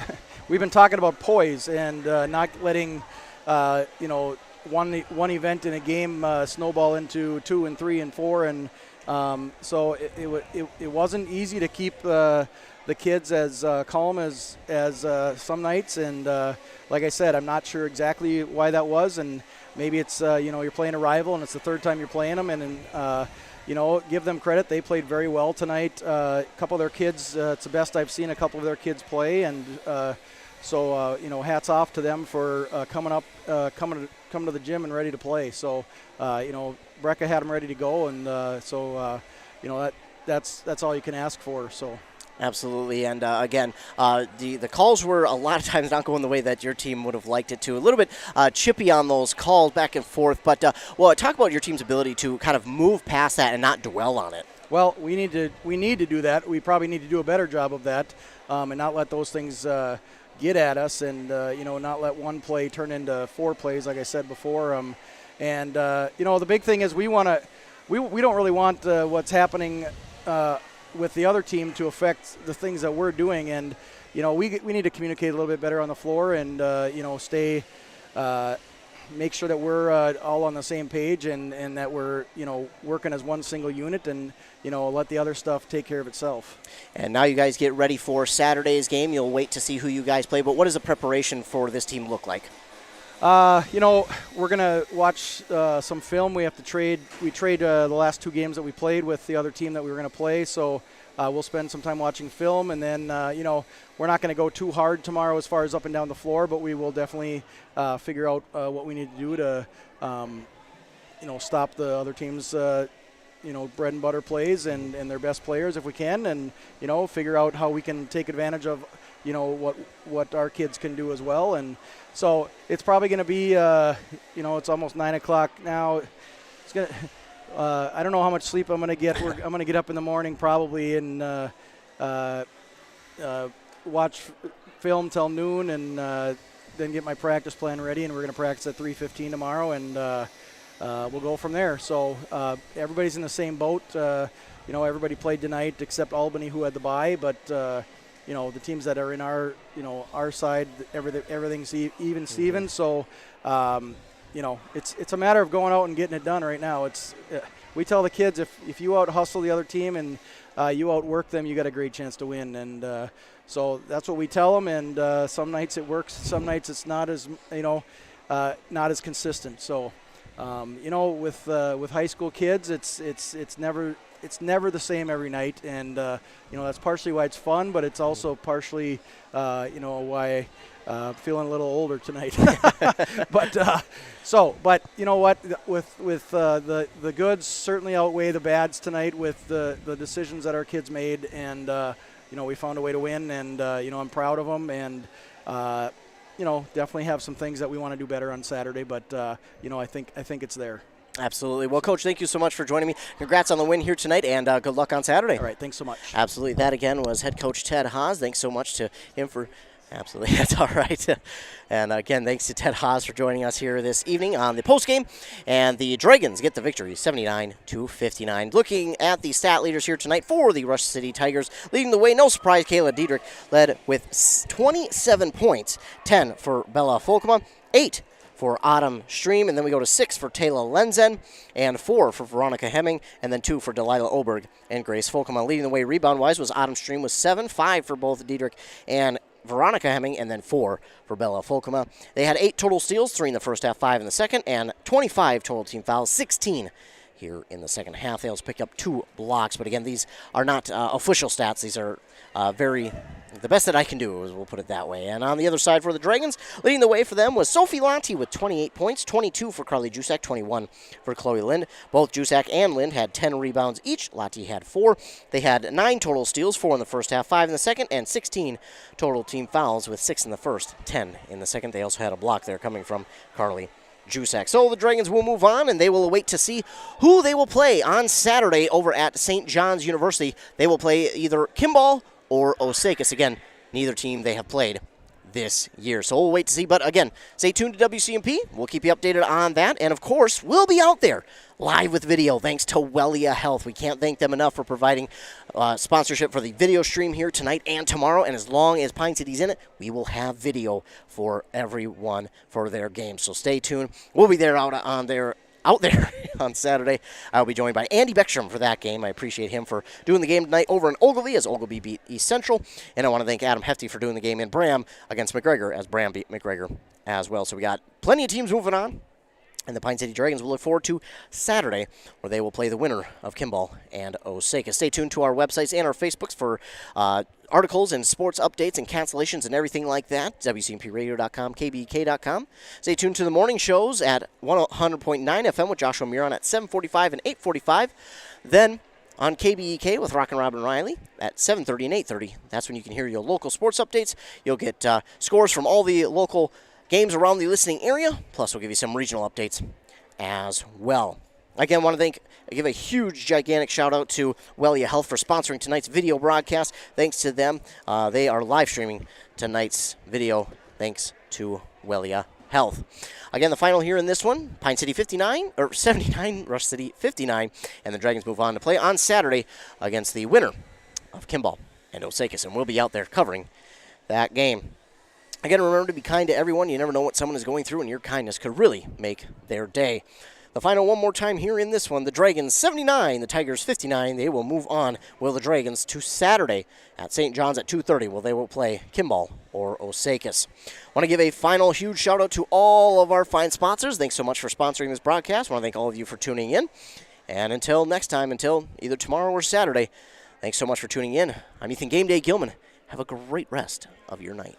we've been talking about poise and not letting one event in a game snowball into 2 and 3 and 4, and So it wasn't easy to keep the kids as calm as some nights, and like I said, I'm not sure exactly why that was, and maybe it's you're playing a rival and it's the third time you're playing them, and give them credit. They played very well tonight. A couple of their kids, it's the best I've seen a couple of their kids play, and so hats off to them for coming to the gym and ready to play. So Brecca had them ready to go, and that's all you can ask for. So. Absolutely, and again, the calls were a lot of times not going the way that your team would have liked it to. A little bit chippy on those calls back and forth, but talk about your team's ability to kind of move past that and not dwell on it. Well, we need to do that. We probably need to do a better job of that, and not let those things get at us, and not let one play turn into 4 plays, like I said before. The big thing is we don't really want what's happening with the other team to affect the things that we're doing, and we need to communicate a little bit better on the floor, and stay make sure that we're all on the same page, and that we're working as one single unit, and let the other stuff take care of itself. And now you guys get ready for Saturday's game. You'll wait to see who you guys play, but what does the preparation for this team look like? We're going to watch some film. We have to trade. We trade the last 2 games that we played with the other team that we were going to play. So we'll spend some time watching film. And then, we're not going to go too hard tomorrow as far as up and down the floor, but we will definitely figure out what we need to do to, stop the other team's, bread and butter plays and their best players if we can. And, figure out how we can take advantage of, what our kids can do as well. And so it's probably going to be, it's almost 9 o'clock now. It's going to, I don't know how much sleep I'm going to get. I'm going to get up in the morning probably and watch film till noon, and then get my practice plan ready. And we're going to practice at 3:15 tomorrow, and we'll go from there. So everybody's in the same boat. Everybody played tonight except Albany, who had the bye, but the teams that are in our side, everything's even Steven. So, it's a matter of going out and getting it done right now. We tell the kids, if you out hustle the other team and you outwork them, you got a great chance to win. And so that's what we tell them. And some nights it works, some nights it's not as not as consistent. So, with high school kids, it's never the same every night, and that's partially why it's fun, but it's also partially why I'm feeling a little older tonight. But you know what? With the goods certainly outweigh the bads tonight with the decisions that our kids made, and we found a way to win, and I'm proud of them, and definitely have some things that we want to do better on Saturday, but I think it's there. Absolutely. Well, Coach, thank you so much for joining me. Congrats on the win here tonight, and good luck on Saturday. All right, thanks so much. Absolutely. That, again, was head coach Ted Haas. Thanks so much to him for – absolutely, that's all right. And, again, thanks to Ted Haas for joining us here this evening on the postgame. And the Dragons get the victory, 79-59. Looking at the stat leaders here tonight for the Rush City Tigers, leading the way, no surprise, Kayla Diedrich led with 27 points, 10 for Bella Folkema, 8 for Autumn Stream, and then we go to 6 for Taylor Lenzen, and 4 for Veronica Hemming, and then 2 for Delilah Oberg and Grace Folkema. Leading the way rebound-wise was Autumn Stream with 7, 5 for both Diedrich and Veronica Hemming, and then 4 for Bella Folkema. They had 8 total steals, 3 in the first half, 5 in the second, and 25 total team fouls, 16 here in the second half. They also picked up 2 blocks, but again, these are not official stats. These are the best that I can do, we'll put it that way. And on the other side for the Dragons, leading the way for them was Sophie Lonti with 28 points, 22 for Carly Jusak, 21 for Chloe Lind. Both Jusak and Lind had 10 rebounds each. Lonti had 4. They had 9 total steals, 4 in the first half, 5 in the second, and 16 total team fouls with 6 in the first, 10 in the second. They also had a block there coming from Carly Jusak. So the Dragons will move on, and they will await to see who they will play on Saturday over at St. John's University. They will play either Kimball or Osakis. Again, neither team they have played this year. So we'll wait to see. But again, stay tuned to WCMP. We'll keep you updated on that. And of course, we'll be out there live with video thanks to Wellia Health. We can't thank them enough for providing sponsorship for the video stream here tonight and tomorrow. And as long as Pine City's in it, we will have video for everyone for their game. So stay tuned. We'll be there out on their out there on Saturday. I'll be joined by Andy Beckstrom for that game. I appreciate him for doing the game tonight over in Ogilvie as Ogilvie beat East Central. And I want to thank Adam Hefty for doing the game in Bram against McGregor as Bram beat McGregor as well. So we got plenty of teams moving on. And the Pine City Dragons will look forward to Saturday, where they will play the winner of Kimball and Osaka. Stay tuned to our websites and our Facebooks for articles and sports updates and cancellations and everything like that. WCMPradio.com, KBK.com. Stay tuned to the morning shows at 100.9 FM with Joshua Muron at 7:45 and 8:45. Then on KBEK with Rockin' Robin Riley at 7:30 and 8:30. That's when you can hear your local sports updates. You'll get scores from all the local games around the listening area, plus we'll give you some regional updates as well. Again, want to give a huge, gigantic shout-out to Wellia Health for sponsoring tonight's video broadcast. Thanks to them. They are live streaming tonight's video thanks to Wellia Health. Again, the final here in this one, Pine City 79, Rush City 59, and the Dragons move on to play on Saturday against the winner of Kimball and Osaka, and we'll be out there covering that game. Again, remember to be kind to everyone. You never know what someone is going through, and your kindness could really make their day. The final one more time here in this one, the Dragons 79, the Tigers 59. They will move on, the Dragons, to Saturday at St. John's at 2:30, where they will play Kimball or Osakis. Want to give a final huge shout-out to all of our fine sponsors. Thanks so much for sponsoring this broadcast. Want to thank all of you for tuning in. And until next time, until either tomorrow or Saturday, thanks so much for tuning in. I'm Ethan Game Day Gilman. Have a great rest of your night.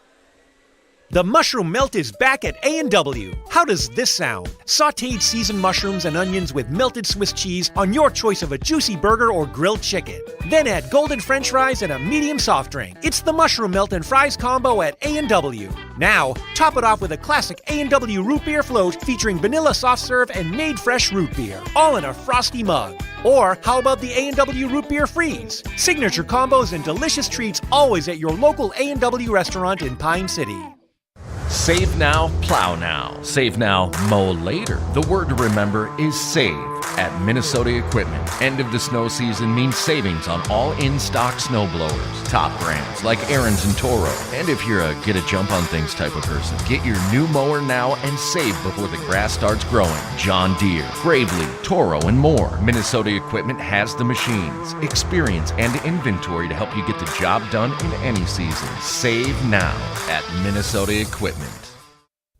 The mushroom melt is back at A&W. How does this sound? Sautéed seasoned mushrooms and onions with melted Swiss cheese on your choice of a juicy burger or grilled chicken. Then add golden French fries and a medium soft drink. It's the mushroom melt and fries combo at A&W. Now, top it off with a classic A&W root beer float featuring vanilla soft serve and made fresh root beer, all in a frosty mug. Or how about the A&W Root Beer Freeze? Signature combos and delicious treats always at your local A&W restaurant in Pine City. Save now, plow now. Save now, mow later. The word to remember is save at Minnesota Equipment. End of the snow season means savings on all in-stock snow blowers. Top brands like Ariens and Toro. And if you're a get a jump on things type of person, get your new mower now and save before the grass starts growing. John Deere, Gravely, Toro, and more. Minnesota Equipment has the machines, experience, and inventory to help you get the job done in any season. Save now at Minnesota Equipment.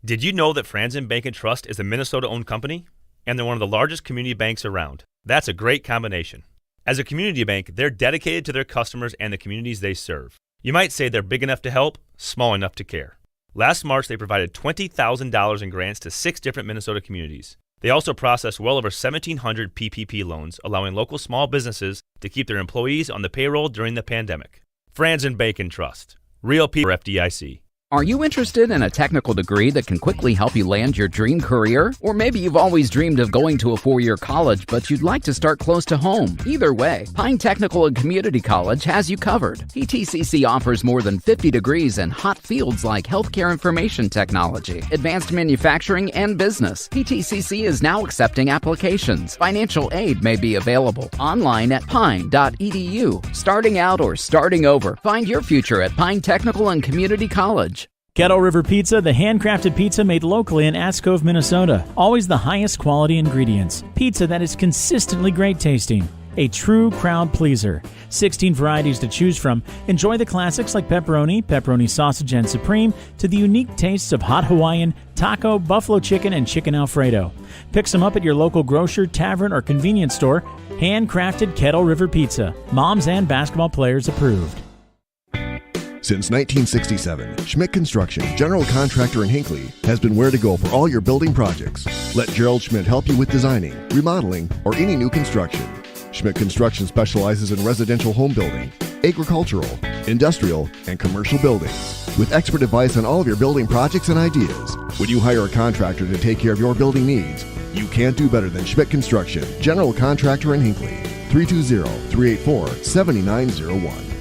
Did you know that Franzen Bank and Trust is a Minnesota-owned company? And they're one of the largest community banks around. That's a great combination. As a community bank, they're dedicated to their customers and the communities they serve. You might say they're big enough to help, small enough to care. Last March, they provided $20,000 in grants to 6 different Minnesota communities. They also processed well over 1,700 PPP loans, allowing local small businesses to keep their employees on the payroll during the pandemic. Franzen Bank and Trust. Real people FDIC. Are you interested in a technical degree that can quickly help you land your dream career? Or maybe you've always dreamed of going to a 4-year college, but you'd like to start close to home. Either way, Pine Technical and Community College has you covered. PTCC offers more than 50 degrees in hot fields like healthcare information technology, advanced manufacturing, and business. PTCC is now accepting applications. Financial aid may be available online at pine.edu. Starting out or starting over, find your future at Pine Technical and Community College. Kettle River Pizza, the handcrafted pizza made locally in Ask Cove, Minnesota. Always the highest quality ingredients. Pizza that is consistently great tasting. A true crowd pleaser. 16 varieties to choose from. Enjoy the classics like pepperoni, pepperoni sausage, and supreme, to the unique tastes of hot Hawaiian, taco, buffalo chicken, and chicken Alfredo. Pick some up at your local grocer, tavern, or convenience store. Handcrafted Kettle River Pizza. Moms and basketball players approved. Since 1967, Schmidt Construction, general contractor in Hinckley, has been where to go for all your building projects. Let Gerald Schmidt help you with designing, remodeling, or any new construction. Schmidt Construction specializes in residential home building, agricultural, industrial, and commercial buildings. With expert advice on all of your building projects and ideas, when you hire a contractor to take care of your building needs, you can't do better than Schmidt Construction, general contractor in Hinckley. 320-384-7901.